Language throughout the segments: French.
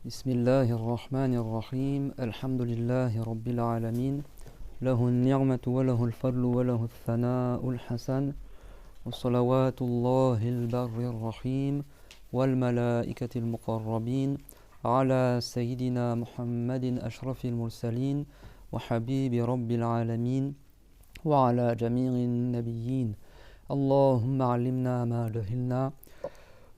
بسم الله الرحمن الرحيم الحمد لله رب العالمين له النعمة وله الفضل وله الثناء الحسن وصلوات الله البر الرحيم والملائكة المقربين على سيدنا محمد أشرف المرسلين وحبيب رب العالمين وعلى جميع النبيين اللهم علمنا ما جهلنا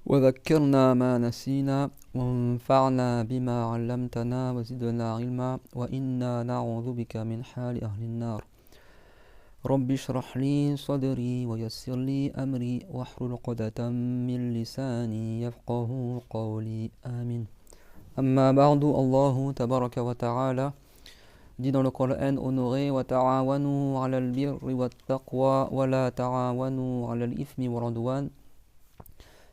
وذكرنا ما نسينا وانفعنا بما علمتنا وزدنا علما وإنا نعوذ بك من حال أهل النار رب اشرح لي صدري ويسر لي أمري واحلل عقدة من لساني يفقه قولي آمين أما بعد الله تبارك وتعالى dit dans le Coran honoré وتعاونوا على البر والتقوى ولا تعاونوا على الإثم والعدوان,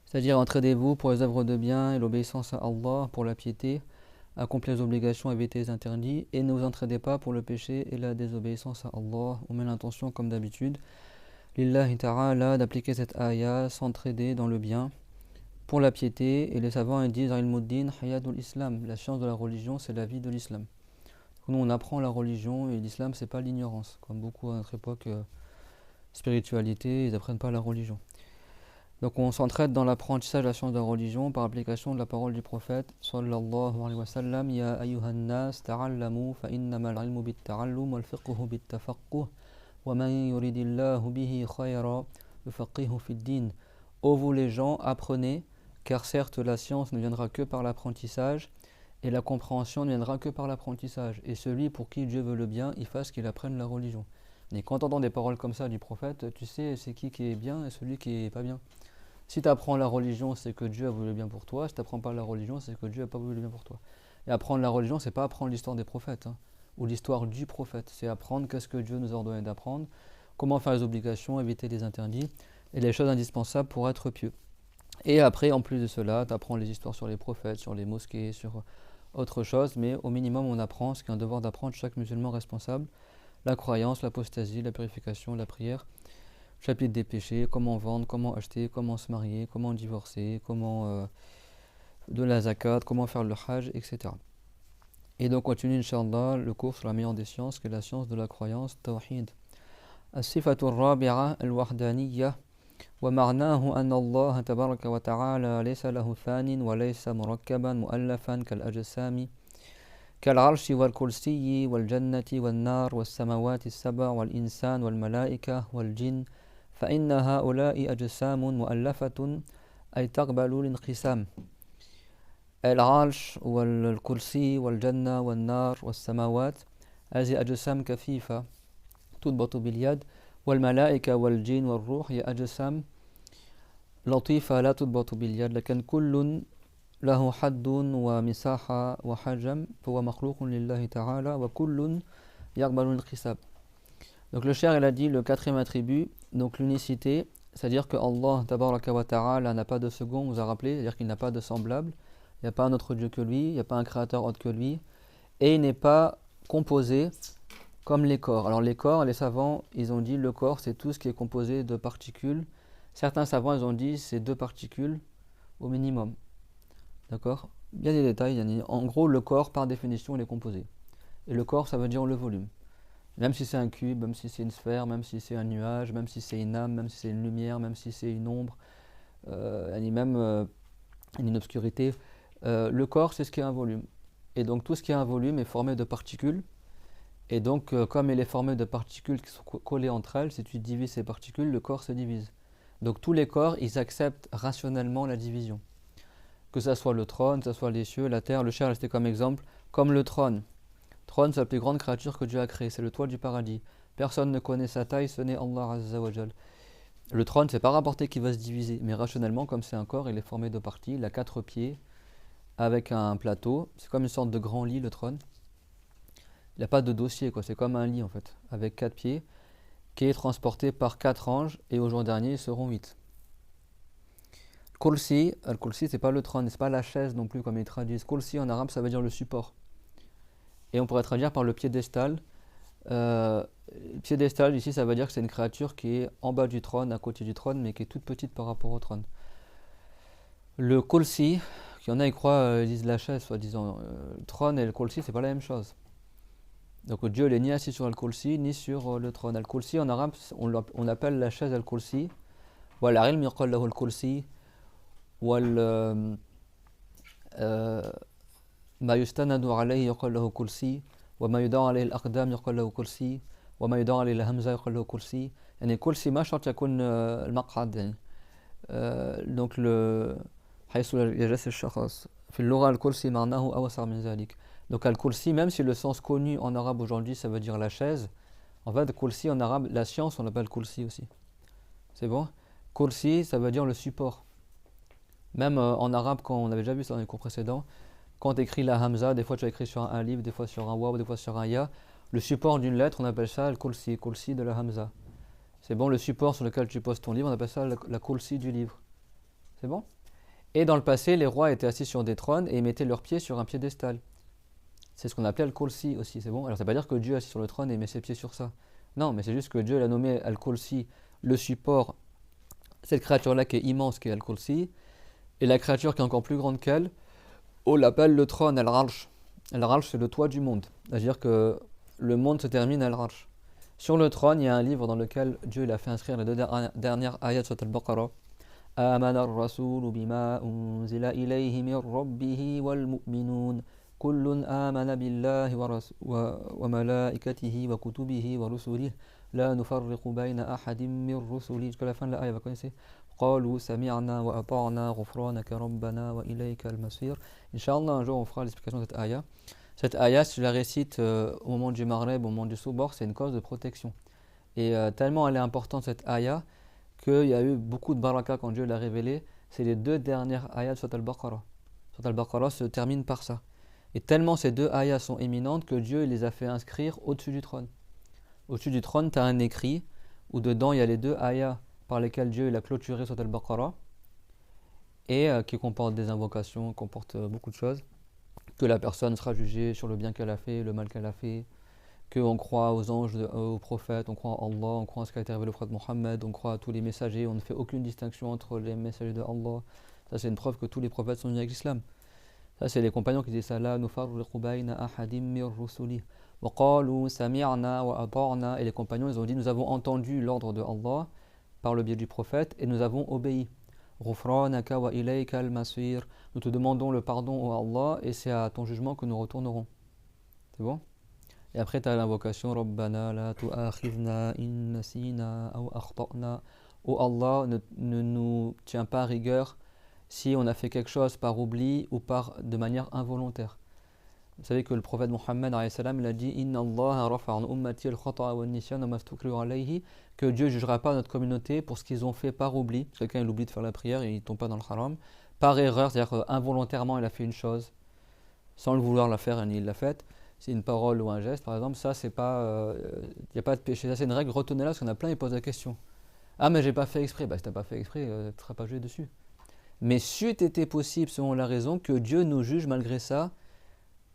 c'est-à-dire entraidez-vous pour les œuvres de bien et l'obéissance à Allah, pour la piété, accomplez les obligations, évitez les interdits, et ne vous entraidez pas pour le péché et la désobéissance à Allah. On met l'intention comme d'habitude, lillahi ta'ala, d'appliquer cette ayah, s'entraider dans le bien, pour la piété, et les savants ils disent ilmuddin hayadul islam, la science de la religion c'est la vie de l'islam. Nous on apprend la religion et l'islam c'est pas l'ignorance, comme beaucoup à notre époque, spiritualité, ils apprennent pas la religion. Donc on s'entraide dans l'apprentissage de la science de la religion par application de la parole du prophète sallallahu alayhi wa sallam. Ya ayyuhan nas ta'allamu fa innamal ilmu bit ta'allum wal fiqhu bit tafaqquh wa man yuridillahu bihi khayra yufaqihu fid din. Ô vous les gens, apprenez, car certes la science ne viendra que par l'apprentissage et la compréhension ne viendra que par l'apprentissage. Et celui pour qui Dieu veut le bien, il fasse qu'il apprenne la religion. Et quand on entend des paroles comme ça du prophète, tu sais c'est qui est bien et celui qui est pas bien. Si tu apprends la religion, c'est que Dieu a voulu le bien pour toi. Si tu n'apprends pas la religion, c'est que Dieu n'a pas voulu le bien pour toi. Et apprendre la religion, c'est pas apprendre l'histoire des prophètes, ou l'histoire du prophète. C'est apprendre qu'est-ce que Dieu nous a ordonné d'apprendre, comment faire les obligations, éviter les interdits, et les choses indispensables pour être pieux. Et après, en plus de cela, tu apprends les histoires sur les prophètes, sur les mosquées, sur autre chose. Mais au minimum, on apprend ce qu'est un devoir d'apprendre chaque musulman responsable. La croyance, l'apostasie, la purification, la prière. Chapitre des péchés, comment vendre, comment acheter, comment se marier, comment divorcer, comment de la zakat, comment faire le hajj, etc. Et donc continue Inch'Allah le cours sur la meilleure des sciences, qui est la science de la croyance, Tawhid. As-sifatu ar-rabi'a al-wahdaniyya wa ma'nahu anna Allah tabaraka wa ta'ala laysa lahu thanin wa laysa murakkaban mu'allafan kal-ajsami كالعرش والكرسي والجنة والنار والسماوات السبع والإنسان والملائكة والجن فإن هؤلاء أجسام مؤلفة أي تقبل الانقسام العرش والكرسي والجنة والنار والسماوات هذه أجسام كثيفة تضبط باليد والملائكة والجن والروح هي أجسام لطيفة لا تضبط باليد لكن كل له حد ومساحة وحجم فهو مخلوق لله تعالى وكل يقبل الانقسام. Donc le cher il a dit le quatrième attribut, donc l'unicité, c'est-à-dire que Allah tabaraka wa ta'ala n'a pas de second, on vous a rappelé, c'est-à-dire qu'il n'a pas de semblable, il n'y a pas un autre Dieu que lui, il n'y a pas un créateur autre que lui, et il n'est pas composé comme les corps. Alors les corps, les savants, ils ont dit le corps c'est tout ce qui est composé de particules. Certains savants ils ont dit c'est 2 particules au minimum. D'accord ? Il y a des détails, en gros le corps par définition il est composé. Et le corps ça veut dire le volume. Même si c'est un cube, même si c'est une sphère, même si c'est un nuage, même si c'est une âme, même si c'est une lumière, même si c'est une ombre, même une obscurité, le corps c'est ce qui est un volume. Et donc tout ce qui est un volume est formé de particules. Et donc comme il est formé de particules qui sont collées entre elles, si tu divises ces particules, le corps se divise. Donc tous les corps, ils acceptent rationnellement la division. Que ce soit le trône, que ce soit les cieux, la terre, le cher c'était comme exemple, comme le trône. Trône, c'est la plus grande créature que Dieu a créée, c'est le toit du paradis. Personne ne connaît sa taille, ce n'est Allah Azza wa Jal. Le trône, c'est pas rapporté qu'il va se diviser, mais rationnellement, comme c'est un corps, il est formé de parties, il a 4 pieds, avec un plateau, c'est comme une sorte de grand lit le trône. Il n'a pas de dossier, quoi. C'est comme un lit en fait, avec 4 pieds, qui est transporté par 4 anges, et au jour dernier, ils seront 8. Kursi, al-kursi, c'est pas le trône, c'est pas la chaise non plus comme ils traduisent. Kursi en arabe, ça veut dire le support. Et on pourrait traduire par le piédestal. Piédestal, ici, ça veut dire que c'est une créature qui est en bas du trône, à côté du trône, mais qui est toute petite par rapport au trône. Le kursi, il y en a, ils croient, ils disent la chaise, soi-disant. Le trône et le kursi, c'est pas la même chose. Donc Dieu n'est ni assis sur le kursi, ni sur le trône. Al-kursi, en arabe, on appelle la chaise al-kursi. Wal ilm yuqal lahu al-kursi. Wal ما يستند عليه يقال له كرسي وما يدعى عليه الأقدام يقال له كرسي وما يدعى عليه الهمزة يقال له كرسي يعني كرسي ما شرط يكون المقعد يعني donc حيث يجلس الشخص في اللغة الكرسي معناه أوسع من ذلك. Donc al-kursi, même si le sens connu en arabe aujourd'hui ça veut dire la chaise, en fait kursi en arabe, la science on l'appelle kursi aussi. C'est bon? Kursi ça veut dire le support. Même en arabe, quand on avait déjà vu ça dans les cours précédents, quand tu écris la hamza, des fois tu as écrit sur un alif, des fois sur un waw, des fois sur un ya. Le support d'une lettre, on appelle ça le kursi de la hamza. C'est bon, le support sur lequel tu poses ton livre, on appelle ça la kursi du livre. C'est bon? Et dans le passé, les rois étaient assis sur des trônes et ils mettaient leurs pieds sur un piédestal. C'est ce qu'on appelait le kursi aussi, c'est bon? Alors ça veut pas dire que Dieu est assis sur le trône et met ses pieds sur ça. Non, mais c'est juste que Dieu l'a nommé al-kursi, le support, cette créature-là qui est immense, qui est al-kursi, et la créature qui est encore plus grande qu'elle, on l'appelle le trône, al-arsh. Al-arsh, c'est le toit du monde. C'est-à-dire que le monde se termine à al-arsh. Sur le trône, il y a un livre dans lequel Dieu a fait inscrire les deux dernières ayats de Al-Baqarah. آمن الرسول بما أنزل إليه من ربه والمؤمنون كل آمن بالله وملائكته وكتبه ورسله لا نفرق بين أحد من رسله. Jusqu'à la fin de la ayah, vous connaissez? قالوا سمعنا وأطعنا غفرانك ربنا وإليك المصير. Inch'Allah, un jour on fera l'explication de cette ayah. Cette ayah, si je la récite au moment du Maghreb, au moment du Soubor, c'est une cause de protection. Et tellement elle est importante cette ayah, qu'il y a eu beaucoup de baraka quand Dieu l'a révélé. C'est les deux dernières ayats de Surat al-Baqarah. Surat al-Baqarah se termine par ça. Et tellement ces deux ayats sont éminentes que Dieu les a fait inscrire au-dessus du trône. Au-dessus du trône, tu as un écrit où dedans il y a les deux ayats par lesquels Dieu il a clôturé Surat al-Baqarah et qui comporte des invocations, comporte beaucoup de choses. Que la personne sera jugée sur le bien qu'elle a fait, le mal qu'elle a fait, qu'on croit aux anges, aux prophètes, on croit en Allah, on croit en ce qui a été révélé au prophète Mohammed, on croit à tous les messagers, on ne fait aucune distinction entre les messagers de Allah. Ça c'est une preuve que tous les prophètes sont venus avec l'islam. Ça c'est les compagnons qui disent ça là, nufarriqu bayna ahadim mir rusuli wa qalu sami'na wa ata'na, et les compagnons ils ont dit nous avons entendu l'ordre de Allah par le biais du prophète et nous avons obéi. Ghufranaka wa ilayka al-masir, nous te demandons le pardon au Allah et c'est à ton jugement que nous retournerons. C'est bon? Et après tu as l'invocation Rabbana la tu'akhidna in nasina aw akhta'na. Oh Allah, ne nous tiens pas à rigueur si on a fait quelque chose par oubli ou de manière involontaire. Vous savez que le prophète Mohammed il a dit Inna Allah rafa'a an ummati al-khata'a wa an-nisyan wa ma stukrihu alayhi, que Dieu jugera pas notre communauté pour ce qu'ils ont fait par oubli. Quelqu'un il oublie de faire la prière et il tombe pas dans le haram. Par erreur, c'est-à-dire involontairement il a fait une chose sans le vouloir la faire et il l'a faite. C'est une parole ou un geste par exemple, ça c'est pas y a pas de péché, ça c'est une règle, retenez-la parce qu'on a plein qui posent la question. Ah mais j'ai pas fait exprès, bah si t'as pas fait exprès, tu seras pas jugé dessus. Mais c'eût été possible selon la raison que Dieu nous juge malgré ça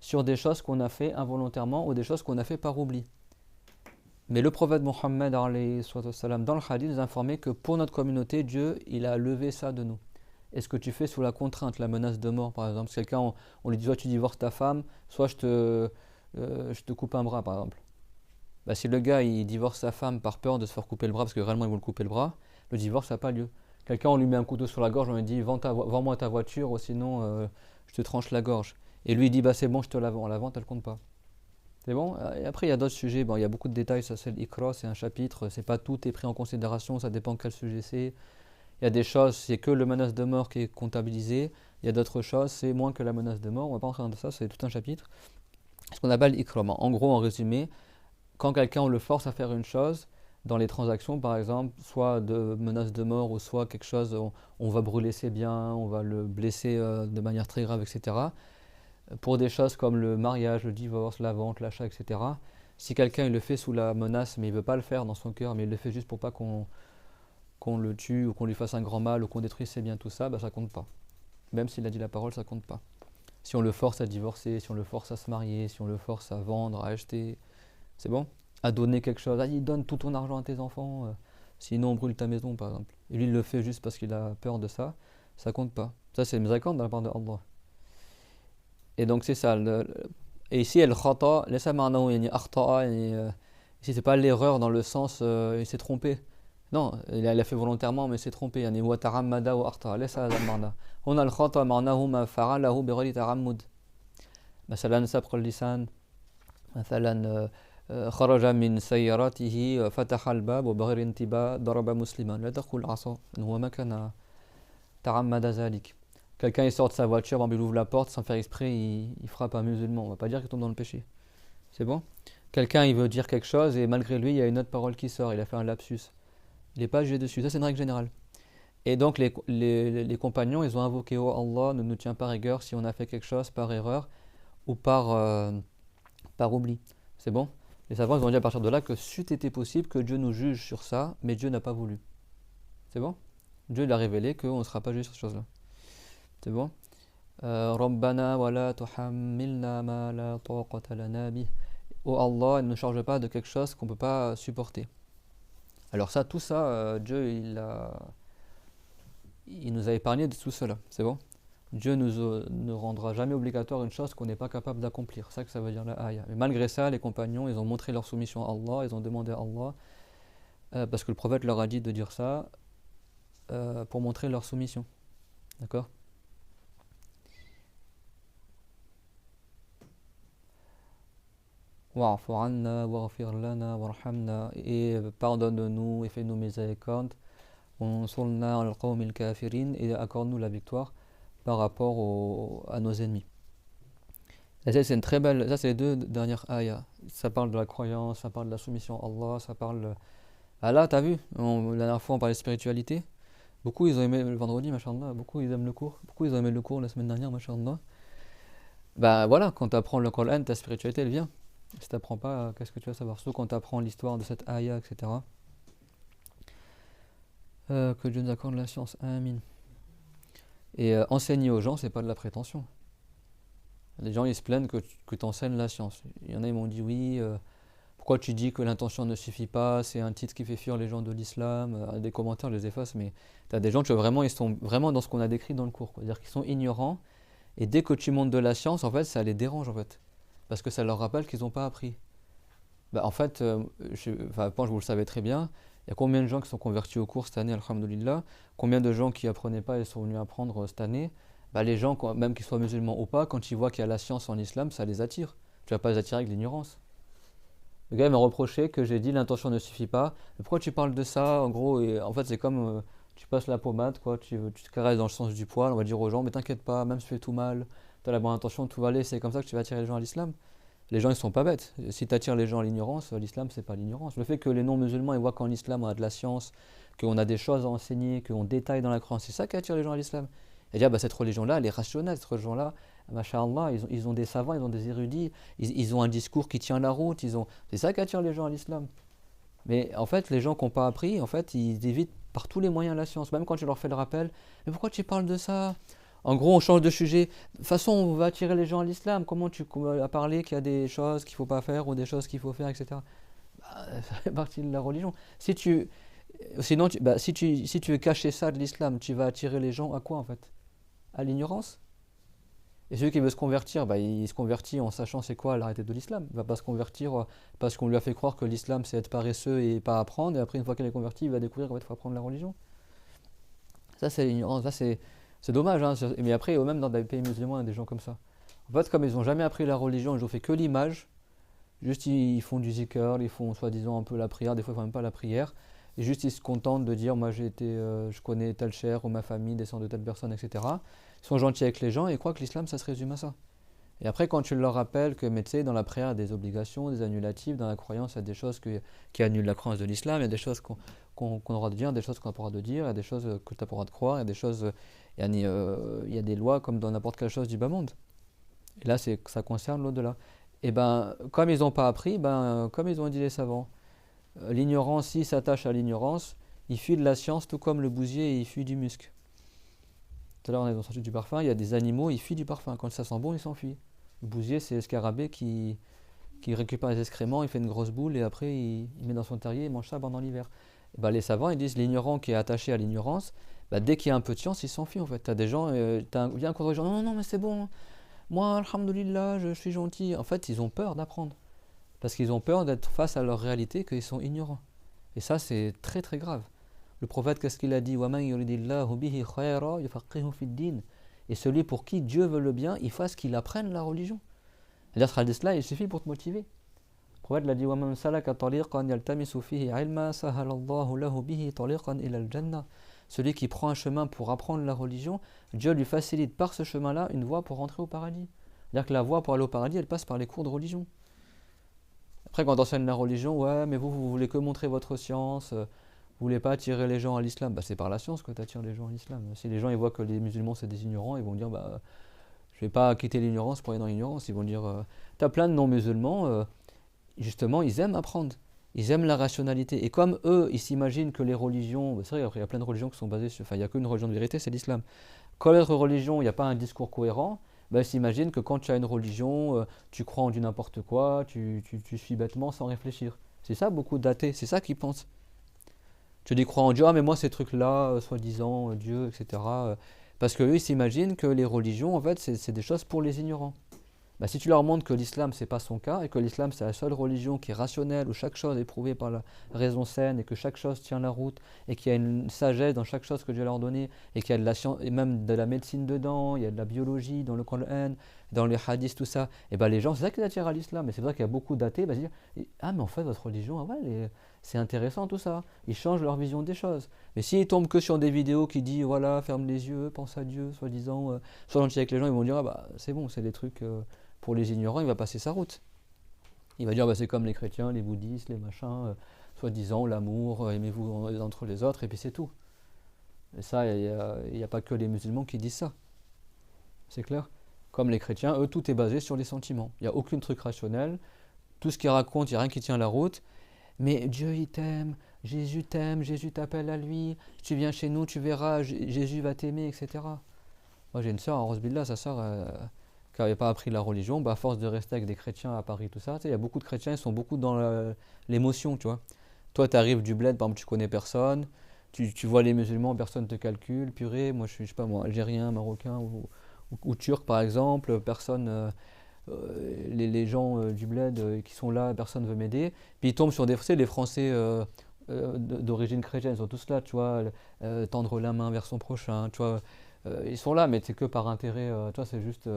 sur des choses qu'on a fait involontairement ou des choses qu'on a fait par oubli. Mais le prophète Mohammed dans le hadith nous a informé que pour notre communauté, Dieu il a levé ça de nous. Est-ce que tu fais sous la contrainte, la menace de mort par exemple? Si quelqu'un on lui dit soit tu divorces ta femme, soit je te coupe un bras par exemple. Bah, si le gars il divorce sa femme par peur de se faire couper le bras parce que réellement ils vont le couper le bras, le divorce n'a pas lieu. Quelqu'un on lui met un couteau sur la gorge, on lui dit vends-moi ta voiture ou sinon je te tranche la gorge. Et lui il dit bah c'est bon je te la vends, la vente elle compte pas. C'est bon? Et après il y a d'autres sujets, bon, il y a beaucoup de détails, ça c'est l'Iqra, c'est un chapitre, c'est pas tout est pris en considération, ça dépend quel sujet c'est. Il y a des choses, c'est que le menace de mort qui est comptabilisé, il y a d'autres choses, c'est moins que la menace de mort, on va pas rentrer dans ça, c'est tout un chapitre. Ce qu'on appelle l'Iqra. En gros, en résumé, quand quelqu'un on le force à faire une chose, dans les transactions par exemple, soit de menace de mort ou soit quelque chose, on va brûler ses biens, on va le blesser de manière très grave, etc. Pour des choses comme le mariage, le divorce, la vente, l'achat, etc. Si quelqu'un il le fait sous la menace, mais il ne veut pas le faire dans son cœur, mais il le fait juste pour pas qu'on le tue ou qu'on lui fasse un grand mal ou qu'on détruise ses biens, tout ça, bah, ça compte pas. Même s'il a dit la parole, ça compte pas. Si on le force à divorcer, si on le force à se marier, si on le force à vendre, à acheter, c'est bon? À donner quelque chose, il donne tout ton argent à tes enfants, sinon on brûle ta maison par exemple. Et lui il le fait juste parce qu'il a peur de ça, ça compte pas. Ça c'est une miséricorde de la part de Allah. Et donc c'est ça. Et ici, el khata, laisse ma'nahu, yani akhta'a, ici c'est pas l'erreur dans le sens il s'est trompé. Non, il a fait volontairement, mais il s'est trompé. Yani wa ta'ammada wa akhta'a, laisse هذا المعنى. هنا الخطأ معناه ما فعله بغير تعمد. مثلا سبق اللسان، مثلا خرج من سيارته فتح الباب وبغير انتباه ضرب مسلما لا تقل عصا هو ما كان تعمد ذلك. Quelqu'un il sort de sa voiture, il ouvre la porte sans faire exprès, il frappe un musulman. On va pas dire qu'il tombe dans le péché. C'est bon? Quelqu'un il veut dire quelque chose et malgré lui il y a une autre parole qui sort, il a fait un lapsus. Il n'est pas jugé dessus. Ça c'est une règle générale. Et donc les compagnons ils ont invoqué oh Allah ne nous tient pas rigueur si on a fait quelque chose par erreur ou par oubli. C'est bon? Les savants ils ont dit à partir de là que c'eût été possible que Dieu nous juge sur ça, mais Dieu n'a pas voulu. C'est bon? Dieu l'a révélé qu'on ne sera pas jugé sur cette chose-là. C'est bon? Rabbana wa la tuhammilna ma la taqata lana bih. Oh Allah, ne charge pas de quelque chose qu'on ne peut pas supporter. Alors ça, tout ça, Dieu il nous a épargné de tout cela. C'est bon? Dieu ne rendra jamais obligatoire une chose qu'on n'est pas capable d'accomplir. C'est ça que ça veut dire la ayah. Mais malgré ça, les compagnons, ils ont montré leur soumission à Allah, ils ont demandé à Allah, parce que le prophète leur a dit de dire ça pour montrer leur soumission. D'accord? Wa'fu anna waghfir lana warhamna, et pardonne-nous et fais-nous miséricorde. Wansurna al-qawmi al-kafirin, et accorde-nous la victoire par rapport à nos ennemis. Et ça c'est une très belle, ça c'est les deux dernières ayahs. Ça parle de la croyance, ça parle de la soumission à Allah, ça parle. Ah là, t'as vu, la dernière fois on parlait de spiritualité. Beaucoup ils ont aimé le vendredi, machallah. Beaucoup ils aiment le cours. Beaucoup ils ont aimé le cours la semaine dernière, machallah. Bah voilà, quand tu apprends le Coran, ta spiritualité elle vient. Si tu n'apprends pas, qu'est-ce que tu vas savoir? Surtout quand tu apprends l'histoire de cette ayah, etc. Que Dieu nous accorde la science. Amin. Et enseigner aux gens, c'est pas de la prétention. Les gens ils se plaignent que tu enseignes la science. Il y en a ils m'ont dit oui, pourquoi tu dis que l'intention ne suffit pas, c'est un titre qui fait fuir les gens de l'islam. Des commentaires, je les efface, mais tu as des gens qui vraiment, ils sont vraiment dans ce qu'on a décrit dans le cours. C'est-à-dire qu'ils sont ignorants, et dès que tu montes de la science, en fait, ça les dérange en fait. Parce que ça leur rappelle qu'ils n'ont pas appris. Bah, en fait, je pense que vous le savez très bien, il y a combien de gens qui sont convertis au cours cette année, alhamdoulilah, combien de gens qui n'apprenaient pas et sont venus apprendre cette année. Bah, les gens, même qu'ils soient musulmans ou pas, quand ils voient qu'il y a la science en islam, ça les attire. Tu ne vas pas les attirer avec l'ignorance. Le gars m'a reproché que j'ai dit l'intention ne suffit pas. Mais pourquoi tu parles de ça? En gros, et en fait, c'est comme tu passes la pommade, quoi, tu te caresses dans le sens du poil, on va dire aux gens, mais t'inquiète pas, même si tu fais tout mal, tu as la bonne intention, tout va aller, c'est comme ça que tu vas attirer les gens à l'islam. Les gens ils sont pas bêtes. Si tu attires les gens à l'ignorance, l'islam c'est pas l'ignorance. Le fait que les non-musulmans ils voient qu'en islam on a de la science, qu'on a des choses à enseigner, qu'on détaille dans la croyance, c'est ça qui attire les gens à l'islam. Et dire bah, cette religion-là, elle est rationnelle, cette religion-là, masha'Allah, ils ont des savants, ils ont des érudits, ils ont un discours qui tient la route, c'est ça qui attire les gens à l'islam. Mais en fait, les gens qui n'ont pas appris, en fait, ils évitent par tous les moyens la science, même quand tu leur fais le rappel. Mais pourquoi tu parles de ça? En gros, on change de sujet. De toute façon, on va attirer les gens à l'islam. Comment tu as parlé qu'il y a des choses qu'il ne faut pas faire ou des choses qu'il faut faire, etc. Bah, ça fait partie de la religion. Sinon, si tu veux cacher ça de l'islam, tu vas attirer les gens à quoi en fait? À l'ignorance. Et celui qui veut se convertir, bah, il se convertit en sachant c'est quoi l'arrêté de l'islam. Il ne va pas se convertir parce qu'on lui a fait croire que l'islam c'est être paresseux et pas apprendre. Et après, une fois qu'il est converti, il va découvrir qu'il faut apprendre la religion. Ça, c'est l'ignorance. Ça, c'est dommage, hein. Mais après, même dans des pays musulmans, il y a des gens comme ça. En fait, comme ils n'ont jamais appris la religion, ils ont fait que l'image. Juste, ils font du zikr, ils font soi-disant un peu la prière. Des fois, ils ne font même pas la prière. Et juste, ils se contentent de dire, moi, je connais tel cher ou ma famille descend de telle personne, etc. Ils sont gentils avec les gens et ils croient que l'islam, ça se résume à ça. Et après, quand tu leur rappelles que, mais tu sais, dans la prière, il y a des obligations, des annulatifs, dans la croyance, il y a des choses qui annulent la croyance de l'islam, il y a des choses qu'on a le droit de dire, des choses qu'on n'a pas le droit de dire, il y a des choses que tu n'as pas le droit de croire, il y a des choses, il y a des lois comme dans n'importe quelle chose du bas monde. Et là, ça concerne l'au-delà. Et ben, comme ils n'ont pas appris, comme ils ont dit les savants, l'ignorance, s'il s'attache à l'ignorance, il fuit de la science, tout comme le bousier, il fuit du musc. Tout à l'heure, on a sorti du parfum, il y a des animaux, ils fuient du parfum. Quand ça sent bon, ils s'enfuient. Le bousier, c'est l'escarabée qui récupère les excréments, il fait une grosse boule et après, il met dans son terrier et mange ça pendant l'hiver. Et ben, les savants, ils disent l'ignorant qui est attaché à l'ignorance, dès qu'il y a un peu de science, il s'enfuit en fait. Tu as des gens, il y a un cours de gens, non, mais c'est bon, moi, alhamdoulilah, je suis gentil. En fait, ils ont peur d'apprendre. Parce qu'ils ont peur d'être face à leur réalité, qu'ils sont ignorants. Et ça, c'est très très grave. Le prophète, qu'est-ce qu'il a dit? وَمَنْ يُرِدِ اللَّهُ بِهِ خَيْرًا يُفَقِّهُ فِي الدِّينِ. Et celui pour qui Dieu veut le bien, il fasse qu'il apprenne la religion. C'est-à-dire, ce hadith-là, il suffit pour te motiver. Le prophète l'a dit وَمَنْ سَلَكَ طَرِيقًا يَلْتَمِسُ فِيهِ عِلْمًا سَهَلَ اللَّهُ لَهُ بِهِ طَرِيقًا إِلَى الْجَنَّةِ. Celui qui prend un chemin pour apprendre la religion, Dieu lui facilite par ce chemin-là une voie pour rentrer au paradis. C'est-à-dire que la voie pour aller au paradis, elle passe par les cours de religion. Après, quand on enseigne la religion, ouais, mais vous voulez que montrer votre science, vous voulez pas attirer les gens à l'islam. Bah, c'est par la science que tu attires les gens à l'islam. Si les gens ils voient que les musulmans c'est des ignorants, ils vont dire, bah, je vais pas quitter l'ignorance pour aller dans l'ignorance. Ils vont dire, tu as plein de non-musulmans, justement, ils aiment apprendre. Ils aiment la rationalité. Et comme eux, ils s'imaginent que les religions, bah, c'est vrai, après, il y a plein de religions qui sont basées sur, enfin, il n'y a qu'une religion de vérité, c'est l'islam. Quand l'autre religion, il n'y a pas un discours cohérent, bah, ils s'imaginent que quand tu as une religion, tu crois en du n'importe quoi, tu suis bêtement sans réfléchir. C'est ça beaucoup d'athées, c'est ça qu'ils pensent. Tu dis crois en Dieu, ah mais moi ces trucs-là, soi-disant Dieu, etc. Parce qu'eux, ils s'imaginent que les religions, en fait, c'est des choses pour les ignorants. Bah, si tu leur montres que l'islam, c'est pas son cas, et que l'islam, c'est la seule religion qui est rationnelle, où chaque chose est prouvée par la raison saine, et que chaque chose tient la route, et qu'il y a une sagesse dans chaque chose que Dieu leur a donné, et qu'il y a de la science, et même de la médecine dedans, il y a de la biologie dans le Coran, dans les hadiths, tout ça, et ben les gens, c'est ça qui les attire à l'islam. Et c'est vrai qu'il y a beaucoup d'athées, bah, se dire, ah mais en fait, votre religion, ah ouais, c'est intéressant tout ça. Ils changent leur vision des choses. Mais s'ils tombent que sur des vidéos qui disent, voilà, ferme les yeux, pense à Dieu, soi-disant, sois gentil avec les gens, ils vont dire, ah bah c'est bon, c'est des trucs. Pour les ignorants, il va passer sa route. Il va dire, bah, c'est comme les chrétiens, les bouddhistes, les machins, soi-disant l'amour, aimez-vous entre les autres, et puis c'est tout. Et ça, il n'y a pas que les musulmans qui disent ça. C'est clair? Comme les chrétiens, eux, tout est basé sur les sentiments. Il n'y a aucun truc rationnel. Tout ce qu'ils racontent, il n'y a rien qui tient la route. Mais Dieu, il t'aime, Jésus t'appelle à lui, si tu viens chez nous, tu verras, Jésus va t'aimer, etc. Moi, j'ai une sœur, en Rosbillah, sa sœur, qui n'avait pas appris la religion, bah, à force de rester avec des chrétiens à Paris, tout ça, tu sais, il y a beaucoup de chrétiens, ils sont beaucoup dans l'émotion, tu vois. Toi, tu arrives du bled, par exemple, tu connais personne, tu vois les musulmans, personne ne te calcule, purée, moi je sais pas moi, algérien, marocain ou turc par exemple, personne, les gens du bled qui sont là, personne ne veut m'aider. Puis ils tombent sur des, tu sais, les Français d'origine chrétienne, ils sont tous là, tu vois, tendre la main vers son prochain, tu vois. Ils sont là, mais c'est que par intérêt, tu vois, c'est juste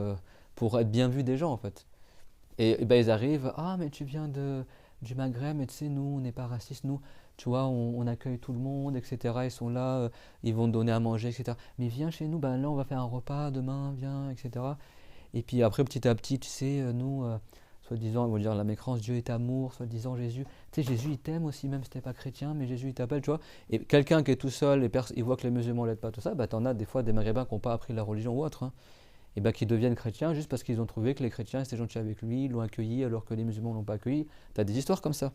pour être bien vu des gens en fait. Et ben, ils arrivent, ah mais tu viens du Maghreb, mais tu sais, nous, on n'est pas racistes, nous, tu vois, on accueille tout le monde, etc. Ils sont là, ils vont te donner à manger, etc. Mais viens chez nous, ben là, on va faire un repas demain, viens, etc. Et puis après, petit à petit, tu sais, nous, soi-disant, ils vont dire la mécrance, Dieu est amour, soi-disant Jésus. Tu sais, Jésus, il t'aime aussi, même si t'es pas chrétien, mais Jésus, il t'appelle, tu vois. Et quelqu'un qui est tout seul, et il voit que les musulmans l'aident pas, tout ça, bah t'en as des fois des maghrébins qui n'ont pas appris la religion ou autre, hein, et bah qui deviennent chrétiens juste parce qu'ils ont trouvé que les chrétiens étaient gentils avec lui, ils l'ont accueilli alors que les musulmans l'ont pas accueilli. T'as des histoires comme ça.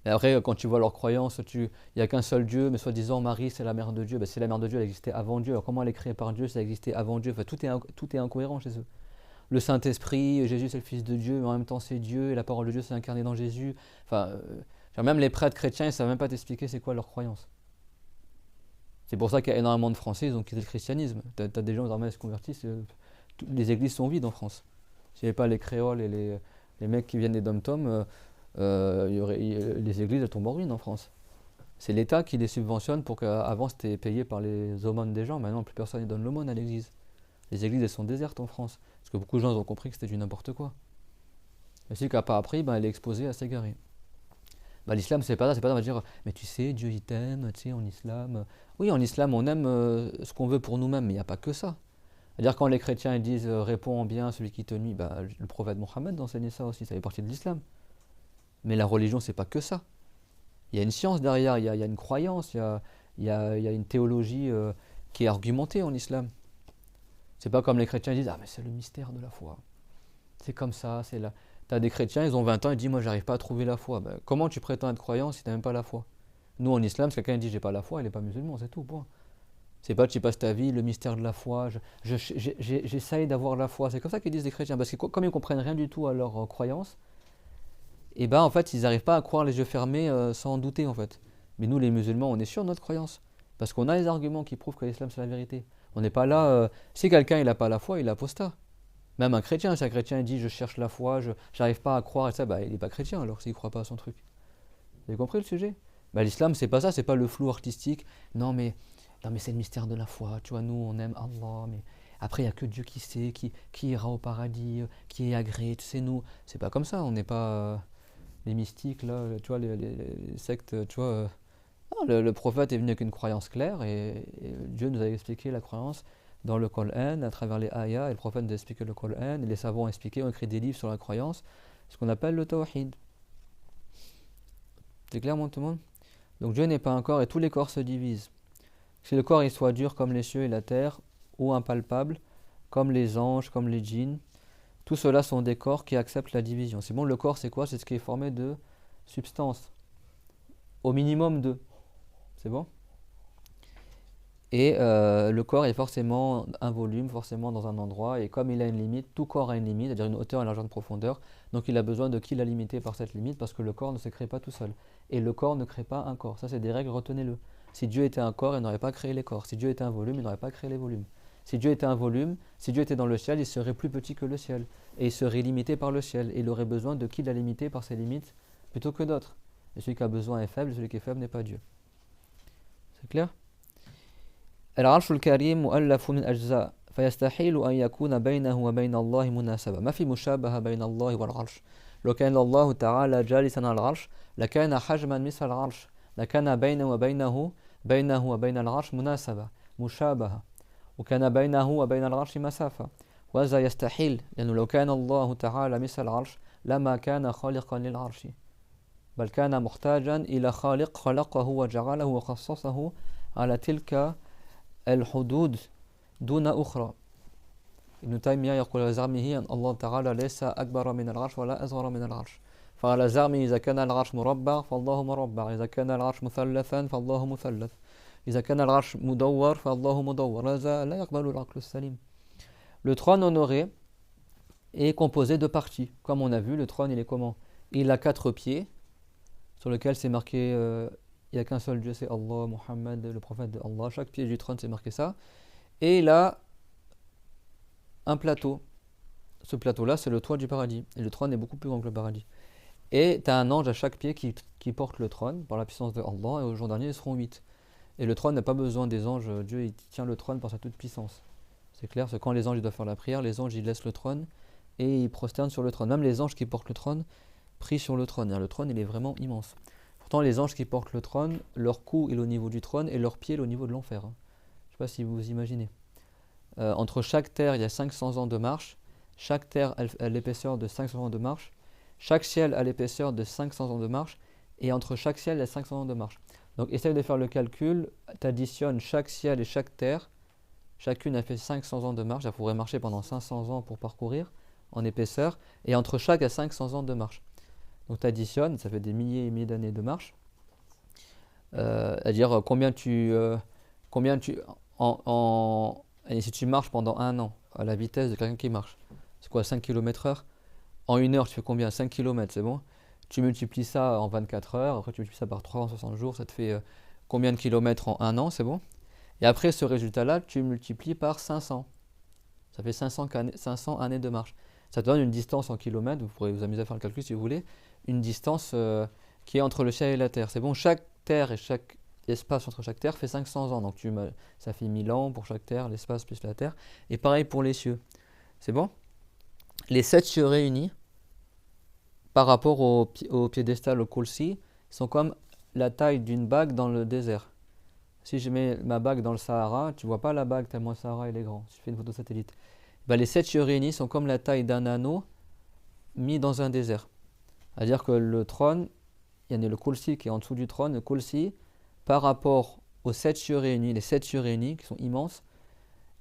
Et après, quand tu vois leurs croyances, il n'y a qu'un seul Dieu, mais soi-disant Marie, c'est la mère de Dieu. Bah, c'est la mère de Dieu, elle existait avant Dieu. Alors comment elle est créée par Dieu, ça existait avant Dieu. Enfin, tout est incohérent chez eux. Le Saint-Esprit, Jésus c'est le Fils de Dieu, mais en même temps c'est Dieu, et la parole de Dieu s'est incarnée dans Jésus. Enfin, même les prêtres chrétiens, ils ne savent même pas t'expliquer c'est quoi leur croyance. C'est pour ça qu'il y a énormément de Français, ils ont quitté le christianisme. Tu as des gens qui se convertissent, les églises sont vides en France. S'il n'y avait pas les créoles et les mecs qui viennent des dom-toms, les églises elles tombent en ruine en France. C'est l'État qui les subventionne pour qu'avant c'était payé par les aumônes des gens, maintenant plus personne ne donne l'aumône à l'église. Les églises elles sont désertes en France, parce que beaucoup de gens ont compris que c'était du n'importe quoi. Et si qu'à part appris, elle est exposée à s'égarer. L'islam c'est pas ça, on va dire, mais tu sais, Dieu il t'aime, tu sais, en islam. Oui, en islam on aime ce qu'on veut pour nous-mêmes, mais il n'y a pas que ça. C'est-à-dire quand les chrétiens ils disent réponds en bien à celui qui te nuit, le prophète Mohammed enseignait ça aussi, ça fait partie de l'islam. Mais la religion c'est pas que ça. Il y a une science derrière, il y a une croyance, il y a une théologie qui est argumentée en islam. C'est pas comme les chrétiens ils disent ah mais c'est le mystère de la foi. C'est comme ça, c'est là. T'as des chrétiens, ils ont 20 ans, ils disent moi j'arrive pas à trouver la foi. Comment tu prétends être croyant si t'as même pas la foi? Nous en islam, si quelqu'un dit j'ai pas la foi, il est pas musulman, c'est tout, point. C'est pas tu passes ta vie, le mystère de la foi, j'essaye d'avoir la foi. C'est comme ça qu'ils disent les chrétiens, parce que comme ils comprennent rien du tout à leur croyance, et en fait ils n'arrivent pas à croire les yeux fermés sans en douter en fait. Mais nous les musulmans, on est sûr de notre croyance, parce qu'on a les arguments qui prouvent que l'islam c'est la vérité. On n'est pas là, si quelqu'un il n'a pas la foi, il est apostat. Même un chrétien, si un chrétien dit je cherche la foi, je n'arrive pas à croire, et ça, bah, il n'est pas chrétien alors s'il ne croit pas à son truc. Vous avez compris le sujet? Bah, l'islam, c'est pas ça, c'est pas le flou artistique. Non mais c'est le mystère de la foi. Tu vois, nous, on aime Allah, mais après, il n'y a que Dieu qui sait, qui ira au paradis, qui est agréé. Tu sais, nous, c'est pas comme ça. On n'est pas les mystiques, là, tu vois, les sectes, tu vois. Non, le prophète est venu avec une croyance claire et Dieu nous a expliqué la croyance dans le Coran, à travers les ayats, et le prophète nous a expliqué le Coran, et les savants ont expliqué, ont écrit des livres sur la croyance, ce qu'on appelle le tawhid. C'est clair, tout le monde? Donc Dieu n'est pas un corps et tous les corps se divisent. Si le corps il soit dur comme les cieux et la terre, ou impalpable, comme les anges, comme les djinns, tout cela sont des corps qui acceptent la division. C'est bon, le corps c'est quoi? C'est ce qui est formé de substances, au minimum deux. C'est bon? Et le corps est forcément un volume, forcément dans un endroit, et comme il a une limite, tout corps a une limite, c'est-à-dire une hauteur, une largeur, une profondeur, donc il a besoin de qui l'a limité par cette limite, parce que le corps ne se crée pas tout seul. Et le corps ne crée pas un corps, ça c'est des règles, retenez-le. Si Dieu était un corps, il n'aurait pas créé les corps. Si Dieu était un volume, il n'aurait pas créé les volumes. Si Dieu était un volume, si Dieu était dans le ciel, il serait plus petit que le ciel, et il serait limité par le ciel, et il aurait besoin de qui l'a limité par ses limites, plutôt que d'autres. Et celui qui a besoin est faible, celui qui est faible n'est pas Dieu. C'est clair? العرش الكريم مؤلف من أجزاء فيستحيل أن يكون بينه وبين الله مناسبة ما في مشابهة بين الله والعرش لو كان الله تعالى جالسا على العرش لكان حجما مثل العرش لكان بينه وبين العرش مناسبة مشابهة وكان بينه وبين العرش مسافة وهذا يستحيل لأنه لو كان الله تعالى مثل العرش لما كان خالقا للعرش بل كان محتاجا إلى خالق خلقه وجعله وخصصه على تلك الحدود دون أخرى. ابن تيمية يقول على زعمه أن الله تعالى ليس أكبر من العرش ولا أصغر من العرش. فعلى زعمه إذا كان العرش مربع فالله مربع، إذا كان العرش مثلثا فالله مثلث، إذا كان العرش مدور فالله مدور. هذا لا يقبل العقل السليم. Le trône honoré est composé de parties. Comme on a vu, le trône il est comment? Il a 4 pieds sur lesquels c'est marqué il n'y a qu'un seul Dieu, c'est Allah, Muhammad, le prophète de Allah. Chaque pied du trône, c'est marqué ça. Et il a un plateau. Ce plateau-là, c'est le toit du paradis. Et le trône est beaucoup plus grand que le paradis. Et tu as un ange à chaque pied qui porte le trône par la puissance de Allah. Et au jour dernier, ils seront 8. Et le trône n'a pas besoin des anges. Dieu, il tient le trône par sa toute puissance. C'est clair, c'est quand les anges ils doivent faire la prière, les anges, ils laissent le trône et ils prosternent sur le trône. Même les anges qui portent le trône prient sur le trône. Et le trône, il est vraiment immense. Pourtant, les anges qui portent le trône, leur cou est au niveau du trône et leur pied est au niveau de l'enfer. Je ne sais pas si vous imaginez. Entre chaque terre, il y a 500 ans de marche. Chaque terre a l'épaisseur de 500 ans de marche. Chaque ciel a l'épaisseur de 500 ans de marche. Et entre chaque ciel, il y a 500 ans de marche. Donc, essaye de faire le calcul. Tu additionnes chaque ciel et chaque terre. Chacune a fait 500 ans de marche. Ça pourrait marcher pendant 500 ans pour parcourir en épaisseur. Et entre chaque, il y a 500 ans de marche. Donc tu additionnes, ça fait des milliers et milliers d'années de marche. C'est-à-dire et si tu marches pendant un an à la vitesse de quelqu'un qui marche, c'est quoi 5 km/h? En une heure, tu fais combien? 5 km, c'est bon? Tu multiplies ça en 24 heures, après tu multiplies ça par 360 jours, ça te fait combien de kilomètres en un an, c'est bon? Et après ce résultat-là, tu multiplies par 500. Ça fait 500 années de marche. Ça te donne une distance en kilomètres, vous pourrez vous amuser à faire le calcul si vous voulez, une distance qui est entre le ciel et la terre. C'est bon, chaque terre et chaque espace entre chaque terre fait 500 ans. Donc ça fait 1000 ans pour chaque terre, l'espace plus la terre. Et pareil pour les cieux. C'est bon? Les 7 cieux réunis, par rapport au piédestal, au Kursi, sont comme la taille d'une bague dans le désert. Si je mets ma bague dans le Sahara, tu ne vois pas la bague tellement le Sahara il est grand. Si je fais une photo satellite. Ben, les 7 cieux réunis sont comme la taille d'un anneau mis dans un désert. C'est-à-dire que le trône, il y a le Kursi qui est en dessous du trône, le Kursi, par rapport aux 7 cieux réunis, les 7 cieux réunis qui sont immenses,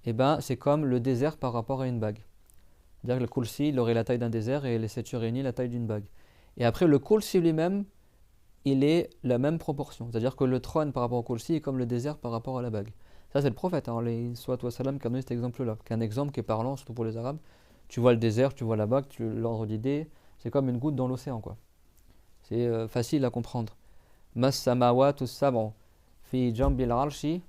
eh ben, c'est comme le désert par rapport à une bague. C'est-à-dire que le Kursi, il aurait la taille d'un désert et les 7 cieux réunis la taille d'une bague. Et après, le Kursi lui-même, il est la même proportion. C'est-à-dire que le trône par rapport au Kursi est comme le désert par rapport à la bague. Ça, c'est le prophète, hein, soit toi salam, qui a donné cet exemple-là. Qui est un exemple qui est parlant, surtout pour les Arabes. Tu vois le désert, tu vois la bague, l'ordre d'idée, c'est comme une goutte dans l'océan, quoi. C'est facile à comprendre. Mas samawatu sab'u fi jambil arshi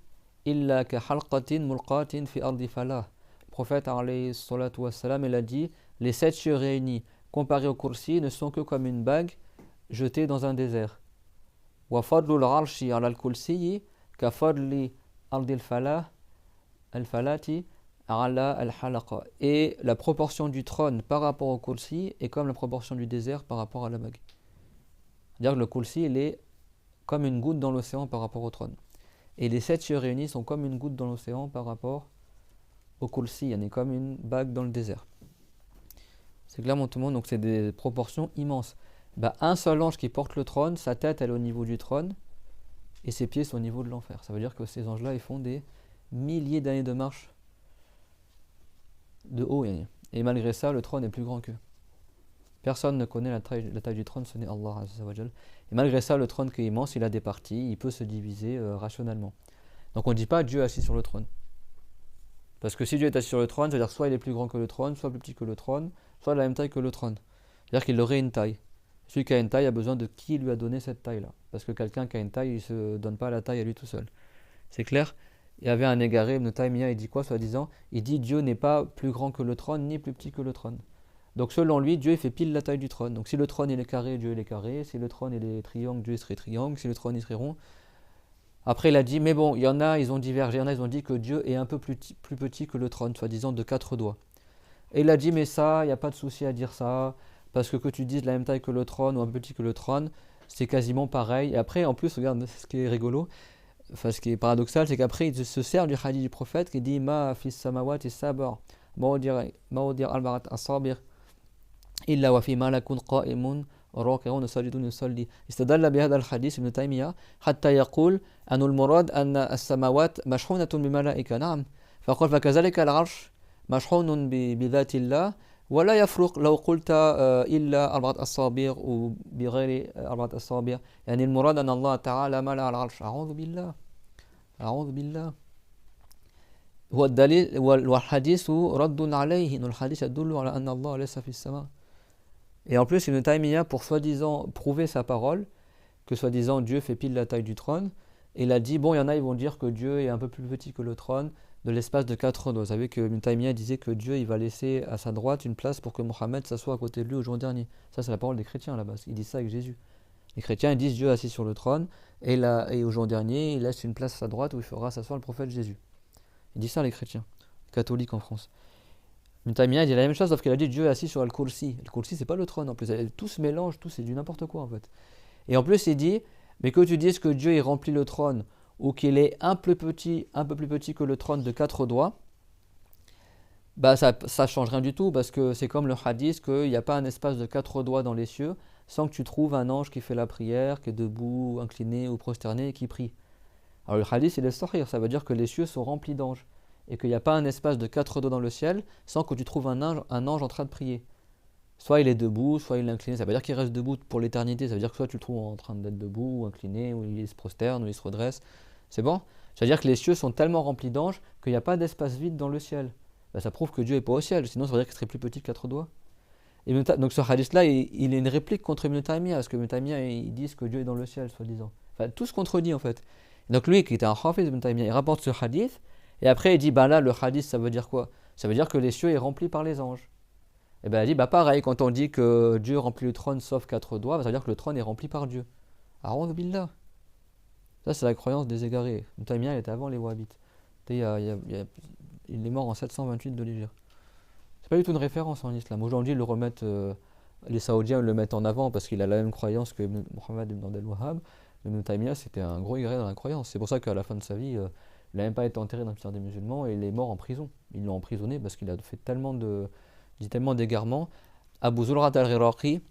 illa ka halqatin mulqatin fi ardi falah. Le prophète, alayhi salatu wassalam, il a dit, les 7 cieux réunis, comparés au kursi, ne sont que comme une bague jetée dans un désert. Wa fadlul arshi ala al-kursi ka fadli ardil falah al-falati ala al-halaqa. Et la proportion du trône par rapport au kursi est comme la proportion du désert par rapport à la bague. C'est-à-dire que le kursi, il est comme une goutte dans l'océan par rapport au trône. Et les 7 cieux réunis sont comme une goutte dans l'océan par rapport au kursi, il est comme une bague dans le désert. C'est clairement tout le monde, donc c'est des proportions immenses. Un seul ange qui porte le trône, sa tête elle est au niveau du trône et ses pieds sont au niveau de l'enfer. Ça veut dire que ces anges-là, ils font des milliers d'années de marche de haut. Et malgré ça, le trône est plus grand qu'eux. Personne ne connaît la taille du trône, ce n'est Allah Azza wa Jal. Et malgré ça, le trône qui est immense, il a des parties, il peut se diviser rationnellement. Donc on ne dit pas Dieu assis sur le trône. Parce que si Dieu est assis sur le trône, ça veut dire soit il est plus grand que le trône, soit plus petit que le trône, soit de la même taille que le trône. C'est-à-dire qu'il aurait une taille. Celui qui a une taille a besoin de qui lui a donné cette taille-là. Parce que quelqu'un qui a une taille, il ne se donne pas la taille à lui tout seul. C'est clair? Il y avait un égaré, Ibn Taymiyyah, il dit quoi, soi-disant? Il dit Dieu n'est pas plus grand que le trône, ni plus petit que le trône. Donc selon lui, Dieu il fait pile la taille du trône. Donc si le trône il est carré, Dieu il est carré. Si le trône il est triangle, Dieu il serait triangle. Si le trône il serait rond. Après il a dit, mais bon, il y en a, ils ont divergé. Il y en a, ils ont dit que Dieu est un peu plus petit que le trône, soi-disant de 4 doigts. Et il a dit, mais ça, il n'y a pas de souci à dire ça. Parce que tu dises la même taille que le trône ou un peu petit que le trône, c'est quasiment pareil. Et après, en plus, regarde ce qui est rigolo, enfin ce qui est paradoxal, c'est qu'après il se sert du hadith du prophète qui dit ma fis samawati sab'a mawdir al-barat as-sabir illa wa fi malakun qa'imun راكعون ساجدون يصلي استدل بهذا الحديث ابن تيمية حتى يقول أن المراد أن السماوات مشحونة بملائكة نعم فقال فكذلك العرش مشحون بذات الله ولا يفرق لو قلت إلا 4 أصابع وبغير 4 أصابع يعني المراد أن الله تعالى ملأ العرش أعوذ بالله هو الدليل والحديث رد عليه إن الحديث يدل على أن الله ليس في السماء. Et en plus, Ibn Taymiyyah, pour soi-disant prouver sa parole, que soi-disant Dieu fait pile la taille du trône, il a dit, bon, il y en a, ils vont dire que Dieu est un peu plus petit que le trône, de l'espace de 4 doigts. Vous savez que Ibn Taymiyyah disait que Dieu, il va laisser à sa droite une place pour que Mohammed s'assoie à côté de lui au jour dernier. Ça, c'est la parole des chrétiens à la base. Ils disent ça avec Jésus. Les chrétiens, ils disent Dieu assis sur le trône, et au jour dernier, il laisse une place à sa droite où il fera s'asseoir le prophète Jésus. Ils disent ça, les chrétiens, les catholiques en France. Ibn Taymiyyah dit la même chose, sauf qu'il a dit Dieu est assis sur al-kursi. Le kursi, c'est pas le trône en plus. Tout se mélange, tout c'est du n'importe quoi en fait. Et en plus, il dit mais que tu dises que Dieu il remplit le trône ou qu'il est un peu plus petit que le trône de 4 doigts, ça change rien du tout parce que c'est comme le hadith qu'il n'y a pas un espace de 4 doigts dans les cieux sans que tu trouves un ange qui fait la prière, qui est debout, incliné ou prosterné et qui prie. Alors le hadith, il est sahih, ça veut dire que les cieux sont remplis d'anges. Et qu'il n'y a pas un espace de 4 doigts dans le ciel sans que tu trouves un ange en train de prier. Soit il est debout, soit il est incliné. Ça veut dire qu'il reste debout pour l'éternité. Ça veut dire que soit tu le trouves en train d'être debout, ou incliné, ou il se prosterne, ou il se redresse. C'est bon? C'est-à-dire que les cieux sont tellement remplis d'anges qu'il n'y a pas d'espace vide dans le ciel. Ça prouve que Dieu n'est pas au ciel. Sinon, ça veut dire qu'il serait plus petit que 4 doigts. Et donc ce hadith-là, il est une réplique contre Ibn Taymiyyah. Parce que Ibn Taymiyyah, ils disent que Dieu est dans le ciel, soi-disant. Enfin, tout se contredit en fait. Et donc lui, qui était un hafiz Ibn Taymiyyah, il rapporte ce hadith. Et après il dit, là le hadith ça veut dire quoi? Ça veut dire que les cieux est rempli par les anges. Et il dit, pareil, quand on dit que Dieu remplit le trône sauf 4 doigts, ça veut dire que le trône est rempli par Dieu. A'udhu billah. Ça c'est la croyance des égarés. Ibn Taymiyyah il était avant les wahhabites. Il est mort en 728 de l'Hégire. C'est pas du tout une référence en islam. Aujourd'hui ils le remettent, les Saoudiens le mettent en avant parce qu'il a la même croyance que Mohammed ibn Abdel Wahhab. Ibn Taymiyyah c'était un gros égaré dans la croyance. C'est pour ça qu'à la fin de sa vie, il n'a même pas été enterré dans le cimetière des musulmans et il est mort en prison. Ils l'ont emprisonné parce qu'il a fait tellement d'égarements. Abu Zur'at al-Iraqi,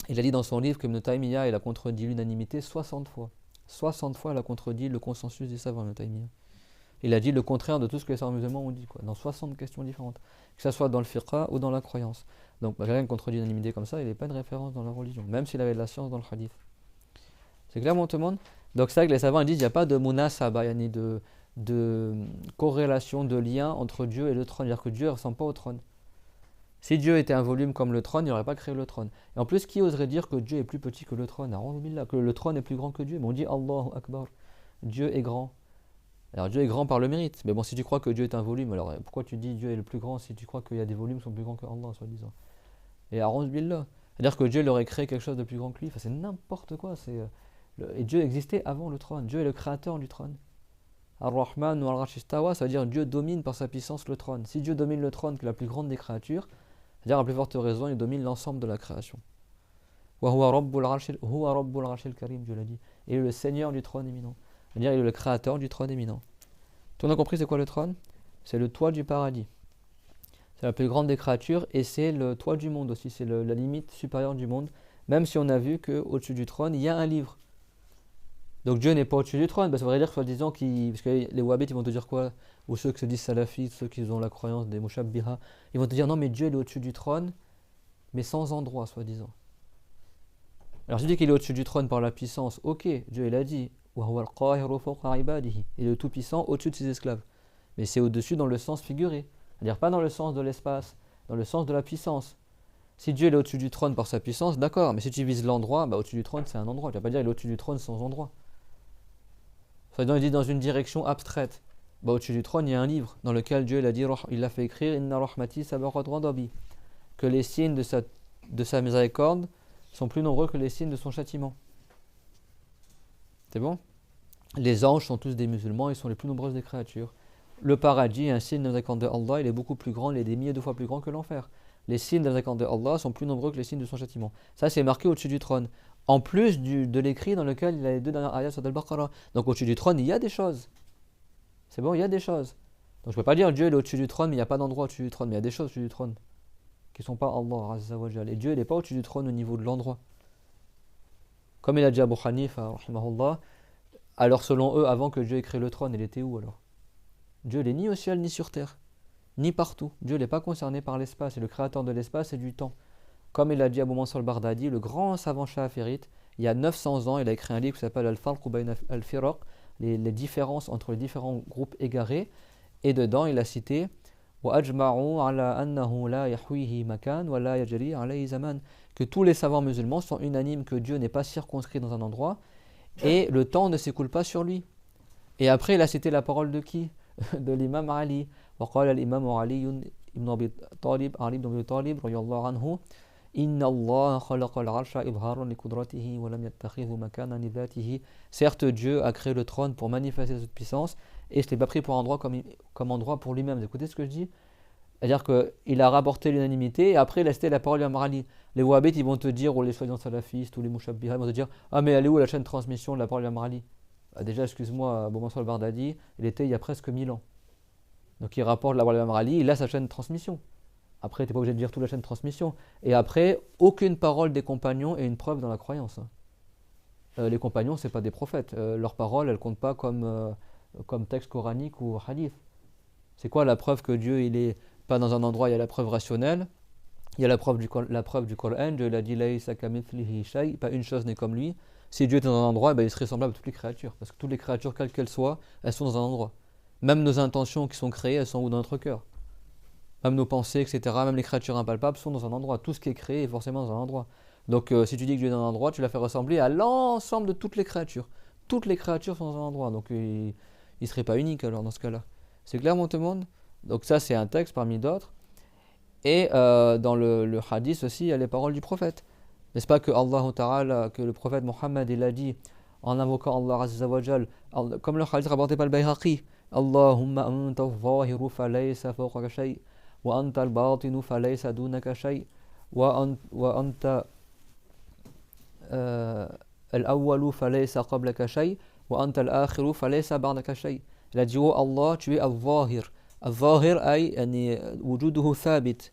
il a dit dans son livre que Ibn Taymiyyah il a contredit l'unanimité 60 fois. 60 fois il a contredit le consensus des savants Ibn Taymiyyah. Il a dit le contraire de tout ce que les savants musulmans ont dit, dans 60 questions différentes. Que ce soit dans le fiqh ou dans la croyance. Donc quelqu'un qui contredit l'unanimité comme ça, il n'est pas une référence dans la religion, même s'il avait de la science dans le hadith. C'est clair, mon tout le monde? Donc c'est vrai que les savants disent qu'il n'y a pas de munasaba, ni de corrélation, de lien entre Dieu et le trône. C'est-à-dire que Dieu ne ressemble pas au trône. Si Dieu était un volume comme le trône, il n'aurait pas créé le trône. Et en plus, qui oserait dire que Dieu est plus petit que le trône? Que le trône est plus grand que Dieu? Mais on dit Allahu Akbar. Dieu est grand. Alors Dieu est grand par le mérite. Mais bon, si tu crois que Dieu est un volume, alors pourquoi tu dis Dieu est le plus grand si tu crois qu'il y a des volumes qui sont plus grands que Allah, soi-disant? Et A'ouz Billah. C'est-à-dire que Dieu il aurait créé quelque chose de plus grand que lui. Enfin, c'est n'importe quoi. Et Dieu existait avant le trône. Dieu est le créateur du trône. Ar-Rahman ou Al-Arsh istawa, ça veut dire Dieu domine par sa puissance le trône. Si Dieu domine le trône, qui est la plus grande des créatures, c'est-à-dire à plus forte raison, il domine l'ensemble de la création. Wa huwa Rabbul Arshil Karim, Dieu l'a dit. Et il est le Seigneur du trône éminent. C'est-à-dire il est le créateur du trône éminent. Tout le monde a compris c'est quoi le trône? C'est le toit du paradis. C'est la plus grande des créatures et c'est le toit du monde aussi. C'est la limite supérieure du monde. Même si on a vu qu'au-dessus du trône, il y a un livre. Donc Dieu n'est pas au-dessus du trône. Ça voudrait dire que soi-disant parce que les wahhabites ils vont te dire quoi? Ou ceux qui se disent salafistes, ceux qui ont la croyance des mushabbiha, ils vont te dire non mais Dieu il est au-dessus du trône, mais sans endroit soi-disant. Alors je dis qu'il est au-dessus du trône par la puissance. Ok, Dieu il a dit wa huwa al-qahiru fawqa ibadihi. Il est le tout-puissant au-dessus de ses esclaves. Mais c'est au-dessus dans le sens figuré. C'est-à-dire pas dans le sens de l'espace, dans le sens de la puissance. Si Dieu est au-dessus du trône par sa puissance, d'accord, mais si tu vises l'endroit, au-dessus du trône c'est un endroit. Tu vas pas dire il est au-dessus du trône sans endroit. Il dit dans une direction abstraite. Au-dessus du trône, il y a un livre dans lequel Dieu il a fait écrire Inna rahmati sabaqat ghadabi, que les signes de sa miséricorde sont plus nombreux que les signes de son châtiment. C'est bon? Les anges sont tous des musulmans, ils sont les plus nombreuses des créatures. Le paradis, un signe de la miséricorde de Allah, il est beaucoup plus grand, il est des milliers de fois plus grand que l'enfer. Les signes de la miséricorde de Allah sont plus nombreux que les signes de son châtiment. Ça, c'est marqué au-dessus du trône. En plus de l'écrit dans lequel il y a les deux dernières ayats sur Al-Baqarah. Donc au-dessus du trône, il y a des choses. C'est bon, il y a des choses. Donc je ne peux pas dire Dieu est au-dessus du trône, mais il n'y a pas d'endroit au-dessus du trône. Mais il y a des choses au-dessus du trône qui ne sont pas Allah Azza wa Jal. Et Dieu n'est pas au-dessus du trône au niveau de l'endroit. Comme il a dit Abu Hanifa, rahimahullah, alors selon eux, avant que Dieu ait créé le trône, il était où alors? Dieu n'est ni au ciel ni sur terre, ni partout. Dieu n'est pas concerné par l'espace, c'est le créateur de l'espace et du temps. Comme il a dit Abu Mansur al-Bardadi, le grand savant chaférite, il y a 900 ans, il a écrit un livre qui s'appelle Al-Farq bayna al-Firaq, les différences entre les différents groupes égarés. Et dedans, il a cité وَأَجْمَعُوا عَلَى أَنَّهُ لَا يَحْوِيهِ مَكَانٌ وَلَا يَجْرِي عَلَيْهِ زَمَانٌ, que tous les savants musulmans sont unanimes que Dieu n'est pas circonscrit dans un endroit et le temps ne s'écoule pas sur lui. Et après, il a cité la parole de qui? De l'imam Ali. وقال الإمام علي ibn Abi Talib, Ali ibn Abi Talib, radiyallahu anhu, Inna Allah khalaqa al-arsha ibharan li qudratihi wa lam yattakhidhu makanan li dhatihi. Certes, Dieu a créé le trône pour manifester cette puissance et je ne l'ai pas pris pour endroit comme endroit pour lui-même. Vous écoutez ce que je dis? C'est-à-dire qu'il a rapporté l'unanimité et après il a cité la parole d'Imam Ali. Les wahhabites ils vont te dire, ou les soi-disant salafistes, ou les mushabbiha, ils vont te dire ah mais elle est où la chaîne de transmission de la parole d'Imam Ali? Déjà, excuse-moi, Abu Mansur al-Bardadi, il était il y a presque 1000 ans. Donc il rapporte la parole d'Imam Ali, il a sa chaîne de transmission. Après, tu n'es pas obligé de dire toute la chaîne de transmission. Et après, aucune parole des compagnons est une preuve dans la croyance. Les compagnons, ce n'est pas des prophètes. Leurs paroles, elles ne comptent pas comme texte coranique ou hadith. C'est quoi la preuve que Dieu, il est pas dans un endroit? Il y a la preuve rationnelle, il y a la preuve du Coran. Dieu l'a dit, Laysa kamithlihi shay, pas une chose n'est comme lui. Si Dieu était dans un endroit, il serait semblable à toutes les créatures. Parce que toutes les créatures, quelles qu'elles soient, elles sont dans un endroit. Même nos intentions qui sont créées, elles sont où dans notre cœur? Même nos pensées, etc., même les créatures impalpables sont dans un endroit. Tout ce qui est créé est forcément dans un endroit. Donc si tu dis que Dieu est dans un endroit, tu l'as fait ressembler à l'ensemble de toutes les créatures. Toutes les créatures sont dans un endroit. Donc il ne serait pas unique alors dans ce cas-là. C'est clair mon tout le monde? Donc ça c'est un texte parmi d'autres. Et dans le hadith aussi, il y a les paroles du prophète. N'est-ce pas que Allah Ta'ala, que le prophète Mohammed il a dit en invoquant Allah Azza wa Jal, comme le hadith rapporté par le Bayhaqi, Allahumma anta al-zahiru falaysa fawqaka shay'. وأنت الباطن فليس دونك شيء وأنت الأول فليس قبلك شيء وأنت الآخر فليس بعدك شيء. Il a dit oh Allah, tu es al-zahir. Al-zahir أي يعني وجوده ثابت.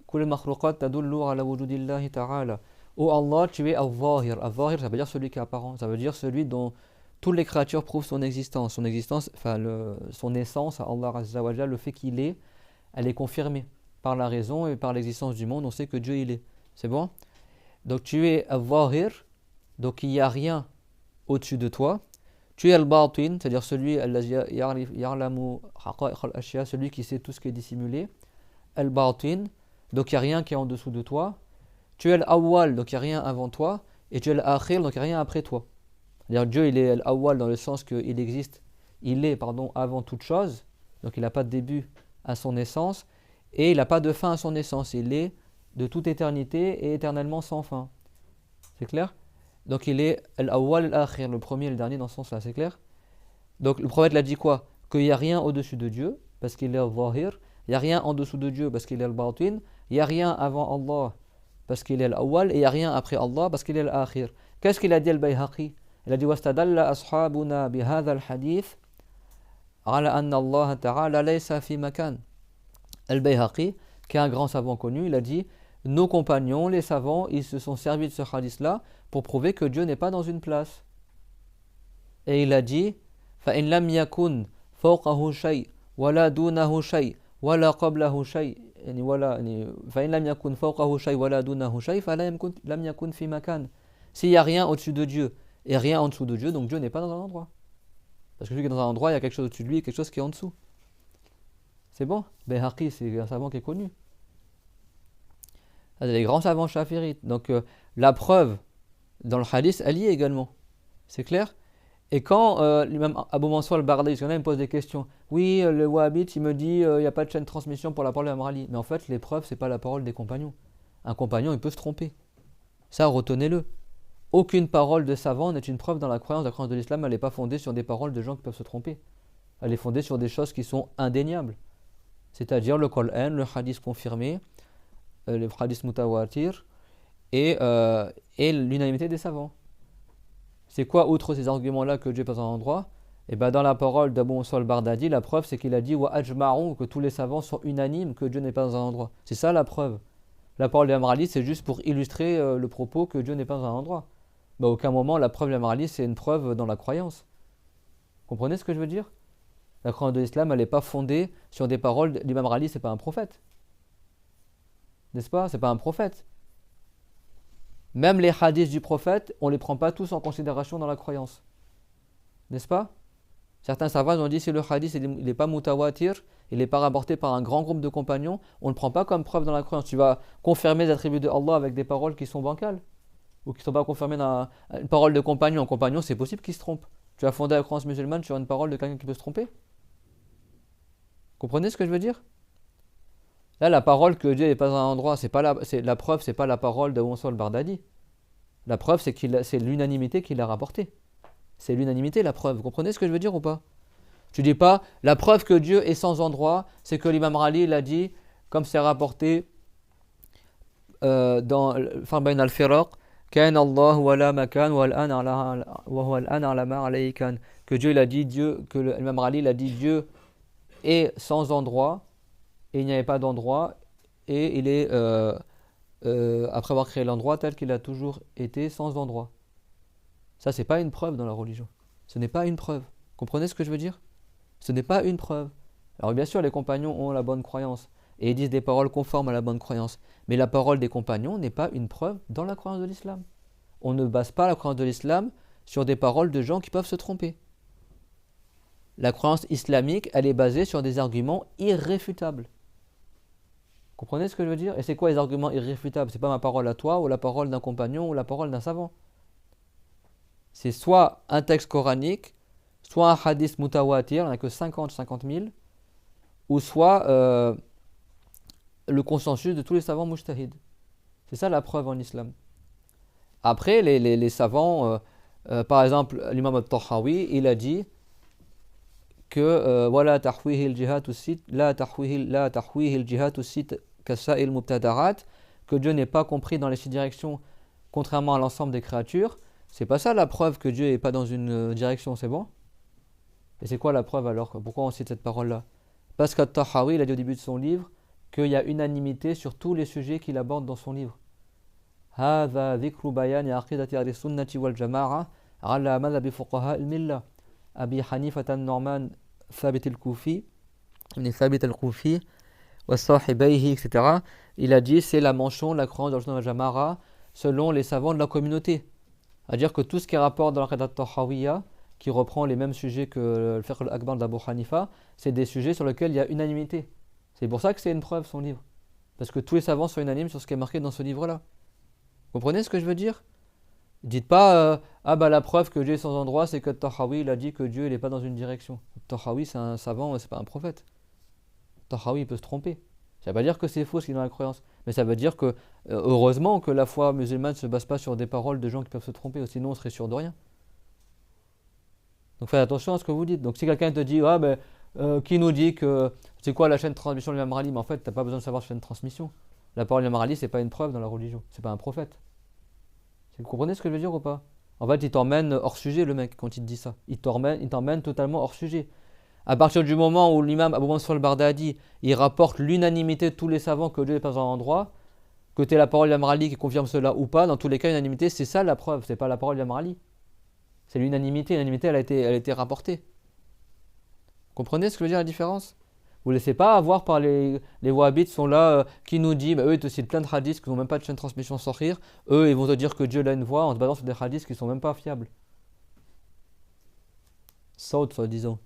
كل المخلوقات تدل على وجود الله تعالى. Oh Allah, tu es al-zahir. Al-zahir, ça veut dire celui qui est apparent. Ça veut dire celui dont toutes les créatures prouvent son existence. Son existence, enfin son essence à Allah Azza wa Jalla, le fait qu'il est, elle est confirmée par la raison et par l'existence du monde. On sait que Dieu il est. C'est bon? Donc tu es al-zahir, donc il n'y a rien au-dessus de toi. Tu es al-batin, c'est-à-dire celui celui qui sait tout ce qui est dissimulé. Al-batin, donc il n'y a rien qui est en dessous de toi. Tu es al-awwal, donc il n'y a rien avant toi. Et tu es al-akhir, donc il n'y a rien après toi. C'est-à-dire Dieu il est al-awwal dans le sens qu'il existe il est avant toute chose, donc il n'a pas de début à son naissance, et il n'a pas de fin à son naissance, il est de toute éternité et éternellement sans fin. C'est clair? Donc il est al-awwal al-akhir, le premier et le dernier dans ce sens-là, c'est clair? Donc le prophète l'a dit quoi? Qu'il n'y a rien au-dessus de Dieu, parce qu'il est al-zahir, il n'y a rien en dessous de Dieu, parce qu'il est al-batin, il n'y a rien avant Allah, parce qu'il est al-awwal, et il n'y a rien après Allah, parce qu'il est al-akhir. Qu'est-ce qu'il a dit al-Bayhaqi? Il a dit وَاسْتَدَلَّ أَصْحَابُنَا بِهَذَا الْحَدِيثِ على أن الله تعالى ليس في مكان. Al-Bayhaqi, qui est un grand savant connu, il a dit nos compagnons, les savants, ils se sont servis de ce hadith-là pour prouver que Dieu n'est pas dans une place. Et il a dit فَإِنْ لَمْ يَكُنْ فَوْقَهُ شَيْءٍ وَلَا دُونَهُ شَيْءٍ وَلَا قَبْلَهُ شَيْءٍ فَإِنْ لَمْ يَكُنْ فَوْقَهُ شَيْءٍ وَلَا دُونَهُ شَيْءٍ فَلَمْ يَكُنْ فِي مَكَانٍ. S'il n'y a rien au-dessus de Dieu et rien en dessous de Dieu, donc Dieu n'est pas dans un endroit. Parce que celui qui est dans un endroit, il y a quelque chose au-dessus de lui et quelque chose qui est en dessous. C'est bon? Bayhaqi, c'est un savant qui est connu. Il y a des grands savants chafirites. Donc la preuve dans le hadith, elle y est également. C'est clair? Et quand l'imam Abu Mansour al-Bardi, il me pose des questions. Oui, le wahhabite, il me dit il n'y a pas de chaîne de transmission pour la parole d'Imam Ali. Mais en fait, les preuves, ce n'est pas la parole des compagnons. Un compagnon, il peut se tromper. Ça, retenez-le. Aucune parole de savant n'est une preuve dans la croyance. La croyance de l'islam, elle n'est pas fondée sur des paroles de gens qui peuvent se tromper. Elle est fondée sur des choses qui sont indéniables. C'est-à-dire le Coran, le hadith confirmé, le hadith mutawatir et l'unanimité des savants. C'est quoi, outre ces arguments-là, que Dieu est pas dans un endroit? Et bien dans la parole d'Abu Mansour al-Bardadi, la preuve c'est qu'il a dit wa ajma'u, que tous les savants sont unanimes que Dieu n'est pas dans un endroit. C'est ça la preuve. La parole d'Imam Ali, c'est juste pour illustrer le propos que Dieu n'est pas dans un endroit. À aucun moment la preuve d'Imam Ali, c'est une preuve dans la croyance. Comprenez ce que je veux dire? La croyance de l'islam, elle n'est pas fondée sur des paroles. L'imam Ali, c'est pas un prophète. N'est-ce pas? C'est pas un prophète. Même les hadiths du prophète, on ne les prend pas tous en considération dans la croyance. N'est-ce pas? Certains savants ont dit si le hadith il n'est pas mutawatir, il n'est pas rapporté par un grand groupe de compagnons, on ne le prend pas comme preuve dans la croyance. Tu vas confirmer les attributs de Allah avec des paroles qui sont bancales ou qui ne sont pas confirmées dans une parole de compagnon. Un compagnon, c'est possible qu'il se trompe. Tu as fondé la croyance musulmane sur une parole de quelqu'un qui peut se tromper? Comprenez ce que je veux dire? Là, la parole que Dieu n'est pas à un endroit, la preuve, c'est pas la parole de Mansour al-Bardadi. La preuve, c'est l'unanimité qu'il a rapportée. C'est l'unanimité, la preuve. Vous comprenez ce que je veux dire ou pas? Tu dis pas, la preuve que Dieu est sans endroit, c'est que l'imam Ali l'a dit, comme c'est rapporté dans Farbain al-Firaq, Kan Allah wa la makan wa al-an ala ma alayhi kan. Que Dieu l'a dit, que l'imam Ali l'a dit, Dieu est sans endroit, et il n'y avait pas d'endroit, et il est, après avoir créé l'endroit, tel qu'il a toujours été sans endroit. Ça, c'est pas une preuve dans la religion. Ce n'est pas une preuve. Comprenez ce que je veux dire? Ce n'est pas une preuve. Alors bien sûr, les compagnons ont la bonne croyance, et ils disent des paroles conformes à la bonne croyance. Mais la parole des compagnons n'est pas une preuve dans la croyance de l'islam. On ne base pas la croyance de l'islam sur des paroles de gens qui peuvent se tromper. La croyance islamique, elle est basée sur des arguments irréfutables. Comprenez ce que je veux dire? Et c'est quoi les arguments irréfutables? C'est pas ma parole à toi, ou la parole d'un compagnon, ou la parole d'un savant. C'est soit un texte coranique, soit un hadith mutawatir, il n'y en a que 50 000, ou soit le consensus de tous les savants mujtahid. C'est ça la preuve en islam. Après, les savants, par exemple, l'imam al-Tahawi, il a dit que wala tahwihi al-jihatu sit la tahwihi al-jihatu sit kasa'il mubtadarat, que Dieu n'est pas compris dans les 6 directions contrairement à l'ensemble des créatures. C'est pas ça la preuve que Dieu n'est pas dans une direction, c'est bon? Et c'est quoi la preuve alors? Pourquoi on cite cette parole-là? Parce qu'At-Tahawi, il a dit au début de son livre qu'il y a unanimité sur tous les sujets qu'il aborde dans son livre. هذا ذكر بيان عقيدة أهل السنة والجماعة على مذهب فقهاء الملة أبي حنيفة النعمان ثابت الكوفي ثابت الكوفي والصاحبيه etc. Il a dit c'est la mention de la croyance de la Jamara selon les savants de la communauté. C'est-à-dire que tout ce qui rapporte dans la Qaddat Tahawiyya, qui reprend les mêmes sujets que le Fiqh al-Akbar d'Abu Hanifa, c'est des sujets sur lesquels il y a unanimité. C'est pour ça que c'est une preuve son livre. Parce que tous les savants sont unanimes sur ce qui est marqué dans ce livre-là. Vous comprenez ce que je veux dire? Dites pas, ah bah la preuve que Dieu est sans endroit, c'est que Tahawi il a dit que Dieu il n'est pas dans une direction. Tahawi c'est un savant, c'est pas un prophète. Tahawi il peut se tromper. Ça veut pas dire que c'est faux ce qui est dans la croyance, mais ça veut dire que heureusement que la foi musulmane ne se base pas sur des paroles de gens qui peuvent se tromper, sinon on serait sûr de rien. Donc faites attention à ce que vous dites. Donc si quelqu'un te dit, ah ben, qui nous dit que c'est quoi la chaîne de transmission de l'imam Ali, mais en fait t'as pas besoin de savoir la chaîne de transmission. La parole de l'imam Ali c'est pas une preuve dans la religion, c'est pas un prophète. Vous comprenez ce que je veux dire ou pas? En fait il t'emmène hors sujet le mec quand il te dit ça. Il t'emmène totalement hors sujet. À partir du moment où l'imam Abu Mansur al-Bardadi il rapporte l'unanimité de tous les savants que Dieu n'est pas un endroit, que t'aies la parole de l'imam Ali qui confirme cela ou pas, dans tous les cas l'unanimité c'est ça la preuve, c'est pas la parole de l'imam Ali. C'est l'unanimité, l'unanimité elle a été rapportée. Comprenez ce que veut dire la différence? Vous ne laissez pas avoir par les wahhabites sont là, qui nous dit, bah, eux ils te citent plein de hadiths qui n'ont même pas de chaîne de transmission sortir. Eux ils vont te dire que Dieu a une voix en se basant sur des hadiths qui ne sont même pas fiables. Saut, soi-disant.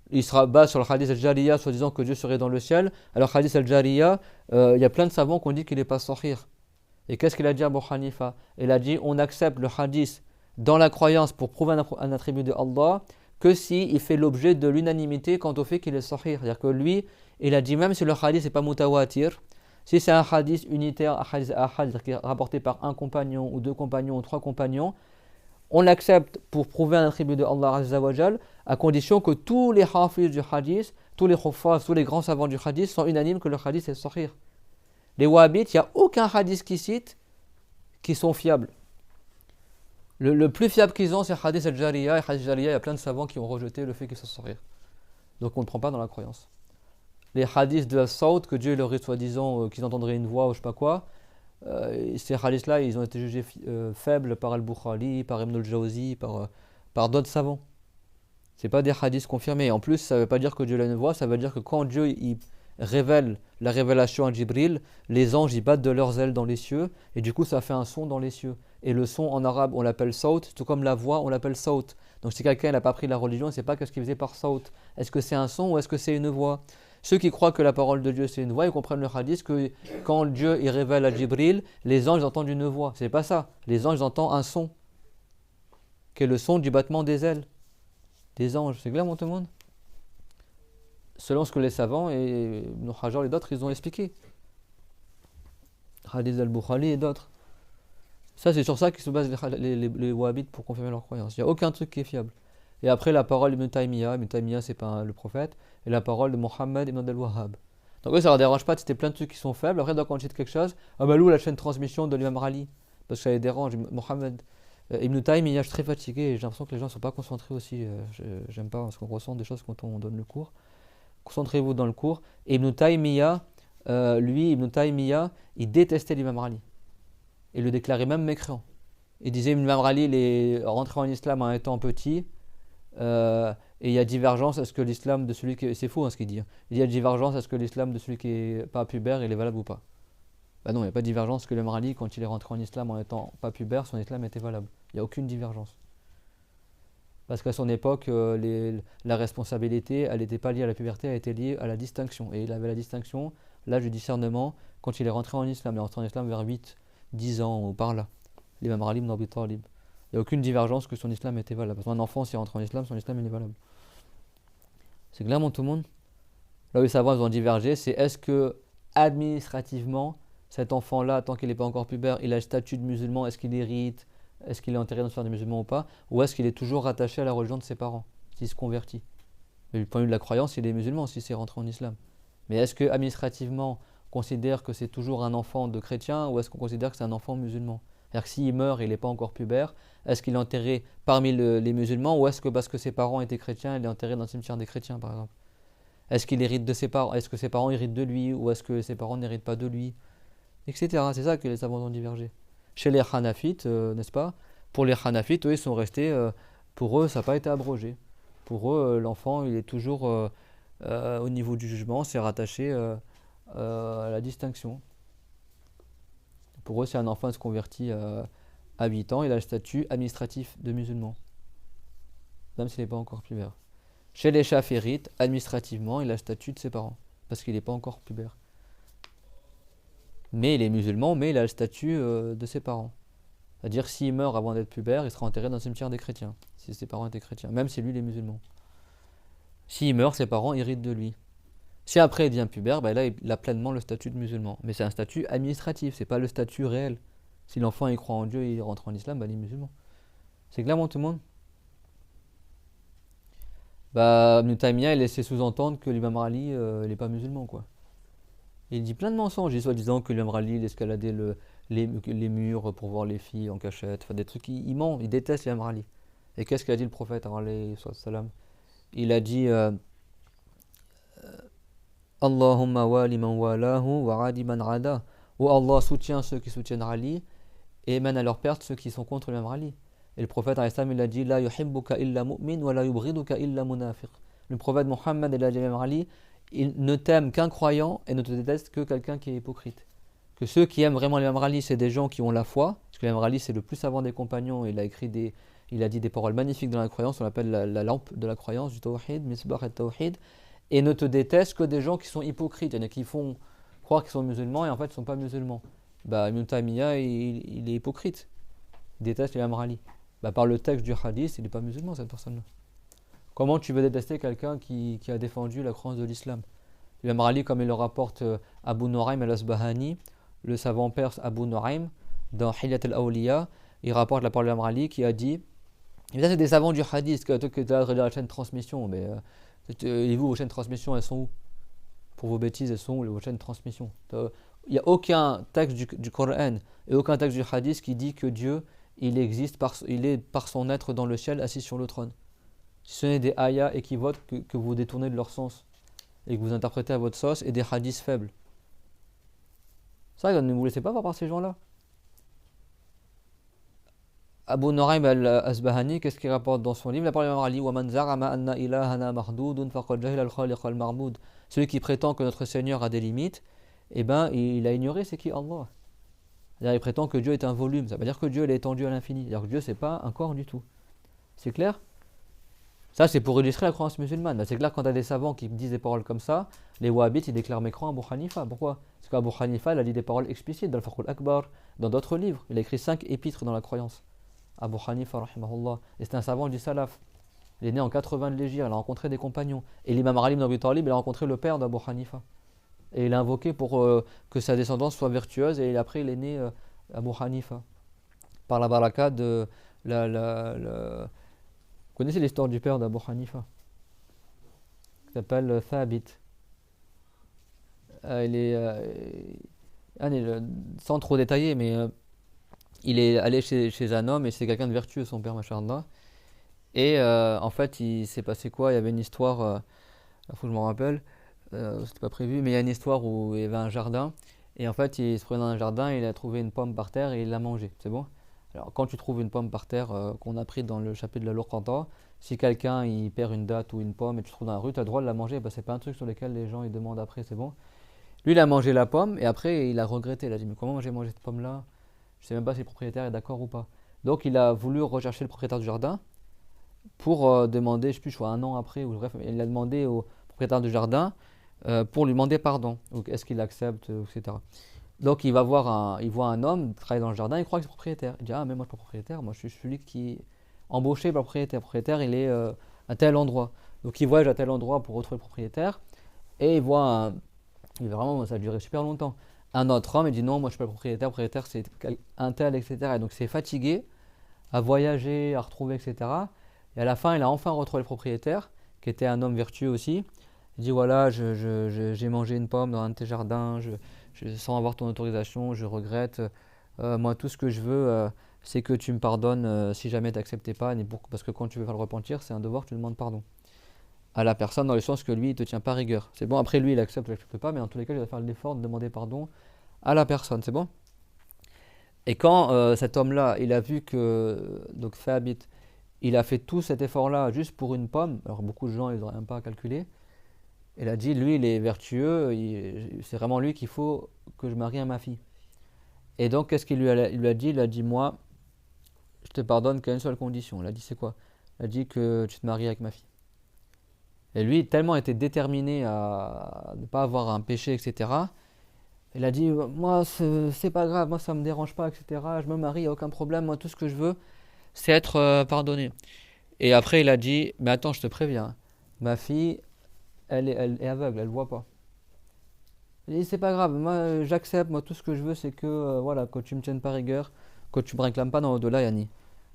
Il se base sur le hadith al-Jariya, soi-disant que Dieu serait dans le ciel. Alors, hadith al-Jariya, il y a plein de savants qui ont dit qu'il n'est pas sortir. Et qu'est-ce qu'il a dit à Abu Hanifa? Il a dit on accepte le hadith dans la croyance pour prouver un attribut de Allah que si il fait l'objet de l'unanimité quant au fait qu'il est sahih. C'est-à-dire que lui, il a dit même si le hadith n'est pas mutawatir, si c'est un hadith unitaire, un hadith ahad, c'est-à-dire qui est rapporté par un compagnon ou deux compagnons ou trois compagnons, on l'accepte pour prouver un attribut de Allah Azza wa Jal, à condition que tous les hafiz du hadith, tous les huffaz, tous les grands savants du hadith sont unanimes que le hadith est sahih. Les wahhabites, il n'y a aucun hadith qu'ils citent qui sont fiables. Le plus fiable qu'ils ont, c'est hadith al-Jariya. Et hadith al-Jariya, il y a plein de savants qui ont rejeté le fait qu'il soit sahih. Donc on ne le prend pas dans la croyance. Les hadiths de Saoud, que Dieu leur est soi-disant qu'ils entendraient une voix ou je sais pas quoi, ces hadiths-là, ils ont été jugés faibles par Al-Bukhari, par Ibn al-Jawzi, par d'autres savants. C'est pas des hadiths confirmés. En plus, ça ne veut pas dire que Dieu a une voix, ça veut dire que quand Dieu il révèle la révélation à Jibril, les anges ils battent de leurs ailes dans les cieux, et du coup ça fait un son dans les cieux. Et le son en arabe on l'appelle saut, tout comme la voix on l'appelle saut. Donc si quelqu'un n'a pas pris la religion, il ne sait pas qu'est-ce qu'il faisait par saut. Est-ce que c'est un son ou est-ce que c'est une voix? Ceux qui croient que la parole de Dieu c'est une voix, ils comprennent le hadith que quand Dieu il révèle à Jibril, les anges entendent une voix. C'est pas ça. Les anges entendent un son, qui est le son du battement des ailes des anges. C'est clair, mon tout le monde? Selon ce que les savants et Ibn Hajar et d'autres ils ont expliqué. Hadith al-Bukhari et d'autres. Ça, c'est sur ça qu'ils se basent les wahhabites pour confirmer leur croyance. Il n'y a aucun truc qui est fiable. Et après, la parole d'Ibn Taymiyyah. Ibn Taymiyyah, c'est pas le prophète. Et la parole de Mohammed ibn al-Wahhab. Donc, eux, ça leur dérange pas de citer plein de trucs qui sont faibles. Après, quand on cite quelque chose, ah bah, nous, la chaîne de transmission de l'imam Ali. Parce que ça les dérange. Mohammed Ibn Taymiyyah, je suis très fatigué et j'ai l'impression que les gens ne sont pas concentrés aussi. J'aime pas parce qu'on ressent des choses quand on donne le cours. Concentrez-vous dans le cours. Et Ibn Taymiyyah, Ibn Taymiyyah, il détestait l'imam Ali. Il le déclarait même mécréant. Il disait l'imam Ali il est rentré en islam en étant petit, et il y a divergence, est-ce que l'islam de celui qui... C'est faux hein, ce qu'il dit. Il y a divergence, est-ce que l'islam de celui qui n'est pas pubère, il est valable ou pas? Ben non, il n'y a pas de divergence, que l'imam Ali, quand il est rentré en islam en étant pas pubère, son islam était valable. Il n'y a aucune divergence. Parce qu'à son époque, la responsabilité, elle n'était pas liée à la puberté, elle était liée à la distinction. Et il avait la distinction, l'âge du discernement, quand il est rentré en islam. Il est rentré en islam vers 8-10 ans ou par là. L'imam Ali ibn Abi Talib. Il n'y a aucune divergence que son islam était valable. Parce qu'un enfant, s'il rentre en islam, son islam il est valable. C'est clair, mon tout le monde? Là où les savants ont divergé, c'est est-ce que administrativement, cet enfant-là, tant qu'il n'est pas encore pubère, il a le statut de musulman, est-ce qu'il hérite? Est-ce qu'il est enterré dans le sphère des musulmans ou pas? Ou est-ce qu'il est toujours rattaché à la religion de ses parents, s'il se convertit? Mais du point de vue de la croyance, il est musulman si c'est rentré en islam. Mais est-ce que administrativement, on considère que c'est toujours un enfant de chrétien ou est-ce qu'on considère que c'est un enfant musulman? C'est-à-dire que s'il meurt et il n'est pas encore pubère, est-ce qu'il est enterré parmi les musulmans ou est-ce que parce que ses parents étaient chrétiens, il est enterré dans le cimetière des chrétiens par exemple? Est-ce qu'il hérite de ses parents? Est-ce que ses parents héritent de lui ou est-ce que ses parents n'héritent pas de lui? Etc. C'est ça que les savants ont divergé. Chez les Hanafites, n'est-ce pas? Pour les Hanafites, eux, ils sont restés, pour eux, ça n'a pas été abrogé. Pour eux, l'enfant, il est toujours au niveau du jugement, c'est rattaché à la distinction. Pour eux, si un enfant se convertit à 8 ans, il a le statut administratif de musulman, même s'il n'est pas encore pubère. Chez les Chaférites, administrativement, il a le statut de ses parents, parce qu'il n'est pas encore pubère. Mais il est musulman, mais il a le statut de ses parents. C'est-à-dire, s'il meurt avant d'être pubère, il sera enterré dans le cimetière des chrétiens, si ses parents étaient chrétiens, même si lui, il est musulman. S'il meurt, ses parents héritent de lui. Si après il devient pubère, ben là, il a pleinement le statut de musulman. Mais c'est un statut administratif, c'est pas le statut réel. Si l'enfant il croit en Dieu et il rentre en islam, ben il est musulman. C'est clairement tout le monde. Bah, Ibn Taymiyyah, il laissait sous-entendre que l'imam Ali, il n'est pas musulman, quoi. Il dit plein de mensonges, il soi-disant que l'imam Ali, il escaladait les murs pour voir les filles en cachette, enfin des trucs, il ment, il déteste l'imam Ali. Et qu'est-ce qu'a dit le prophète, alayhi salam? Il a dit Allahumma wali man walahu wa adi man ada. Oh Allah soutient ceux qui soutiennent Ali et mène à leur perte ceux qui sont contre l'imam Ali. Et le prophète, alayhi salam, il a dit La yuhibbuka illa mu'min wa la yubghiduka illa munafiq. Le prophète Mohammed, il a dit à l'imam Ali, il ne t'aime qu'un croyant et ne te déteste que quelqu'un qui est hypocrite. Que ceux qui aiment vraiment l'imam Ali, c'est des gens qui ont la foi, parce que l'imam Ali, c'est le plus savant des compagnons, il a dit des paroles magnifiques dans la croyance, on l'appelle la lampe de la croyance, du tawhid, misbah et tawhid, et ne te déteste que des gens qui sont hypocrites, il y en a qui font croire qu'ils sont musulmans et en fait ils ne sont pas musulmans. Bah, Ibn Taymiyyah, il est hypocrite, il déteste l'imam Ali. Bah, par le texte du hadith, il n'est pas musulman cette personne-là. Comment tu veux détester quelqu'un qui a défendu la croyance de l'islam? L'imam Ali, comme il le rapporte Abu Nu'aym al-Asbahani, le savant perse Abu Nu'aym, dans Hilyat al-Awliya, il rapporte la parole de l'imam Ali qui a dit, et ça c'est des savants du hadith, que tu as la chaîne de transmission, mais et vous, vos chaînes de transmission, elles sont où? Pour vos bêtises, elles sont où vos chaînes de transmission? Il n'y a aucun texte du Coran et aucun texte du hadith qui dit que Dieu, il existe, il est par son être dans le ciel, assis sur le trône. Si ce n'est des ayats équivoques que vous détournez de leur sens et que vous interprétez à votre sauce et des hadiths faibles. Ça, ne vous laissez pas voir par ces gens-là. Abu Nu'aym al-Asbahani, qu'est-ce qu'il rapporte dans son livre? La parole de Ali, وَمَنْ زَعَمَ أَنَّ إِلَهَنَا مَحْدُودٌ فَقَدْ جَهِلَ الْخَالِقَ الْمَعْبُودُ. Celui qui prétend que notre Seigneur a des limites, eh ben, il a ignoré c'est qui Allah. C'est-à-dire, il prétend que Dieu est un volume. Ça veut dire que Dieu est étendu à l'infini. C'est-à-dire que Dieu, c'est pas un corps du tout. C'est clair? Ça, c'est pour illustrer la croyance musulmane. C'est clair, quand tu as des savants qui disent des paroles comme ça, les wahhabites, ils déclarent mécrant Abu Hanifa. Pourquoi? Parce qu'Abu Hanifa, il a dit des paroles explicites dans le Fakhul Akbar, dans d'autres livres. Il a écrit 5 épîtres dans la croyance. Abu Hanifa, rahimahullah. Et c'est un savant du salaf. Il est né en 80 de l'Hégire, il a rencontré des compagnons. Et l'imam Ali ibn Abi Talib, il a rencontré le père d'Abu Hanifa. Et il a invoqué pour que sa descendance soit vertueuse. Et après, il est né Abu Hanifa. Par la baraka de Vous connaissez l'histoire du père d'Abu Hanifa? Il s'appelle Thabit. Il est, sans trop détailler, mais il est allé chez un homme et c'est quelqu'un de vertueux, son père, machallah. Et en fait, il s'est passé quoi? Il y avait une histoire, il faut que je m'en rappelle, c'était pas prévu, mais il y a une histoire où il y avait un jardin. Et en fait, il se prenait dans un jardin, il a trouvé une pomme par terre et il l'a mangée. C'est bon? Alors, quand tu trouves une pomme par terre, qu'on a pris dans le chapitre de la Lurqanta, si quelqu'un il perd une date ou une pomme et tu trouves dans la rue, tu as le droit de la manger. Bah, c'est pas un truc sur lequel les gens ils demandent après, c'est bon? Lui, il a mangé la pomme et après, il a regretté. Il a dit, mais comment j'ai mangé cette pomme-là? Je sais même pas si le propriétaire est d'accord ou pas. Donc, il a voulu rechercher le propriétaire du jardin pour demander, je sais plus, je crois un an après, ou bref, il a demandé au propriétaire du jardin pour lui demander pardon. Donc, est-ce qu'il accepte, etc. Donc il voit un homme travailler dans le jardin, il croit que c'est propriétaire. Il dit ah mais moi je suis pas propriétaire, moi je suis celui qui est embauché par le propriétaire. Le propriétaire il est à tel endroit. Donc il voyage à tel endroit pour retrouver le propriétaire et vraiment ça a duré super longtemps. Un autre homme il dit non moi je suis pas le propriétaire c'est un tel etc. Et donc c'est fatigué à voyager, à retrouver etc. Et à la fin il a enfin retrouvé le propriétaire qui était un homme vertueux aussi. Il dit voilà j'ai mangé une pomme dans un de tes jardins, sans avoir ton autorisation, je regrette. Moi, tout ce que je veux, c'est que tu me pardonnes si jamais tu n'acceptais pas, parce que quand tu veux faire le repentir, c'est un devoir, tu demandes pardon à la personne, dans le sens que lui, il ne te tient pas rigueur. C'est bon, après lui, il accepte ou il n'accepte pas, mais en tous les cas, il va faire l'effort de demander pardon à la personne, c'est bon? Et quand cet homme-là, il a vu que, donc Thabit, il a fait tout cet effort-là juste pour une pomme, alors beaucoup de gens, ils n'auraient même pas calculé. Il a dit, lui, il est vertueux, c'est vraiment lui qu'il faut que je marie à ma fille. Et donc, qu'est-ce qu'il il lui a dit? Il a dit, moi, je te pardonne qu'à une seule condition. Il a dit, c'est quoi? Il a dit que tu te maries avec ma fille. Et lui, tellement était déterminé à ne pas avoir un péché, etc. Il a dit, moi, c'est pas grave, moi, ça me dérange pas, etc. Je me marie, y a aucun problème. Moi, tout ce que je veux, c'est être pardonné. Et après, il a dit, mais attends, je te préviens, ma fille, elle est aveugle, elle voit pas. Il dit, c'est pas grave, moi, j'accepte, moi, tout ce que je veux, c'est que, voilà, que tu me tiennes pas rigueur, que tu me réclames pas dans l'au-delà, Yanni,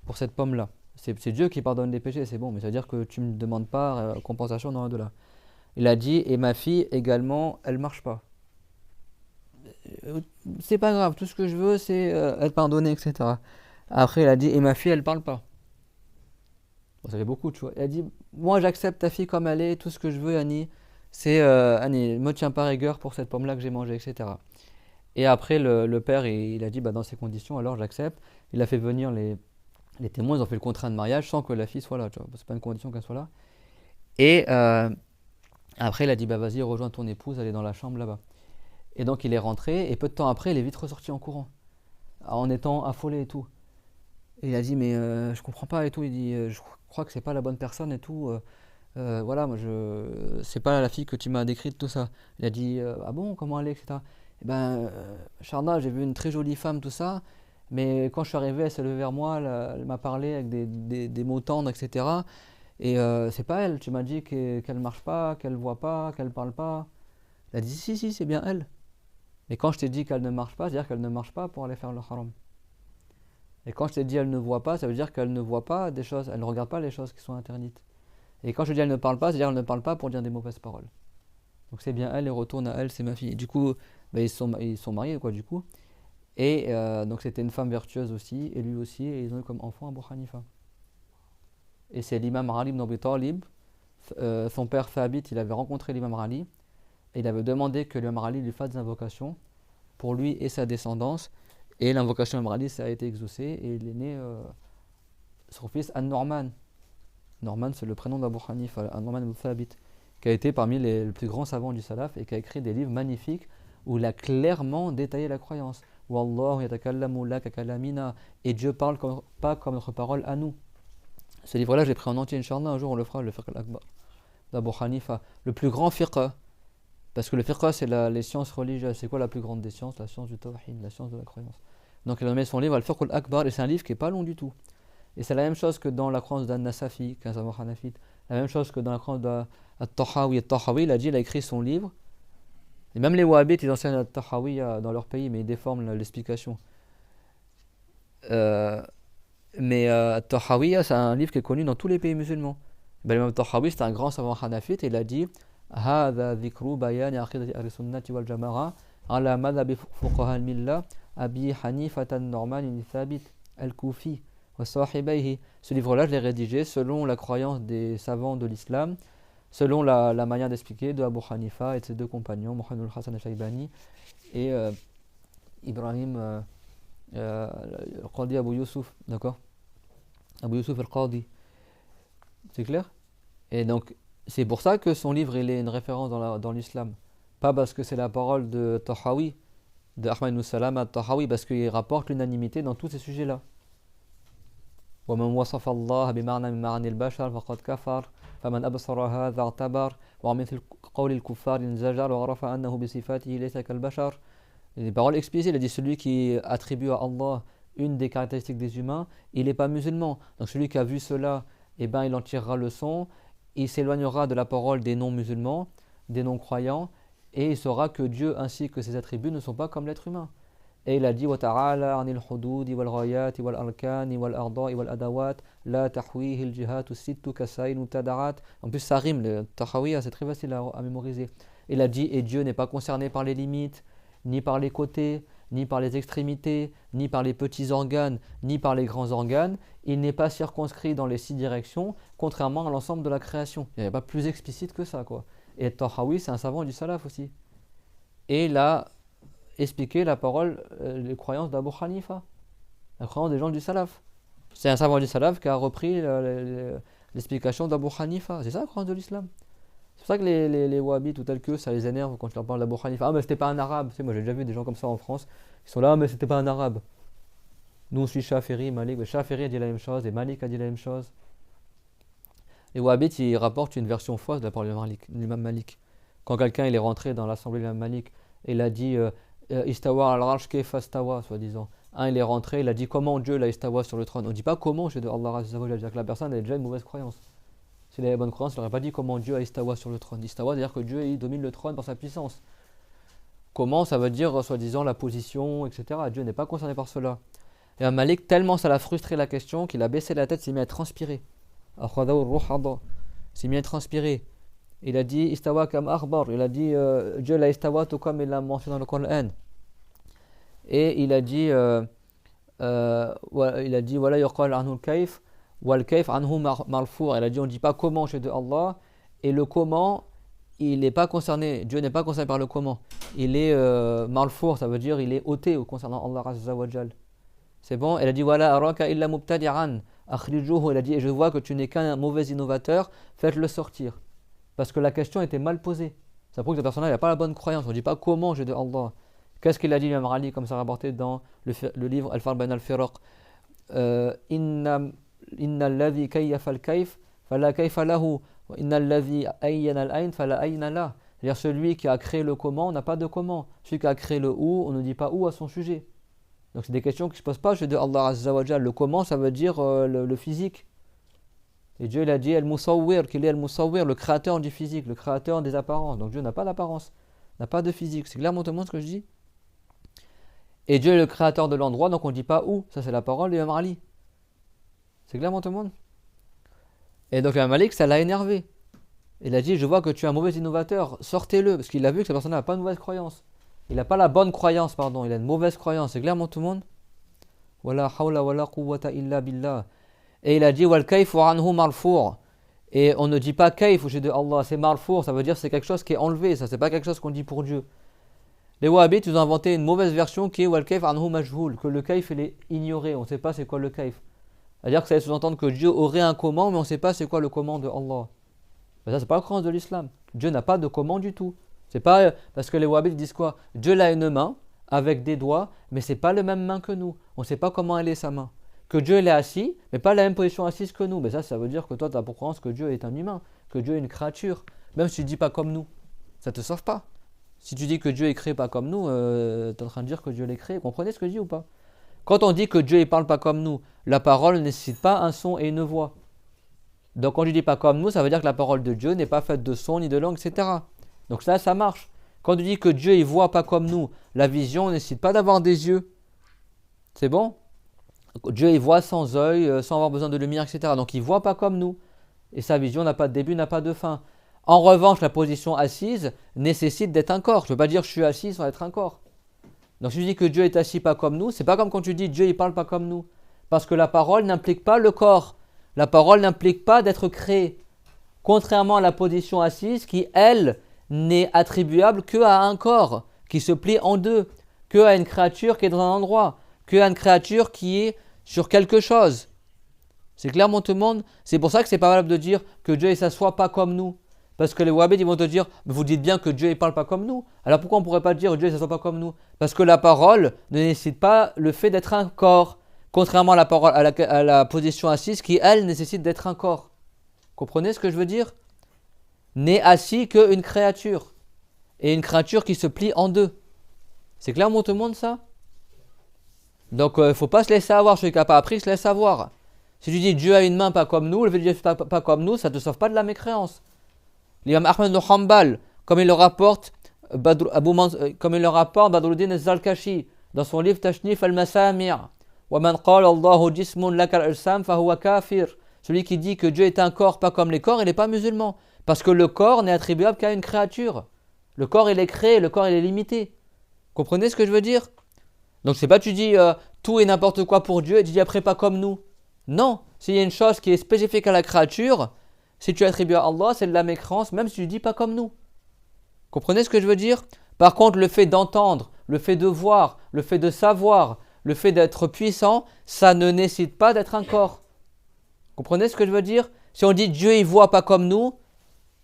pour cette pomme-là. C'est Dieu qui pardonne les péchés, c'est bon, mais ça veut dire que tu me demandes pas compensation dans l'au-delà. Il a dit, et ma fille également, elle marche pas. Euh, C'est pas grave, tout ce que je veux, c'est être pardonné, etc. Après, il a dit, et ma fille, elle parle pas. Bon, ça fait beaucoup, tu vois. Il a dit, moi, j'accepte ta fille comme elle est, tout ce que je veux, Annie, c'est, Annie, me tiens pas rigueur pour cette pomme-là que j'ai mangée, etc. Et après, le père, il a dit, bah, dans ces conditions, alors j'accepte. Il a fait venir les témoins, ils ont fait le contrat de mariage sans que la fille soit là, tu vois. C'est pas une condition qu'elle soit là. Et après, il a dit, bah, vas-y, rejoins ton épouse, elle est dans la chambre là-bas. Et donc, il est rentré, et peu de temps après, il est vite ressorti en courant, en étant affolé et tout. Et il a dit, mais je comprends pas et tout. Il dit, je crois que c'est pas la bonne personne et tout. Voilà, moi, c'est pas la fille que tu m'as décrite, tout ça. Il a dit, ah bon, comment elle est, etc. Eh ben, Charna, j'ai vu une très jolie femme, tout ça. Mais quand je suis arrivé, elle s'est levée vers moi, elle m'a parlé avec des mots tendres, etc. Et c'est pas elle, tu m'as dit qu'elle marche pas, qu'elle voit pas, qu'elle parle pas. Il a dit, si, si, c'est bien elle. Et quand je t'ai dit qu'elle ne marche pas, c'est-à-dire qu'elle ne marche pas pour aller faire le haram. Et quand je t'ai dit elle ne voit pas, ça veut dire qu'elle ne voit pas des choses, elle ne regarde pas les choses qui sont interdites. Et quand je dis elle ne parle pas, c'est-à-dire qu'elle ne parle pas pour dire des mauvaises paroles. Donc c'est bien elle et retourne à elle, c'est ma fille. Et du coup, bah, ils sont mariés, quoi, du coup. Et donc c'était une femme vertueuse aussi, et lui aussi, et ils ont eu comme enfant Abu Hanifa. Et c'est l'imam Ali ibn Abi Talib, son père Thabit, il avait rencontré l'imam Ali, et il avait demandé que l'imam Ali lui fasse des invocations pour lui et sa descendance. Et l'invocation de l'imam Ali, ça a été exaucé, et il est né son fils An-Norman. Norman, c'est le prénom d'Abu Hanifa, An-Norman ibn Thabit, qui a été parmi les plus grands savants du salaf et qui a écrit des livres magnifiques où il a clairement détaillé la croyance. Wallahu yatakallamu la kakalamina, et Dieu parle pas comme notre parole à nous. Ce livre-là, je l'ai pris en entier, Inch'Allah, un jour on le fera, le fiqh al-akbar d'Abu Hanifa, le plus grand fiqh, parce que le fiqh c'est les sciences religieuses. C'est quoi la plus grande des sciences? La science du tawhid, la science de la croyance. Donc il a nommé son livre Al-Fiqh al-Akbar, et c'est un livre qui est pas long du tout. Et c'est la même chose que dans la croyance d'An-Nasafi, qu'un savant hanafite. La même chose que dans la croyance d'At-Tahawi. At-Tahawi, il a écrit son livre. Et même les Wahhabites, ils enseignent At-Tahawi dans leur pays, mais ils déforment l'explication. Euh, mais At-Tahawi, c'est un livre qui est connu dans tous les pays musulmans. Ben, l'imam Tahawi, c'est un grand savant hanafite, et il a dit هذا ذكر بيان عقيدة أهل السنة والجماعة على مذهب فقهاء الملة أبي حنيفة النعمان بن ثابت الكوفي. Ce livre-là, je l'ai rédigé selon la croyance des savants de l'islam, selon la manière d'expliquer de Abu Hanifa et de ses deux compagnons, Mohamed al-Hassan al-Shaybani et Ibrahim al-Qadi Abu Yusuf, d'accord, Abu Yusuf al-Qadi, c'est clair? Et donc, c'est pour ça que son livre il est une référence dans l'islam. Pas parce que c'est la parole de Tahawi, de Ahmad ibn Salam al-Tahawi, parce qu'il rapporte l'unanimité dans tous ces sujets-là. ومن وصف الله بمعنى من معاني البشر فقد كفر فمن أبصر هذا اعتبر ومثل قول الكفار انزجر وعرف أنه بصفاته ليس كالبشر. Les paroles explicites, il a dit celui qui attribue à Allah une des caractéristiques des humains, il n'est pas musulman. Donc celui qui a vu cela, eh ben, il en tirera leçon, il s'éloignera de la parole des non-musulmans, des non-croyants, et il saura que Dieu ainsi que ses attributs ne sont pas comme l'être humain. Et il a dit وَتَعَالَى عَنِ الْحُدُودِ وَالْغَايَاتِ وَالْأَرْكَانِ وَالْأَعْضَاءِ وَالْأَدَوَاتِ لَا تَحْوِيهِ الْجِهَاتُ السِّتُّ كَسَائِرِ الْمُبْتَدَعَاتِ. En plus ça rime, le Tahawiya, c'est très facile à mémoriser. Il a dit, et Dieu n'est pas concerné par les limites, ni par les côtés, ni par les extrémités, ni par les petits organes, ni par les grands organes. Il n'est pas circonscrit dans les 6 directions, contrairement à l'ensemble de la création. Il n'y a pas plus explicite que ça, quoi. Et Tahawi, c'est un savant du salaf aussi. Et là, expliquer la parole, les croyances d'Abu Hanifa, la croyance des gens du salaf. C'est un savant du salaf qui a repris l'explication d'Abu Hanifa. C'est ça la croyance de l'islam. C'est pour ça que les wahhabites ou tels que ça les énerve quand je leur parle d'Abu Hanifa. Ah, mais c'était pas un arabe. Tu sais, moi j'ai déjà vu des gens comme ça en France. Ils sont là, mais c'était pas un arabe. Nous on suit Shafiri, Malik. Mais Shafiri a dit la même chose et Malik a dit la même chose. Les wahhabites ils rapportent une version fausse de la parole de l'imam Malik. Quand quelqu'un il est rentré dans l'assemblée de l'imam Malik et il a dit Istawa al-Arsh kayfa istawa, soi-disant. Un, il est rentré, il a dit comment Dieu l'a istawa sur le trône. On ne dit pas comment chez Allah Azza wa Jalla, c'est-à-dire que la personne a déjà une mauvaise croyance. S'il avait la bonne croyance, il n'aurait pas dit comment Dieu a istawa sur le trône. Istawa, c'est-à-dire que Dieu il domine le trône par sa puissance. Comment, ça veut dire soi-disant la position, etc. Dieu n'est pas concerné par cela. Et un Malik, tellement ça l'a frustré la question qu'il a baissé la tête, s'est mis à transpirer. S'est mis à transpirer. Il a dit istawa kam akhbar. Il a dit Dieu l'a istawa tout comme il l'a mentionné dans le Coran. Et il a dit wala yuqal anhu al-kayf wal kayf anhu marfu'. Il a dit on ne dit pas comment chez de Allah et le comment il n'est pas concerné. Dieu n'est pas concerné par le comment. Il est marfu', ça veut dire il est ôté concernant Allah Azza wa Jal. C'est bon. Il a dit wala araka illa mubtadi'an akhrijuhu. Il a dit et je vois que tu n'es qu'un mauvais innovateur, faites-le sortir. Parce que la question était mal posée. Ça prouve que la personne n'a pas la bonne croyance. On ne dit pas comment j'ai de Allah. Qu'est-ce qu'il a dit l'imam Ali, comme ça rapporté dans le livre Al-Farq bayn al-Firaq. Inna alladhi kayyafa al-kayf fala kayfa lahu wa inna alladhi ayyana al-ayn fala ayna lah. C'est-à-dire celui qui a créé le comment n'a pas de comment. Celui qui a créé le où, on ne dit pas où à son sujet. Donc c'est des questions qui ne se posent pas chez de Allah Azza wa Jal. Le comment, ça veut dire le physique. Et Dieu il a dit Al-Musawwir, qu'il est Al-Musawwir, le créateur du physique, le créateur des apparences. Donc Dieu n'a pas d'apparence, n'a pas de physique. C'est clairement tout le monde ce que je dis. Et Dieu est le créateur de l'endroit, donc on ne dit pas où. Ça c'est la parole de Imam Ali. C'est clairement tout le monde. Et donc Imam Malik, ça l'a énervé. Il a dit je vois que tu es un mauvais innovateur, sortez-le. Parce qu'il a vu que cette personne n'a pas une mauvaise croyance. Il n'a pas la bonne croyance, pardon. Il a une mauvaise croyance. C'est clairement tout le monde. Wala hawla wala quwwata illa billah. Et il a dit wal kayf wa anhu marfu'. Et on ne dit pas kayf au sujet de Allah, c'est marfu', ça veut dire c'est quelque chose qui est enlevé, ça c'est pas quelque chose qu'on dit pour Dieu. Les wahhabites ils ont inventé une mauvaise version qui est wal kayf anhu majhul, que le kayf il est ignoré, on ne sait pas c'est quoi le kayf. C'est-à-dire que ça sous-entendre que Dieu aurait un comment mais on ne sait pas c'est quoi le comment de Allah. Mais ça c'est pas la croyance de l'islam. Dieu n'a pas de comment du tout. C'est pas parce que les wahhabites disent quoi? Dieu a une main avec des doigts, mais c'est pas le même main que nous. On ne sait pas comment elle est sa main. Que Dieu il est assis, mais pas la même position assise que nous. Mais ça veut dire que toi, tu as pour croyance que Dieu est un humain, que Dieu est une créature. Même si tu ne dis pas comme nous, ça ne te sauve pas. Si tu dis que Dieu est créé pas comme nous, tu es en train de dire que Dieu l'est créé. Vous comprenez ce que je dis ou pas? Quand on dit que Dieu ne parle pas comme nous, la parole ne nécessite pas un son et une voix. Donc quand je dis pas comme nous, ça veut dire que la parole de Dieu n'est pas faite de son ni de langue, etc. Donc ça marche. Quand tu dis que Dieu ne voit pas comme nous, la vision ne nécessite pas d'avoir des yeux. C'est bon? Dieu il voit sans œil, sans avoir besoin de lumière, etc. Donc il ne voit pas comme nous. Et sa vision n'a pas de début, n'a pas de fin. En revanche, la position assise nécessite d'être un corps. Je ne veux pas dire je suis assis sans être un corps. Donc si je dis que Dieu est assis pas comme nous, c'est pas comme quand tu dis Dieu il parle pas comme nous. Parce que la parole n'implique pas le corps. La parole n'implique pas d'être créé. Contrairement à la position assise qui, elle, n'est attribuable qu'à un corps, qui se plie en deux, qu'à une créature qui est dans un endroit, qu'à une créature qui est sur quelque chose. C'est clairement tout le monde. C'est pour ça que c'est pas valable de dire que Dieu ne s'assoit pas comme nous. Parce que les wahhabites ils vont te dire, mais vous dites bien que Dieu ne parle pas comme nous. Alors pourquoi on ne pourrait pas dire Dieu ne s'assoit pas comme nous? Parce que la parole ne nécessite pas le fait d'être un corps. Contrairement à la parole, à la position assise qui, elle, nécessite d'être un corps. Comprenez ce que je veux dire? N'est assis qu'une créature. Et une créature qui se plie en deux. C'est clairement tout le monde ça? Donc il ne faut pas se laisser avoir. Celui qui n'a pas appris se laisse avoir. Si tu dis Dieu a une main pas comme nous, le fait de Dieu pas comme nous, ça ne te sauve pas de la mécréance. L'imam Ahmed ibn Hanbal, comme il le rapporte Badruddin al-Zalkashi dans son livre Tashnif al-Masami', wa man qala Allahu jismun laka al-sam fa huwa kafir. Celui qui dit que Dieu est un corps pas comme les corps, il n'est pas musulman. Parce que le corps n'est attribuable qu'à une créature. Le corps il est créé, le corps il est limité. Comprenez ce que je veux dire? Donc c'est pas tu dis tout et n'importe quoi pour Dieu et tu dis après pas comme nous. Non, s'il y a une chose qui est spécifique à la créature, si tu attribues à Allah, c'est de la mécréance, même si tu dis pas comme nous. Comprenez ce que je veux dire? Par contre, le fait d'entendre, le fait de voir, le fait de savoir, le fait d'être puissant, ça ne nécessite pas d'être un corps. Comprenez ce que je veux dire? Si on dit Dieu il voit pas comme nous,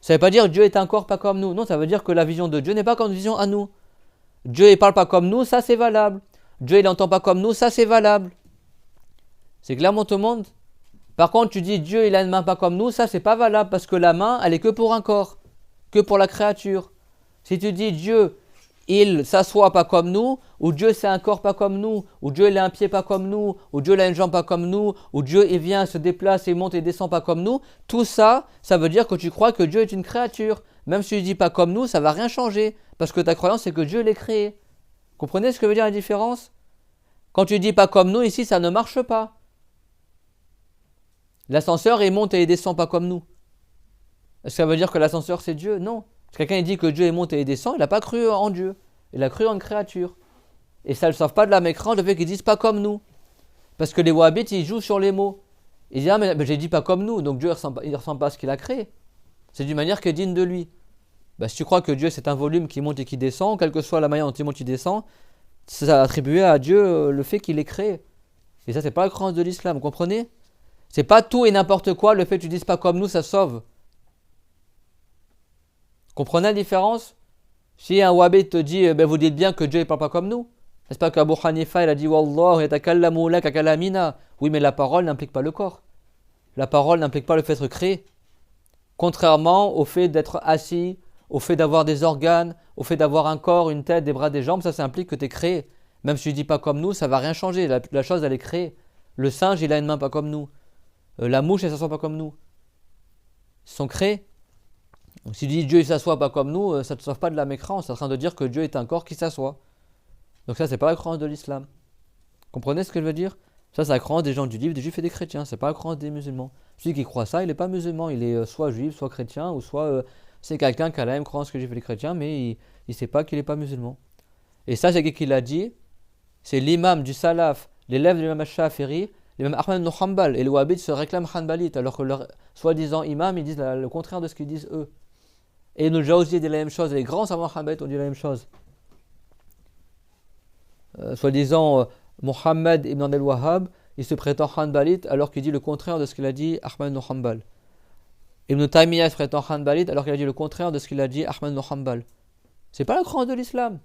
ça ne veut pas dire Dieu est un corps pas comme nous. Non, ça veut dire que la vision de Dieu n'est pas comme une vision à nous. Dieu il parle pas comme nous, ça c'est valable. Dieu il n'entend pas comme nous, ça c'est valable. C'est clairement tout le monde. Par contre, tu dis Dieu il a une main pas comme nous, ça c'est pas valable parce que la main elle est que pour un corps, que pour la créature. Si tu dis Dieu il s'assoit pas comme nous, ou Dieu c'est un corps pas comme nous, ou Dieu il a un pied pas comme nous, ou Dieu il a une jambe pas comme nous, ou Dieu il vient, se déplace et monte et descend pas comme nous, tout ça, ça veut dire que tu crois que Dieu est une créature. Même si tu dis pas comme nous, ça va rien changer, parce que ta croyance c'est que Dieu l'ait créé. Comprenez ce que veut dire la différence? Quand tu dis pas comme nous, ici ça ne marche pas. L'ascenseur il monte et il descend pas comme nous. Est-ce que ça veut dire que l'ascenseur c'est Dieu? Non. Si quelqu'un dit que Dieu il monte et il descend, il n'a pas cru en Dieu. Il a cru en une créature. Et ça ne le sauve pas de la mécrance le fait qu'ils disent pas comme nous. Parce que les wahhabites, ils jouent sur les mots. Ils disent, ah mais j'ai dit pas comme nous, donc Dieu il ressemble pas à ce qu'il a créé. C'est d'une manière qui est digne de lui. Si tu crois que Dieu c'est un volume qui monte et qui descend, quelle que soit la manière dont il monte et descend, ça a attribué à Dieu le fait qu'il est créé. Et ça, c'est pas la croyance de l'islam, vous comprenez? C'est pas tout et n'importe quoi, le fait que tu dises pas comme nous, ça sauve. Comprenez la différence? Si un wahhabite te dit, vous dites bien que Dieu ne parle pas comme nous. N'est-ce pas qu'Abu Hanifa il a dit Wallah yatakallamu laka kalamina. Oui, mais la parole n'implique pas le corps. La parole n'implique pas le fait d'être créé. Contrairement au fait d'être assis, au fait d'avoir des organes, au fait d'avoir un corps, une tête, des bras, des jambes, ça implique que tu es créé. Même si tu ne dis pas comme nous, ça ne va rien changer. La chose, elle est créée. Le singe, il a une main pas comme nous. La mouche, elle ne s'assoit pas comme nous. Ils sont créés. Donc si tu dis Dieu ne s'assoit pas comme nous, ça ne te sauve pas de la mécrance. C'est en train de dire que Dieu est un corps qui s'assoit. Donc ça, c'est pas la croyance de l'islam. Comprenez ce que je veux dire? Ça, c'est la croyance des gens du livre, des juifs et des chrétiens. C'est pas la croyance des musulmans. Celui qui croit ça, il n'est pas musulman. Il est soit juif, soit chrétien, ou soit c'est quelqu'un qui a la même croyance que les juifs et les chrétiens, mais il ne sait pas qu'il n'est pas musulman. Et ça, c'est qui l'a dit? C'est l'imam du salaf, l'élève de l'imam al-Shafiri, l'imam Ahmad ibn Hanbal. Et les wahhabites se réclament hanbalites, alors que leur soi-disant imam, ils disent le contraire de ce qu'ils disent eux. Et Ibn al-Jawzi dit la même chose, les grands savants hanbalites ont dit la même chose. Soi-disant Mohammed ibn Abdel Wahhab, il se prétend hanbalite alors qu'il dit le contraire de ce qu'il a dit Ahmad ibn Hanbal. Ibn Taymiyyah se prétend hanbalite alors qu'il a dit le contraire de ce qu'il a dit Ahmad ibn Hanbal. C'est pas la croyance de l'islam.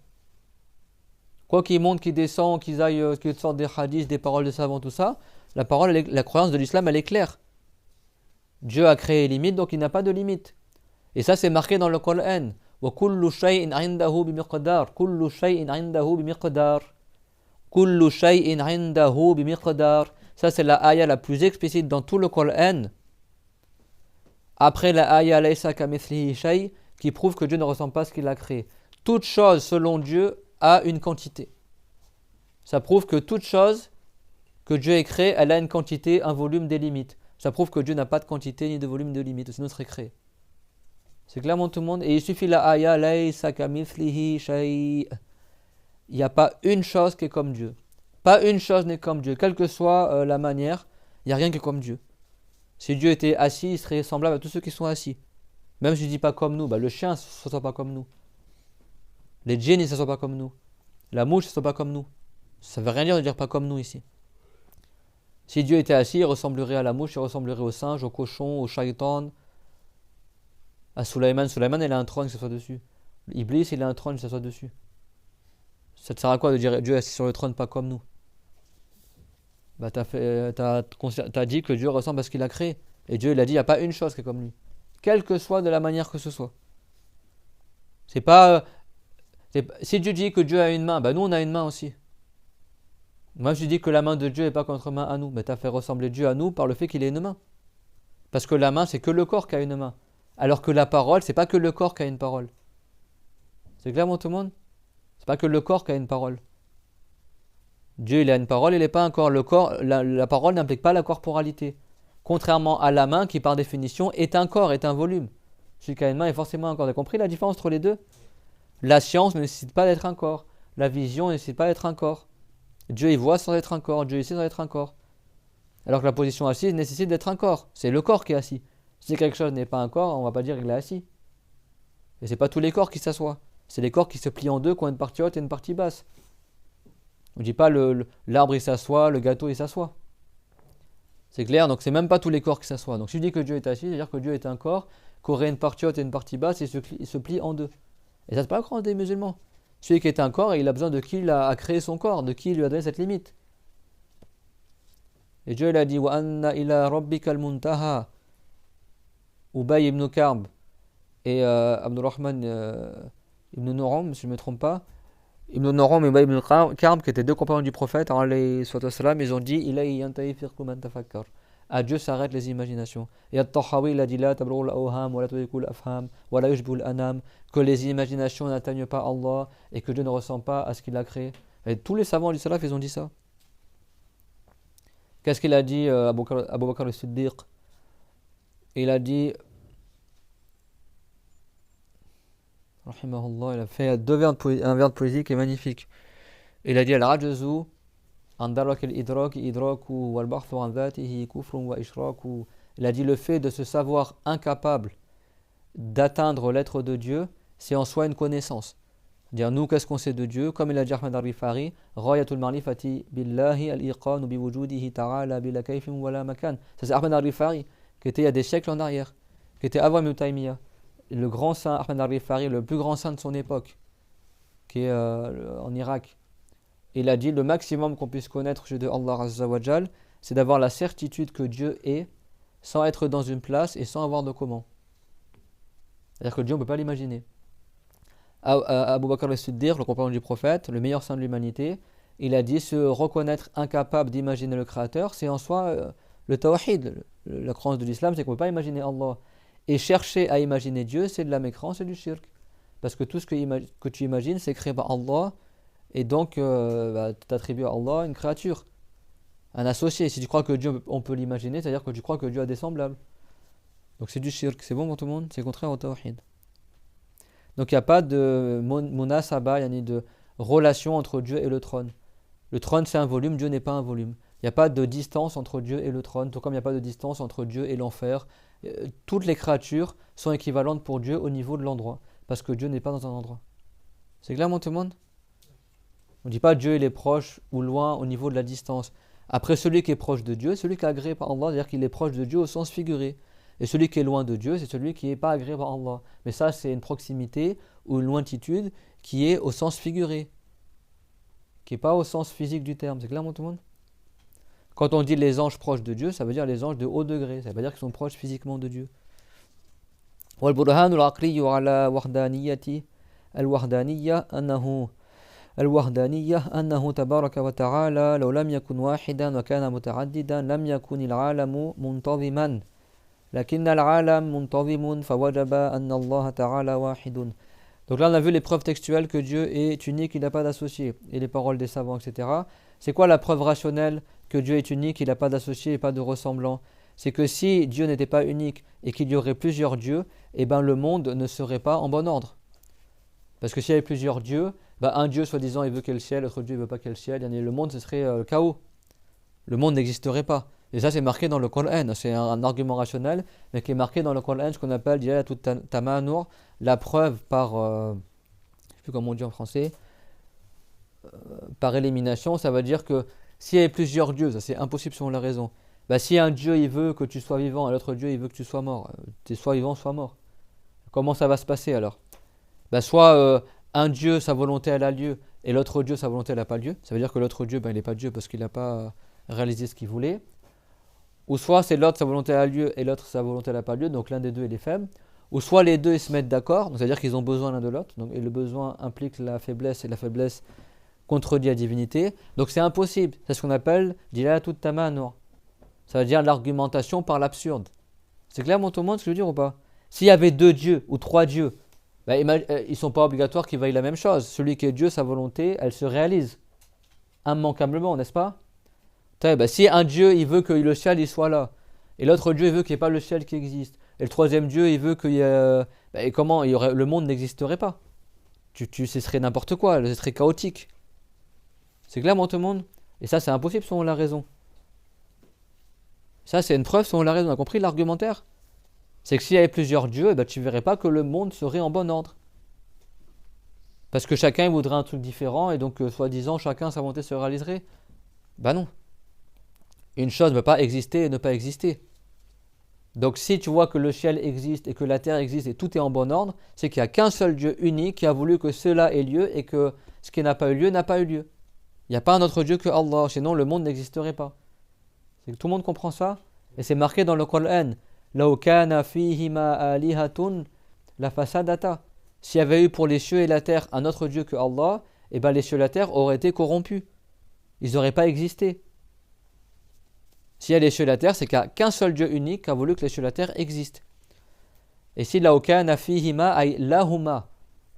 Quoi qu'il monte, qu'il descend, qu'ils aillent, qu'ils sortent des hadiths, des paroles de savants, tout ça, la croyance de l'islam, elle est claire. Dieu a créé les limites, donc il n'a pas de limite. Et ça, c'est marqué dans le Coran. وَكُلُّ شَيْءٍ عِنْدَهُ بِمِقْدَارٍ كُلُّ شَيْءٍ عِنْدَهُ بِمِقْدَارٍ كُلُّ شَيْءٍ عِنْدَهُ بِمِقْدَارٍ. Ça, c'est la ayah la plus explicite dans tout le Coran. Après la ayah laysa kamithlihi shay, qui prouve que Dieu ne ressemble pas à ce qu'il a créé. Toute chose, selon Dieu, a une quantité. Ça prouve que toute chose que Dieu ait créée, elle a une quantité, un volume, des limites. Ça prouve que Dieu n'a pas de quantité ni de volume de limite, sinon il serait créé. C'est clairement tout le monde. Et il suffit la ayah laysa kamithlihi shay. Il n'y a pas une chose qui est comme Dieu. Pas une chose n'est comme Dieu. Quelle que soit la manière, il n'y a rien qui est comme Dieu. Si Dieu était assis, il serait semblable à tous ceux qui sont assis. Même si je ne dis pas comme nous, le chien ne s'assoit pas comme nous. Les djinns ne s'assoient pas comme nous. La mouche ne s'assoit pas comme nous. Ça ne veut rien dire de dire pas comme nous ici. Si Dieu était assis, il ressemblerait à la mouche, il ressemblerait au singe, au cochon, au shaitan, à Sulaiman. Sulaiman, il a un trône, il s'assoit dessus. Iblis, il a un trône, il s'assoit dessus. Ça te sert à quoi de dire Dieu est assis sur le trône, pas comme nous? T'as dit que Dieu ressemble à ce qu'il a créé. Et Dieu, il a dit, il n'y a pas une chose qui est comme lui. Quelle que soit de la manière que ce soit. C'est pas... si Dieu dit que Dieu a une main, nous on a une main aussi. Moi je dis que la main de Dieu n'est pas contre main à nous. Tu as fait ressembler Dieu à nous par le fait qu'il ait une main. Parce que la main, c'est que le corps qui a une main. Alors que la parole, c'est pas que le corps qui a une parole. C'est clairement tout le monde? C'est pas que le corps qui a une parole. Dieu, il a une parole, il n'est pas un corps. Le corps, la parole n'implique pas la corporalité. Contrairement à la main qui, par définition, est un corps, est un volume. Celui qui a une main est forcément un corps. Vous avez compris la différence entre les deux? La science ne nécessite pas d'être un corps. La vision ne nécessite pas d'être un corps. Dieu, il voit sans être un corps. Dieu, il sait sans être un corps. Alors que la position assise nécessite d'être un corps. C'est le corps qui est assis. Si quelque chose n'est pas un corps, on ne va pas dire qu'il est assis. Et c'est pas tous les corps qui s'assoient. C'est les corps qui se plient en deux, qui ont une partie haute et une partie basse. On ne dit pas l'arbre il s'assoit, le gâteau il s'assoit. C'est clair, donc c'est même pas tous les corps qui s'assoient. Donc si je dis que Dieu est assis, c'est-à-dire que Dieu est un corps qui aurait une partie haute et une partie basse et il se plie en deux. Et ça c'est pas la croyance des musulmans. Celui qui est un corps, il a besoin de qui il a créé son corps, de qui il lui a donné cette limite. Et Dieu il a dit wa anna ila rabbikal muntaha. Ubay ibn Karb et Abdurrahman Ibn Nuram, si je ne me trompe pas, Ibn Nuram et Ubay ibn Karm, qui étaient deux compagnons du prophète, alayhi salatu wassalam, ils ont dit Ilahi yantahi firqu man tafakkar. À Dieu s'arrêtent les imaginations. Et At-Tahawi, il a dit La tabrul awham, wa la tudrikul afham, wa la yushbul anam, que les imaginations n'atteignent pas Allah et que Dieu ne ressemble pas à ce qu'il a créé. Et tous les savants du salaf, ils ont dit ça. Qu'est-ce qu'il a dit Abu Bakr al-Siddiq? Il a dit Rahimahullah, il a fait un vers de poésie qui est magnifique. Il a dit Al-Ajazu an darak al-idrak idraku wal bahthu an dhatihi kufrun wa ishraku. Il a dit le fait de se savoir incapable d'atteindre l'être de Dieu, c'est en soi une connaissance. Dire nous qu'est-ce qu'on sait de Dieu, comme il a dit Ahmad al-Rifari, Rayatul Marifati billahi al-iqanu bi wujudihi ta'ala bila kayfin wala makan. Ça c'est Ahmad al-Rifari qui était il y a des siècles en arrière, qui était avant Ibn Taymiyyah. Le grand saint Ahmad al-Rifari, le plus grand saint de son époque, qui est en Irak. Il a dit le maximum qu'on puisse connaître de Allah Azza wa Jal, c'est d'avoir la certitude que Dieu est, sans être dans une place et sans avoir de comment. C'est-à-dire que Dieu on ne peut pas l'imaginer. Abu Bakr al-Siddiq, le compagnon du prophète, le meilleur saint de l'humanité, il a dit se reconnaître incapable d'imaginer le Créateur, c'est en soi le tawhid, la croyance de l'islam, c'est qu'on ne peut pas imaginer Allah. Et chercher à imaginer Dieu, c'est de la mécrance, c'est du shirk. Parce que tout ce que tu imagines, c'est créé par Allah, et donc tu attribues à Allah une créature, un associé. Si tu crois que Dieu, on peut l'imaginer, c'est-à-dire que tu crois que Dieu a des semblables. Donc c'est du shirk, c'est bon pour tout le monde, c'est contraire au tawhid. Donc il n'y a pas de munasaba, il y a ni de relation entre Dieu et le trône. Le trône c'est un volume, Dieu n'est pas un volume. Il n'y a pas de distance entre Dieu et le trône, tout comme il n'y a pas de distance entre Dieu et l'enfer. Toutes les créatures sont équivalentes pour Dieu au niveau de l'endroit, parce que Dieu n'est pas dans un endroit. C'est clair, tout le monde? On ne dit pas Dieu il est proche ou loin au niveau de la distance. Après, celui qui est proche de Dieu, celui qui est agréé par Allah, c'est-à-dire qu'il est proche de Dieu au sens figuré. Et celui qui est loin de Dieu, c'est celui qui n'est pas agréé par Allah. Mais ça, c'est une proximité ou une lointitude qui est au sens figuré, qui n'est pas au sens physique du terme. C'est clair, tout le monde? Quand on dit les anges proches de Dieu, ça veut dire les anges de haut degré. Ça veut dire qu'ils sont proches physiquement de Dieu. وَالْبُرْهَانُ الْعَقْلِيُّ عَلَى وَحْدَانِيَّةِ الْوَحْدَانِيَّةِ أنه تبارك وتعالى لو لم يكن واحدا وكان متعددا لم يكن العالم منتظما لكن العالم منتظم فوجب أن الله تعالى واحد. Donc là on a vu les preuves textuelles que Dieu est unique, il n'a pas d'associé, et les paroles des savants, etc. C'est quoi la preuve rationnelle que Dieu est unique, il n'a pas d'associé et pas de ressemblant? C'est que si Dieu n'était pas unique et qu'il y aurait plusieurs dieux, eh ben le monde ne serait pas en bon ordre. Parce que s'il y avait plusieurs dieux, un dieu soi-disant il veut qu'il y ait le ciel, l'autre dieu il veut pas qu'il y ait le ciel, le monde ce serait le chaos. Le monde n'existerait pas. Et ça c'est marqué dans le Coran, c'est un argument rationnel, mais qui est marqué dans le Coran, ce qu'on appelle Dilalatut Tamanur, la preuve par, je ne sais plus comment on dit en français, par élimination. Ça veut dire que s'il y avait plusieurs dieux, ça c'est impossible selon la raison. Si un dieu il veut que tu sois vivant et l'autre dieu il veut que tu sois mort, tu es soit vivant soit mort. Comment ça va se passer alors? Soit un dieu sa volonté elle a lieu et l'autre dieu sa volonté elle n'a pas lieu. Ça veut dire que l'autre dieu il n'est pas Dieu parce qu'il n'a pas réalisé ce qu'il voulait. Ou soit c'est l'autre sa volonté a lieu et l'autre sa volonté elle n'a pas lieu, donc l'un des deux il est faible. Ou soit les deux ils se mettent d'accord, c'est-à-dire qu'ils ont besoin l'un de l'autre, et le besoin implique la faiblesse et la faiblesse contredit la divinité. Donc c'est impossible, c'est ce qu'on appelle Dilalatut Tamanur. Ça veut dire l'argumentation par l'absurde. C'est clair, tout le monde, ce que je veux dire ou pas? S'il y avait deux dieux ou trois dieux, ils ne sont pas obligatoires qu'ils veuillent la même chose. Celui qui est Dieu, sa volonté, elle se réalise immanquablement, n'est-ce pas? Si un Dieu, il veut que le ciel il soit là, et l'autre Dieu, il veut qu'il n'y ait pas le ciel qui existe, et le troisième Dieu, il veut qu'il y ait... le monde n'existerait pas. Ce serait n'importe quoi, ce serait chaotique. C'est clair, tout le monde? Et ça, c'est impossible selon la raison. Ça, c'est une preuve selon la raison. On a compris l'argumentaire? C'est que s'il y avait plusieurs dieux, tu ne verrais pas que le monde serait en bon ordre. Parce que chacun voudrait un truc différent, et donc, soi-disant, chacun sa volonté se réaliserait. Non. Une chose ne peut pas exister et ne pas exister. Donc si tu vois que le ciel existe et que la terre existe et tout est en bon ordre, c'est qu'il n'y a qu'un seul Dieu unique qui a voulu que cela ait lieu et que ce qui n'a pas eu lieu n'a pas eu lieu. Il n'y a pas un autre Dieu que Allah, sinon le monde n'existerait pas. C'est que tout le monde comprend ça? Et c'est marqué dans le Coran. لَوْ كَانَ فِيهِمَا آلِهَةٌ لَفَسَدَتَا. s'il y avait eu pour les cieux et la terre un autre Dieu que Allah, eh ben les cieux et la terre auraient été corrompus. Ils n'auraient pas existé. S'il y a les cieux et la terre, c'est qu'il n'y a qu'un seul Dieu unique qui a voulu que les cieux et la terre existent. Et si la kana fihima ay lahuma,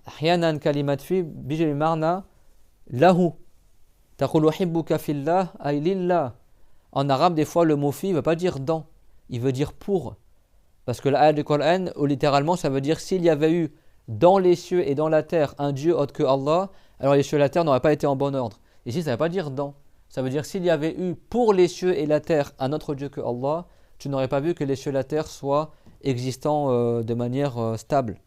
ahyanan kalimat fi bijli marna lahu, taqulu hibbuka fillah ay lillah. En arabe, des fois, le mot fi ne veut pas dire dans, il veut dire pour. Parce que l'ayat du Coran, littéralement, ça veut dire s'il y avait eu dans les cieux et dans la terre un Dieu autre que Allah, alors les cieux et la terre n'auraient pas été en bon ordre. Ici, ça ne veut pas dire dans. Ça veut dire s'il y avait eu pour les cieux et la terre un autre Dieu que Allah, tu n'aurais pas vu que les cieux et la terre soient existants de manière stable.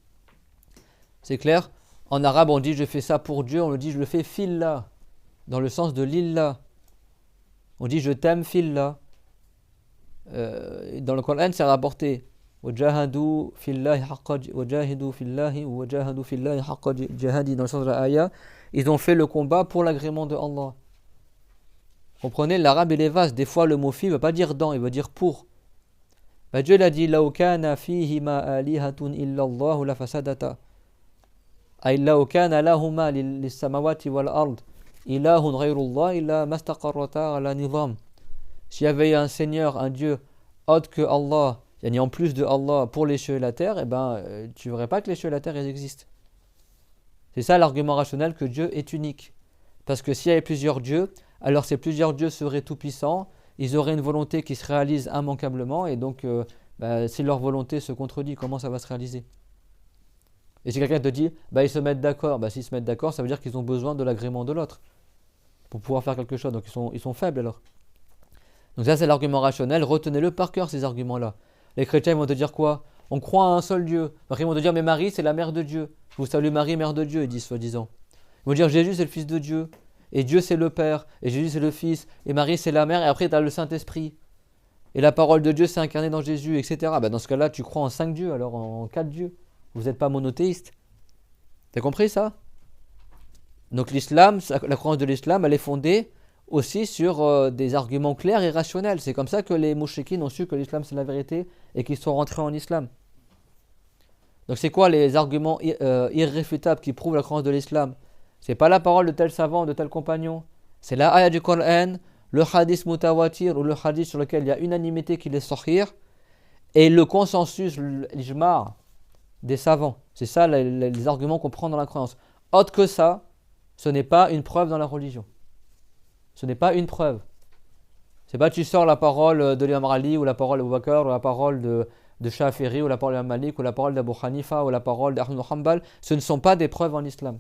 C'est clair? En arabe, on dit je fais ça pour Dieu, on le dit je le fais fillah, dans le sens de lillah. On dit je t'aime fillah. Dans le Coran, c'est rapporté. وَجَاهَدُوا فِي اللَّهِ حَقَّ وَجَاهِدُوا فِي اللَّهِ وَجَاهَدُوا فِي اللَّهِ حَقَّ جِهَادِهِ dans le sens de la ayah, ils ont fait le combat pour l'agrément de Allah. Comprenez, l'arabe il est vaste. Des fois le mot fi ne veut pas dire dans, il veut dire pour. Bah, Dieu l'a dit لَوْ كَانَ فِيهِمَا آلِهَةٌ إِلَّا اللَّهُ لَفَسَدَتَا أي لو كان لهما للسماوات والأرض إله غير الله إلا ما استقرتا على نظام. S'il y avait un Seigneur, un Dieu autre que Allah, yani en plus de Allah pour les cieux et la terre, eh ben, tu ne verrais pas que les cieux et la terre ils existent. C'est ça l'argument rationnel que Dieu est unique. Parce que s'il y avait plusieurs dieux, alors ces plusieurs dieux seraient tout-puissants, ils auraient une volonté qui se réalise immanquablement, et donc si leur volonté se contredit, comment ça va se réaliser? Et si quelqu'un te dit, ils se mettent d'accord, s'ils se mettent d'accord, ça veut dire qu'ils ont besoin de l'agrément de l'autre pour pouvoir faire quelque chose, donc ils sont faibles alors. Donc ça c'est l'argument rationnel, retenez-le par cœur ces arguments-là. Les chrétiens vont te dire quoi? On croit à un seul Dieu. Après ils vont te dire mais Marie c'est la mère de Dieu. Je vous salue Marie, mère de Dieu, ils disent soi-disant. Ils vont dire Jésus c'est le fils de Dieu, et Dieu c'est le Père, et Jésus c'est le Fils, et Marie c'est la mère, et après tu as le Saint-Esprit. Et la parole de Dieu s'est incarnée dans Jésus, etc. Dans ce cas-là tu crois en 5 dieux, alors en 4 dieux. Vous n'êtes pas monothéiste. T'as compris ça? Donc l'islam, la croyance de l'islam, elle est fondée aussi sur des arguments clairs et rationnels. C'est comme ça que les mouchriquines ont su que l'islam c'est la vérité et qu'ils sont rentrés en islam. Donc c'est quoi les arguments irréfutables qui prouvent la croyance de l'islam? C'est pas la parole de tel savant, de tel compagnon. C'est la ayah du Coran, le hadith mutawatir ou le hadith sur lequel il y a unanimité qui les sahih et le consensus, l'ijma' des savants. C'est ça les arguments qu'on prend dans la croyance. Autre que ça, ce n'est pas une preuve dans la religion. Ce n'est pas une preuve. C'est pas tu sors la parole de l'imam Ali ou la parole d'Abu Bakr ou la parole de Shafi'i ou la parole d'Imam Malik ou la parole d'Abu Hanifa ou la parole d'Ahmed Hanbal. Ce ne sont pas des preuves en islam.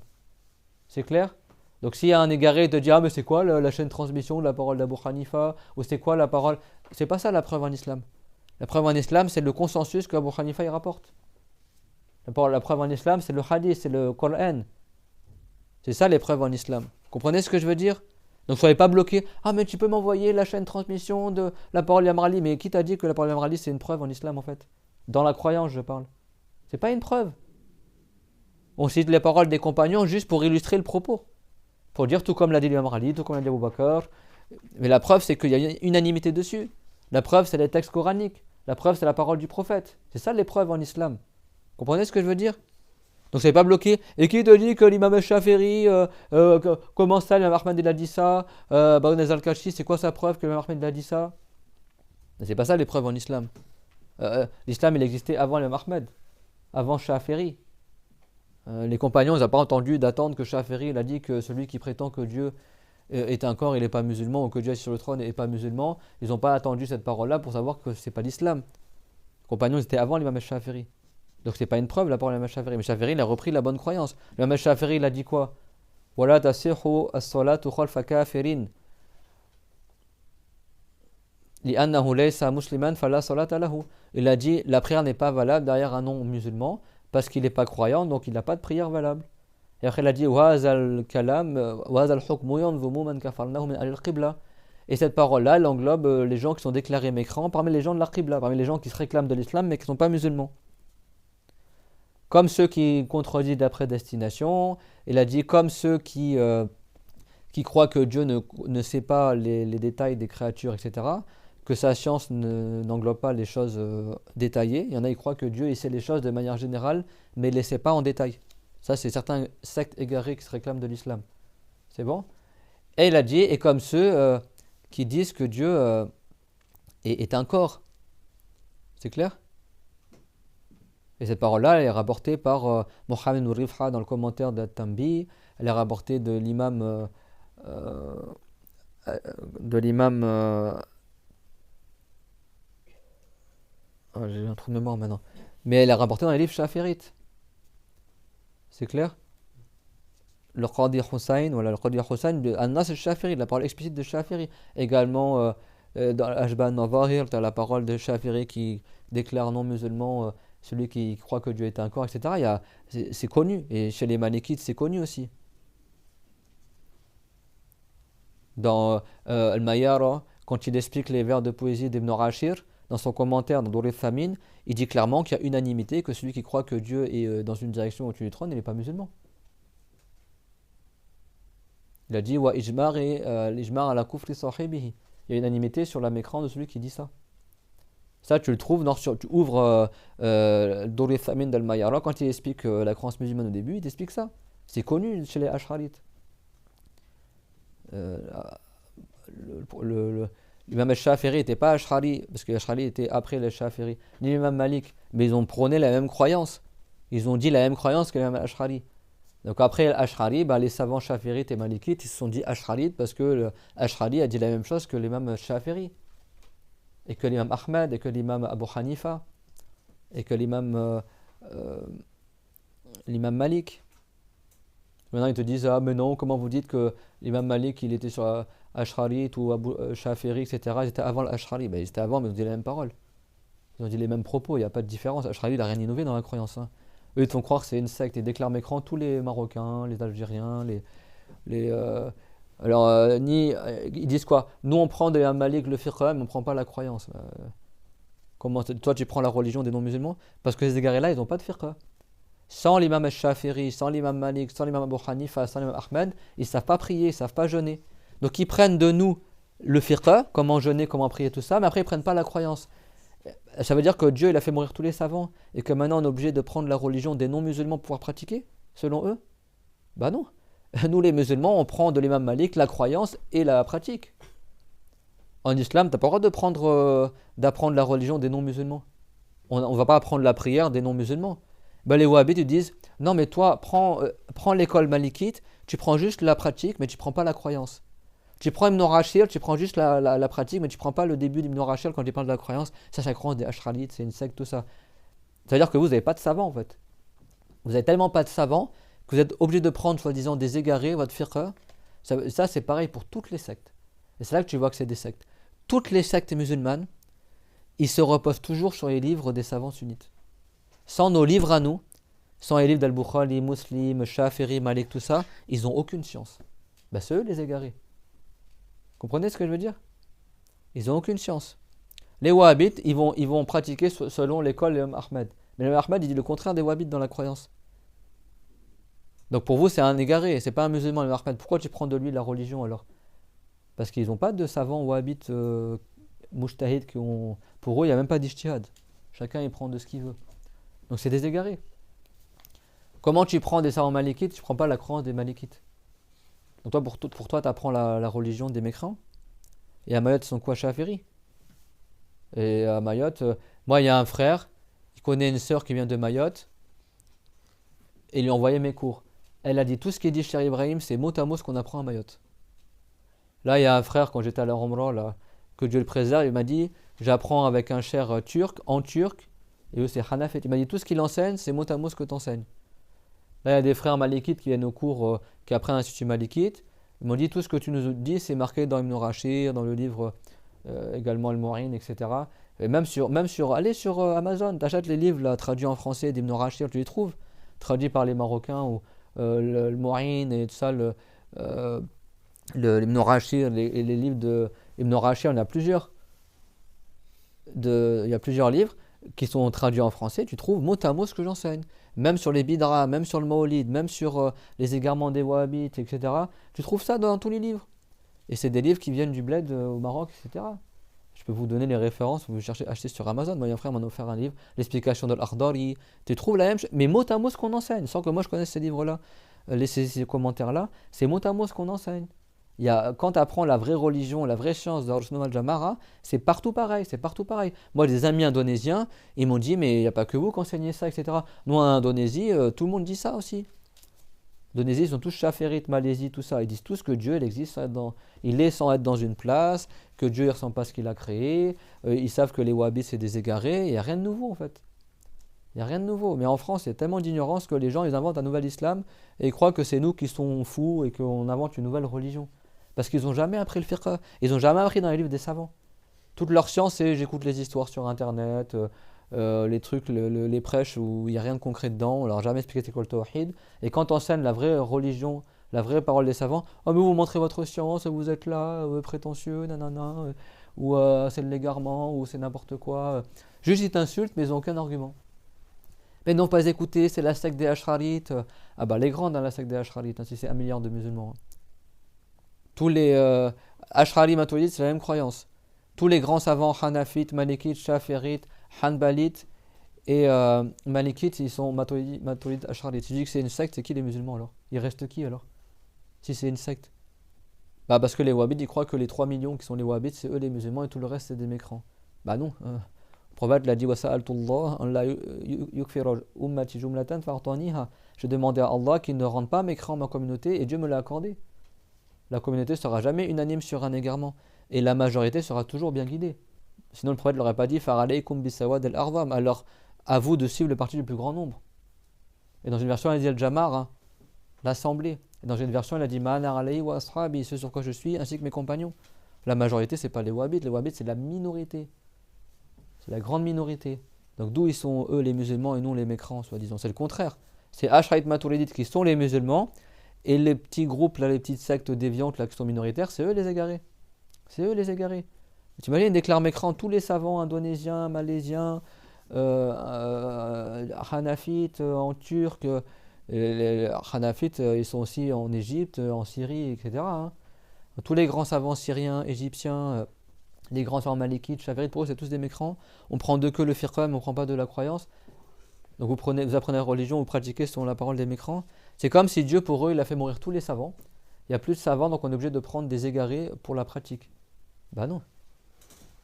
C'est clair? Donc s'il y a un égaré qui te dit mais c'est quoi la chaîne de transmission de la parole d'Abu Hanifa ou c'est quoi la parole, c'est pas ça la preuve en islam. La preuve en islam c'est le consensus que Abu Hanifa y rapporte. La preuve en islam c'est le hadith, c'est le Coran. C'est ça les preuves en islam. Vous comprenez ce que je veux dire? Donc soyez pas bloqués. Mais tu peux m'envoyer la chaîne de transmission de la parole d'Imam Ali. Mais qui t'a dit que la parole d'Imam Ali c'est une preuve en islam en fait? Dans la croyance je parle. C'est pas une preuve. On cite les paroles des compagnons juste pour illustrer le propos. Pour dire tout comme l'a dit l'Imam Ali, tout comme l'a dit Abu Bakr. Mais la preuve c'est qu'il y a une unanimité dessus. La preuve c'est les textes coraniques. La preuve c'est la parole du prophète. C'est ça les preuves en islam. Vous comprenez ce que je veux dire? Donc c'est pas bloqué. Et qui te dit que l'imam al-Shafi'i, comment ça, l'imam Ahmed il a dit ça, Ibn al-Kashi, c'est quoi sa preuve que l'imam Ahmed il a dit ça? C'est pas ça les preuves en islam. L'islam il existait avant l'imam Ahmed, avant Shafi'i. Les compagnons ils n'ont pas entendu d'attendre que Shafi'i il a dit que celui qui prétend que Dieu est un corps il n'est pas musulman ou que Dieu est sur le trône n'est pas musulman. Ils n'ont pas attendu cette parole là pour savoir que c'est pas l'islam. Les compagnons ils étaient avant l'imam al-Shafi'i. Donc c'est pas une preuve la parole de l'imam Shafi'i. Mais Shafi'i il a repris la bonne croyance. L'imam Shafi'i il a dit quoi? Wala tasihhu as-salatu khalfa kafirin. Li'annahu laysa musliman fala salata lahu. Il a dit la prière n'est pas valable derrière un non-musulman parce qu'il n'est pas croyant, donc il n'a pas de prière valable. Et après il a dit wa hazal kalam wa hazal hukmu yanzumu man kafarnahu min al-qibla. Et cette parole-là, elle englobe les gens qui sont déclarés mécréants parmi les gens de la qibla, parmi les gens qui se réclament de l'islam mais qui ne sont pas musulmans. Comme ceux qui contredisent la prédestination, il a dit comme ceux qui croient que Dieu ne sait pas les détails des créatures, etc., que sa science n'englobe pas les choses détaillées. Il y en a qui croient que Dieu il sait les choses de manière générale, mais il ne les sait pas en détail. Ça, c'est certains sectes égarés qui se réclament de l'islam. C'est bon? Et il a dit, et comme ceux qui disent que Dieu est un corps. C'est clair? Et cette parole-là, elle est rapportée par Mohamed Nourifha dans le commentaire d'At-Tambi. Elle est rapportée de l'imam de l'imam j'ai un trou de mémoire maintenant. Mais elle est rapportée dans les livres Shafirites. C'est clair? Le Qadi Hussein, voilà, le Qadi Hussein, An-Nas al-Shafiri, la parole explicite de Shafiri. Également, dans Ashban Nawahir, tu as la parole de Shafiri qui déclare non musulman celui qui croit que Dieu est un corps, etc. C'est connu. Et chez les Malikites, c'est connu aussi. Dans Al-Mayyara, quand il explique les vers de poésie d'Ibn Rashir, dans son commentaire dans Dourif Thamin, il dit clairement qu'il y a unanimité, que celui qui croit que Dieu est dans une direction au-dessus du trône, il n'est pas musulman. Il a dit wa ijmar et l'ijmar ala kufri sahibihi. Il y a unanimité sur la mécran de celui qui dit ça. Ça, tu le trouves, tu ouvres Dourif Thamin d'Al-Mayyara, quand il explique la croyance musulmane au début, il t'explique ça. C'est connu chez les Ash'arites. L'imam al-Shafiri n'était pas Ash'ari, parce que l'Ash'ari était après le Shafiri, ni l'imam Malik, mais ils ont prôné la même croyance. Ils ont dit la même croyance que l'imam al-Ash'ari. Donc après l'Ash'ari, les savants Shafirites et Malikites, ils se sont dit Ash'arites parce que l'Ash'ari a dit la même chose que l'imam al-Shafiri, et que l'imam Ahmed, et que l'imam Abu Hanifa, et que l'imam Malik. Maintenant, ils te disent ah, mais non, comment vous dites que l'imam Malik il était sur Ash'ari ou Abu Shafiri, etc. Ils étaient avant l'Ash'ari. Ils étaient avant, mais ils ont dit les mêmes paroles. Ils ont dit les mêmes propos, il n'y a pas de différence. Ash'ari, il n'a rien innové dans la croyance. Hein. Eux, ils te font croire que c'est une secte. Ils déclarent mécrant tous les Marocains, les Algériens, ils disent quoi? Nous, on prend de l'imam Malik le fiqh, mais on ne prend pas la croyance. Comment toi, tu prends la religion des non-musulmans? Parce que ces égarés-là, ils n'ont pas de fiqh. Sans l'imam al-Shafiri, sans l'imam Malik, sans l'imam Abu Hanifa, sans l'imam Ahmed, ils ne savent pas prier, ils ne savent pas jeûner. Donc ils prennent de nous le fiqh, comment jeûner, comment prier, tout ça, mais après ils ne prennent pas la croyance. Ça veut dire que Dieu il a fait mourir tous les savants et que maintenant on est obligé de prendre la religion des non-musulmans pour pouvoir pratiquer, selon eux? Bah non. Nous les musulmans, on prend de l'imam Malik la croyance et la pratique. En islam, tu n'as pas le droit d'apprendre la religion des non-musulmans. On ne va pas apprendre la prière des non-musulmans. Les wahhabites ils disent non mais toi prends l'école malikite, tu prends juste la pratique mais tu prends pas la croyance. Tu prends Ibn Rashid, tu prends juste la pratique mais tu prends pas le début d'Ibn Rashid quand il parle de la croyance. Ça c'est la croyance des Ash'arites, c'est une secte, tout ça. Ça veut dire que vous n'avez pas de savants en fait. Vous n'avez tellement pas de savants que vous êtes obligé de prendre soi-disant des égarés, votre fiqh. Ça c'est pareil pour toutes les sectes. Et c'est là que tu vois que c'est des sectes. Toutes les sectes musulmanes, ils se reposent toujours sur les livres des savants sunnites. Sans nos livres à nous, sans les livres d'Al-Bukhari, Muslim, Shafiri, Malik, tout ça, ils n'ont aucune science. C'est eux les égarés. Comprenez ce que je veux dire? Ils n'ont aucune science. Les wahhabites, ils vont pratiquer selon l'école de l'imam Ahmed. Mais l'imam Ahmed, il dit le contraire des wahhabites dans la croyance. Donc pour vous, c'est un égaré, c'est pas un musulman, l'imam Ahmed. Pourquoi tu prends de lui la religion alors? Parce qu'ils n'ont pas de savants wahhabites mujtahid qui ont... Pour eux, il n'y a même pas d'ijtihad. Chacun, il prend de ce qu'il veut. Donc c'est des égarés. Comment tu prends des savants malikites, tu ne prends pas la croyance des malikites? Donc toi, pour toi, tu apprends la religion des mécréants. Et à Mayotte, ils sont quoi? Shafiri. Et à Mayotte, moi, il y a un frère, il connaît une sœur qui vient de Mayotte, et il lui a envoyé mes cours. Elle a dit, tout ce qui est dit chez Ibrahim, c'est mot à mot ce qu'on apprend à Mayotte. Là, il y a un frère, quand j'étais à la Umrah, là, que Dieu le préserve, il m'a dit, j'apprends avec un cher turc, en turc, et eux, c'est Hanafit. Il m'a dit, tout ce qu'il enseigne, c'est mot à mot ce que tu enseignes. Là, il y a des frères malikites qui viennent au cours, qui apprennent à l'Institut malikite. Ils m'ont dit, tout ce que tu nous dis, c'est marqué dans Ibn Rashid, dans le livre également Al-Mu'in, etc. Et allez sur Amazon, t'achètes les livres là, traduits en français d'Ibn Rashid, tu les trouves, traduits par les Marocains, ou le Mu'in et tout ça, Ibn Rashid, les livres de Ibn Rashid, il y en a plusieurs. Il y a plusieurs livres qui sont traduits en français, tu trouves mot à mot ce que j'enseigne. Même sur les bidra, même sur le maolid, même sur les égarements des wahhabites, etc. Tu trouves ça dans tous les livres. Et c'est des livres qui viennent du bled au Maroc, etc. Je peux vous donner les références, vous cherchez acheter sur Amazon. Moi, un frère m'a offert un livre, l'explication de l'Akhdari. Tu trouves la même chose, mais mot à mot ce qu'on enseigne, sans que moi je connaisse ces livres-là, ces commentaires-là, c'est mot à mot ce qu'on enseigne. Quand tu apprends la vraie religion, la vraie science de Ahl-Sunnah wal-Jama'a, c'est partout pareil, c'est partout pareil. Moi, des amis indonésiens, ils m'ont dit, mais il n'y a pas que vous qui enseignez ça, etc. Nous, en Indonésie, tout le monde dit ça aussi. Indonésie, ils sont tous chaférites, Malaisie, tout ça. Ils disent tous que Dieu, il existe, il est sans être dans une place, que Dieu ne ressemble pas à ce qu'il a créé. Ils savent que les wahhabis, c'est des égarés. Il n'y a rien de nouveau, en fait. Il n'y a rien de nouveau. Mais en France, il y a tellement d'ignorance que les gens, ils inventent un nouvel islam et ils croient que c'est nous qui sommes fous et qu'on invente une nouvelle religion. Parce qu'ils n'ont jamais appris le fiqh. Ils n'ont jamais appris dans les livres des savants. Toute leur science, c'est j'écoute les histoires sur Internet, les trucs, les prêches où il n'y a rien de concret dedans, on leur a jamais expliqué c'est quoi le tawhid. Et quand on enseigne la vraie religion, la vraie parole des savants, oh mais vous montrez votre science, vous êtes là, prétentieux, nanana, ou c'est de l'égarement, ou c'est n'importe quoi. Juste ils t'insultent, mais ils n'ont aucun argument. Mais non, pas écouter, c'est la secte des Ashrarites. Ah bah les grandes dans la secte des Ashrarites, si c'est 1 milliard de musulmans. Tous les Ashrari Maturidites, c'est la même croyance. Tous les grands savants Hanafites, Malikites, Shafirites, Hanbalites et Malikites, ils sont Maturidites, Ashrarites. Si je dis que c'est une secte, c'est qui les musulmans alors? Il reste qui alors? Si c'est une secte? Bah parce que les wahhabites, ils croient que les 3 millions qui sont les wahhabites, c'est eux les musulmans et tout le reste, c'est des mécrans. Bah non. Le prophète l'a dit, je demandais à Allah qu'il ne rende pas mécrant ma communauté et Dieu me l'a accordé. La communauté ne sera jamais unanime sur un égarement. Et la majorité sera toujours bien guidée. Sinon le prophète ne l'aurait pas dit, Faralaikum bisawad al-ardham. Alors, à vous de suivre le parti du plus grand nombre. Et dans une version, il a dit al-jamar, hein, l'assemblée. Et dans une version, il a dit Ma'anar alayhi wa ashabi, ce sur quoi je suis, ainsi que mes compagnons. La majorité, c'est pas les wahhabites. Les wahhabites, c'est la minorité. C'est la grande minorité. Donc d'où ils sont, eux, les musulmans et non les mécrans, soi-disant. C'est le contraire. C'est Ash'arite Maturidites qui sont les musulmans. Et les petits groupes, là, les petites sectes déviantes là, qui sont minoritaires, c'est eux les égarés. C'est eux les égarés. Tu imagines, ils déclarent mécrants tous les savants indonésiens, malaisiens, hanafites, en turc. Les hanafites, ils sont aussi en Égypte, en Syrie, etc. Hein. Tous les grands savants syriens, égyptiens, les grands savants malikites, chaférites, pour eux, c'est tous des mécrans. On prend de que le fiqh, mais on ne prend pas de la croyance. Donc vous apprenez la religion, vous pratiquez selon la parole des mécrans. C'est comme si Dieu, pour eux, il a fait mourir tous les savants. Il n'y a plus de savants, donc on est obligé de prendre des égarés pour la pratique. Bah non.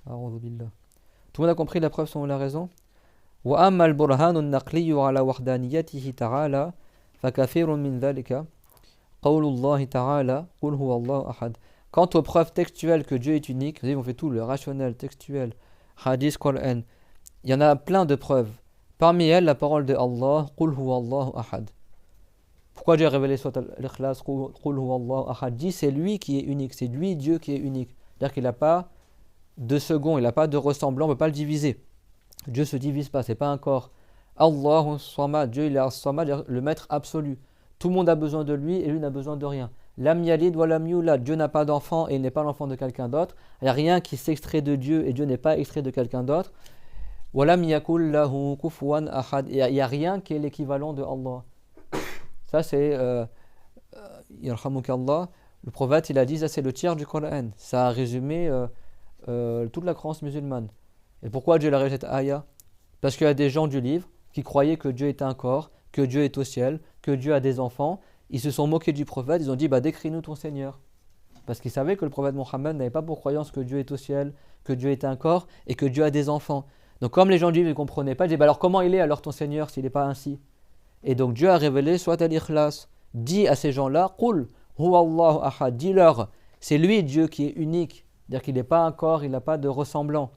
Tout le monde a compris la preuve selon la raison. وَأَمَّا الْبُرْهَانُ النَّقْلِيُّ عَلَى وَحْدَانِيَّتِهِ تَعَالَى فَكَثِيرٌ مِنْ ذَلِكَ قَوْلُ اللَّهِ تَعَالَى قُلْ هُوَ اللَّهُ أَحَدٌ. Quant aux preuves textuelles que Dieu est unique, vous savez, on fait tout, le rationnel, textuel, hadith, Qur'an. Il y en a plein de preuves. Parmi elles, la parole de Allah, قُلْ هُوَ اللَّهُ أَحَدٌ. Pourquoi Dieu a révélé soit l'Ikhlas, قُلْ هُوَ اللَّهُ أَحَدٌ? Dit, c'est lui qui est unique, c'est lui Dieu qui est unique. C'est-à-dire qu'il n'a pas de second, il n'a pas de ressemblant, on ne peut pas le diviser. Dieu ne se divise pas, c'est pas un corps. Allahu Samad, Dieu il est Samad, le maître absolu. Tout le monde a besoin de lui et lui n'a besoin de rien. Lam yalid wa lam yulad, Dieu n'a pas d'enfant et il n'est pas l'enfant de quelqu'un d'autre. Il n'y a rien qui s'extrait de Dieu et Dieu n'est pas extrait de quelqu'un d'autre. Wa lam yakul lahu kufuwan ahad, il n'y a rien qui est l'équivalent de Allah. Ça c'est yarhamukallah. Le prophète il a dit, ça c'est le tiers du Coran. Ça a résumé toute la croyance musulmane. Et pourquoi Dieu l'a révélé cette ayah? Parce qu'il y a des gens du livre qui croyaient que Dieu est un corps, que Dieu est au ciel, que Dieu a des enfants. Ils se sont moqués du prophète, ils ont dit décris-nous ton Seigneur. Parce qu'ils savaient que le prophète Mohammed n'avait pas pour croyance que Dieu est au ciel, que Dieu est un corps et que Dieu a des enfants. Donc comme les gens du livre ne comprenaient pas, ils disaient alors comment il est alors ton Seigneur s'il n'est pas ainsi? Et donc Dieu a révélé soit al-Ikhlas, dit à ces gens-là, Qul huwa Allahu ahad, dis-leur, c'est lui Dieu qui est unique, c'est-à-dire qu'il n'est pas un corps, il n'a pas de ressemblant.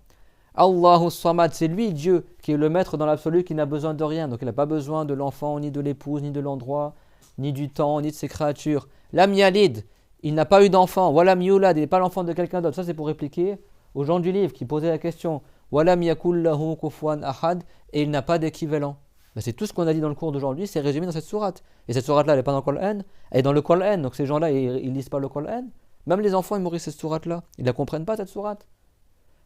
Allahu Samad, c'est lui Dieu qui est le maître dans l'absolu, qui n'a besoin de rien. Donc il n'a pas besoin de l'enfant, ni de l'épouse, ni de l'endroit, ni du temps, ni de ses créatures. Lam yalid, il n'a pas eu d'enfant. Walam yulad, il n'est pas l'enfant de quelqu'un d'autre. Ça c'est pour répliquer aux gens du livre qui posaient la question. Walam yakul lahu kufuwan ahad, et il n'a pas d'équivalent. Ben, c'est tout ce qu'on a dit dans le cours d'aujourd'hui, c'est résumé dans cette sourate. Et cette sourate-là, elle n'est pas dans le Coran, elle est dans le Coran. Donc ces gens-là, ils lisent pas le Coran. Même les enfants, ils mourrent cette sourate-là. Ils ne la comprennent pas cette sourate.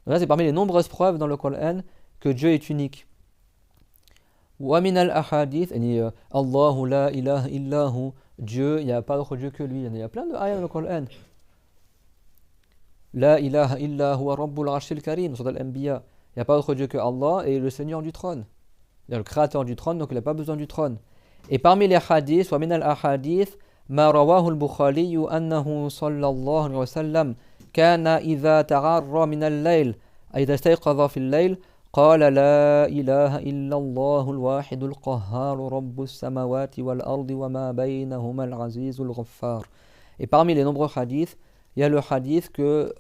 Donc là, c'est parmi les nombreuses preuves dans le Coran que Dieu est unique. Wa min al-ahadith, Allahu la ilaha illahu, Dieu, il n'y a pas d'autre Dieu que lui. Il y a plein de ayats dans le Coran. La ilaha illa huwa rabbul arshil karim, sur Al-Anbiya. Il n'y a pas d'autre Dieu que Allah et le Seigneur du trône. Il y a le créateur du trône, donc il n'a pas besoin du trône. Et parmi les hadiths, wa min al-ahadith, ma rawahu al-Bukhari annahu sallallahu alayhi wa sallam kana idha ta'arra min al-layl, idha istayqadha fi al-layl, قال لا إله إلا الله الواحد القهار رب السماوات والأرض وما بينهما العزيز الغفار. Et parmi les nombreux hadiths, il y a le hadith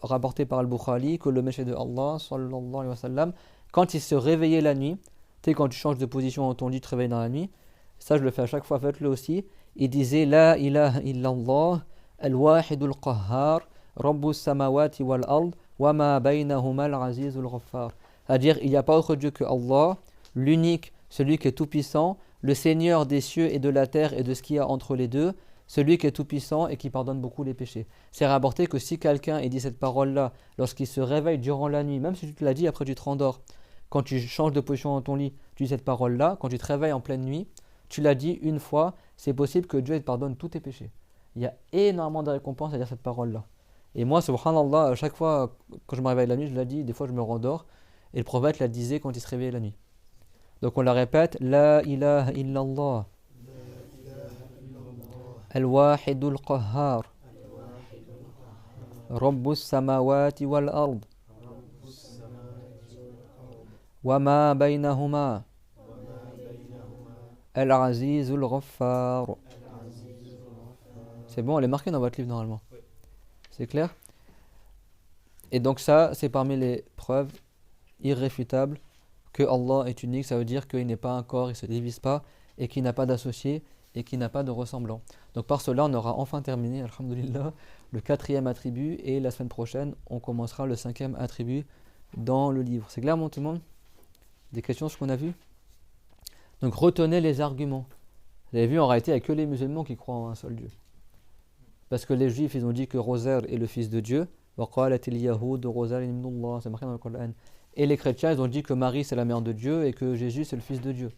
rapporté par Al-Bukhari que le messager de Allah sallallahu alayhi wa sallam, quand il se réveillait la nuit, tu sais, quand tu changes de position dans ton lit, tu te réveilles dans la nuit, ça je le fais à chaque fois, faites-le aussi, il disait La ilaha illallah al-wahidul qahhar rabbus samawati wal ard wa ma baynahuma al-azizul ghaffar. C'est-à-dire, il n'y a pas autre Dieu que Allah, l'unique, celui qui est tout-puissant, le Seigneur des cieux et de la terre et de ce qu'il y a entre les deux, celui qui est tout-puissant et qui pardonne beaucoup les péchés. C'est rapporté que si quelqu'un ait dit cette parole-là, lorsqu'il se réveille durant la nuit, même si tu te l'as dit, après tu te rendors, quand tu changes de position dans ton lit, tu dis cette parole-là, quand tu te réveilles en pleine nuit, tu l'as dit une fois, c'est possible que Dieu te pardonne tous tes péchés. Il y a énormément de récompenses à dire cette parole-là. Et moi, subhanallah, à chaque fois, quand je me réveille la nuit, je l'ai dit, des fois je me rendors, et le prophète la disait quand il se réveillait la nuit. Donc on la répète, La ilaha illallah, al-wahidul qahhar, rabbus samawati wal ard, wa ma baynahuma, al-azizul ghaffar. C'est bon, elle est marquée dans votre livre normalement. C'est clair? Et donc ça, c'est parmi les preuves irréfutable que Allah est unique. Ça veut dire qu'il n'est pas un corps, il ne se divise pas et qu'il n'a pas d'associé et qu'il n'a pas de ressemblant. Donc par cela on aura enfin terminé, alhamdoulilah, le 4e attribut, et la semaine prochaine on commencera le 5e attribut dans le livre. C'est clair, mon tout le monde? Des questions sur ce qu'on a vu? Donc retenez les arguments. Vous avez vu, en réalité il n'y a que les musulmans qui croient en un seul Dieu, parce que les juifs ils ont dit que Rosaire est le fils de Dieu, c'est marqué dans le Coran. Et les chrétiens, ils ont dit que Marie c'est la mère de Dieu et que Jésus c'est le fils de Dieu.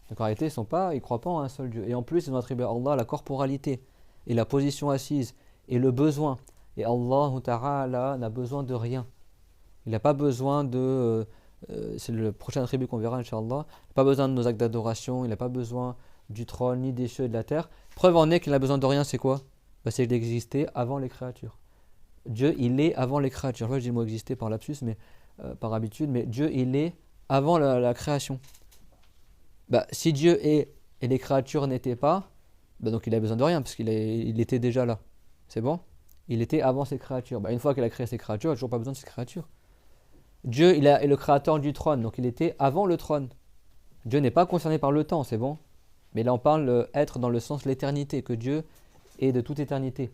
Donc en réalité, ils ne croient pas en un seul Dieu. Et en plus, ils ont attribué à Allah la corporalité et la position assise et le besoin. Et Allah Ta'ala n'a besoin de rien. Il n'a pas besoin de... c'est le prochain attribut qu'on verra, Inch'Allah. Il n'a pas besoin de nos actes d'adoration, il n'a pas besoin du trône, ni des cieux et de la terre. Preuve en est qu'il n'a besoin de rien, c'est quoi? C'est qu'il existait avant les créatures. Dieu, il est avant les créatures. Je dis le mot exister par lapsus, mais par habitude, mais Dieu, il est avant la création. Si Dieu est et les créatures n'étaient pas, donc il a besoin de rien, parce il était déjà là. C'est bon? Il était avant ces créatures. Une fois qu'il a créé ces créatures, il n'a toujours pas besoin de ces créatures. Dieu, est le créateur du trône, donc il était avant le trône. Dieu n'est pas concerné par le temps, c'est bon? Mais là on parle être dans le sens de l'éternité, que Dieu est de toute éternité.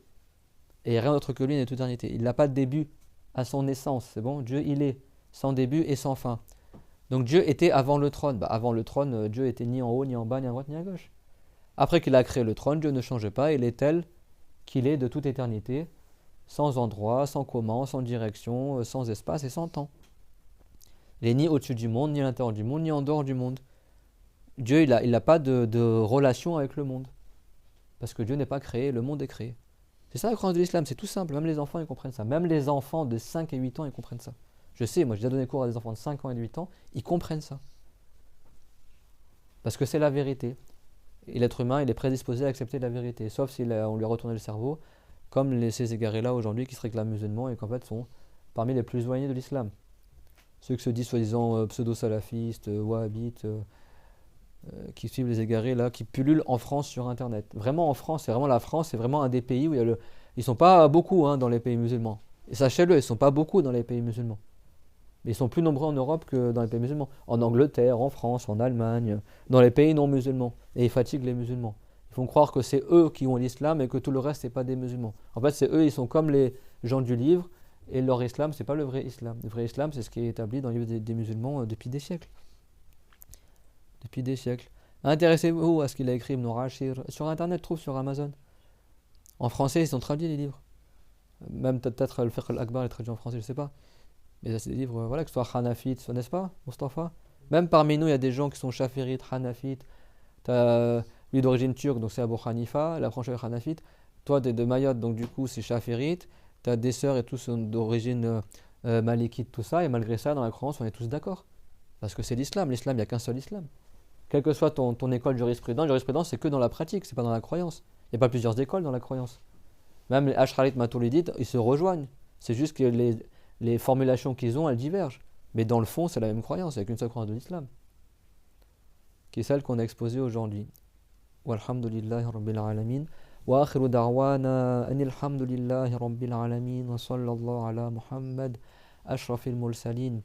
Et rien d'autre que lui n'est de toute éternité. Il n'a pas de début à son essence, c'est bon? Dieu, il est sans début et sans fin. Donc Dieu était avant le trône. Avant le trône, Dieu était ni en haut, ni en bas, ni à droite, ni à gauche. Après qu'il a créé le trône, Dieu ne change pas, il est tel qu'il est de toute éternité, sans endroit, sans comment, sans direction, sans espace et sans temps. Il n'est ni au-dessus du monde, ni à l'intérieur du monde, ni en dehors du monde. Dieu, il n'a pas de relation avec le monde. Parce que Dieu n'est pas créé, le monde est créé. C'est ça la croyance de l'islam, c'est tout simple. Même les enfants, ils comprennent ça. Même les enfants de 5 et 8 ans, ils comprennent ça. Je sais, moi j'ai déjà donné cours à des enfants de 5 ans et de 8 ans, ils comprennent ça. Parce que c'est la vérité. Et l'être humain, il est prédisposé à accepter la vérité. Sauf si on lui a retourné le cerveau, comme ces égarés-là aujourd'hui qui se réclament musulmans et qu'en fait sont parmi les plus éloignés de l'islam. Ceux qui se disent soi-disant pseudo-salafistes, wahhabites, qui suivent les égarés là, qui pullulent en France sur internet. Vraiment en France, c'est vraiment la France, c'est vraiment un des pays où ils ne sont pas beaucoup dans les pays musulmans. Et sachez-le, ils ne sont pas beaucoup dans les pays musulmans. Mais ils sont plus nombreux en Europe que dans les pays musulmans. En Angleterre, en France, en Allemagne, dans les pays non musulmans. Et ils fatiguent les musulmans. Ils font croire que c'est eux qui ont l'islam et que tout le reste, c'est pas des musulmans. En fait, c'est eux, ils sont comme les gens du livre. Et leur islam, c'est pas le vrai islam. Le vrai islam, c'est ce qui est établi dans le livre des musulmans depuis des siècles. Depuis des siècles. Intéressez-vous à ce qu'il a écrit Ibn Rashid. Sur Internet, trouve sur Amazon. En français, ils ont traduit les livres. Même peut-être le Fiqh al-Akbar est traduit en français, je sais pas. Mais c'est des livres, voilà, que ce soit Hanafites, n'est-ce pas, Mustafa? Même parmi nous, il y a des gens qui sont Shafirites, Hanafites. Lui d'origine turque, donc c'est Abu Hanifa, la branche Hanafite. Toi, t'es de Mayotte, donc du coup, c'est Shafirite. tu as des sœurs et tous d'origine malikite, tout ça, et malgré ça, dans la croyance, on est tous d'accord. Parce que c'est l'islam. L'islam, il n'y a qu'un seul islam. Quelle que soit ton école de jurisprudence, c'est que dans la pratique, c'est pas dans la croyance. Il n'y a pas plusieurs écoles dans la croyance. Même les Ash'arit Maturidites, ils se rejoignent. C'est juste que les formulations qu'ils ont, elles divergent. Mais dans le fond, c'est la même croyance, il n'y a qu'une seule croyance de l'islam, qui est celle qu'on a exposée aujourd'hui. Walhamdulillahi Rabbil Alamin. Wa akhiru da'wana anil hamdulillahi Rabbil Alamin. Wa sallallahu ala Muhammad, ashrafil mursalin.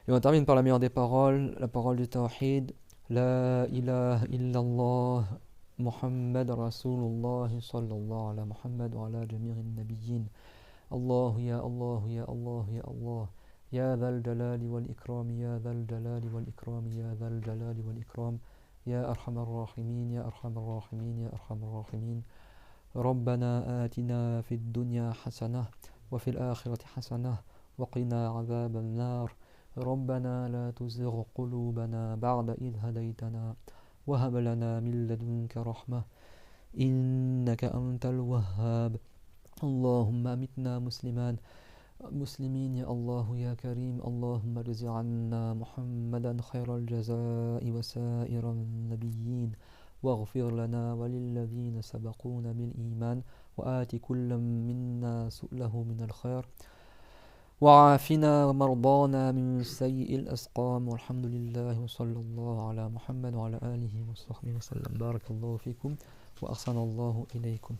Et on termine par la meilleure des paroles, la parole du Tawhid. La ilaha illallah Muhammad Rasulullah sallallahu ala Muhammad wa ala jami'in nabiyyin. Allah ya Allah ya Allah ya Allah. يا ذا الجلال والإكرام يا ذا الجلال والإكرام يا ذا الجلال والإكرام يا أرحم الراحمين يا أرحم الراحمين يا أرحم الراحمين ربنا آتنا في الدنيا حسنة وفي الآخرة حسنة وقنا عذاب النار ربنا لا تزغ قلوبنا بعد إذ هديتنا وهب لنا من لدنك رحمة إنك أنت الوهاب اللهم أمتنا مسلمين يا الله يا كريم اللهم اجز عنا محمدا خير الجزاء وسائر النبيين واغفر لنا وللذين سبقونا بالإيمان وآت كل منا سؤله من الخير وعافنا ومرضانا من سيء الأسقام والحمد لله وصلى الله على محمد وعلى آله وصحبه وسلم بارك الله فيكم وأحسن الله إليكم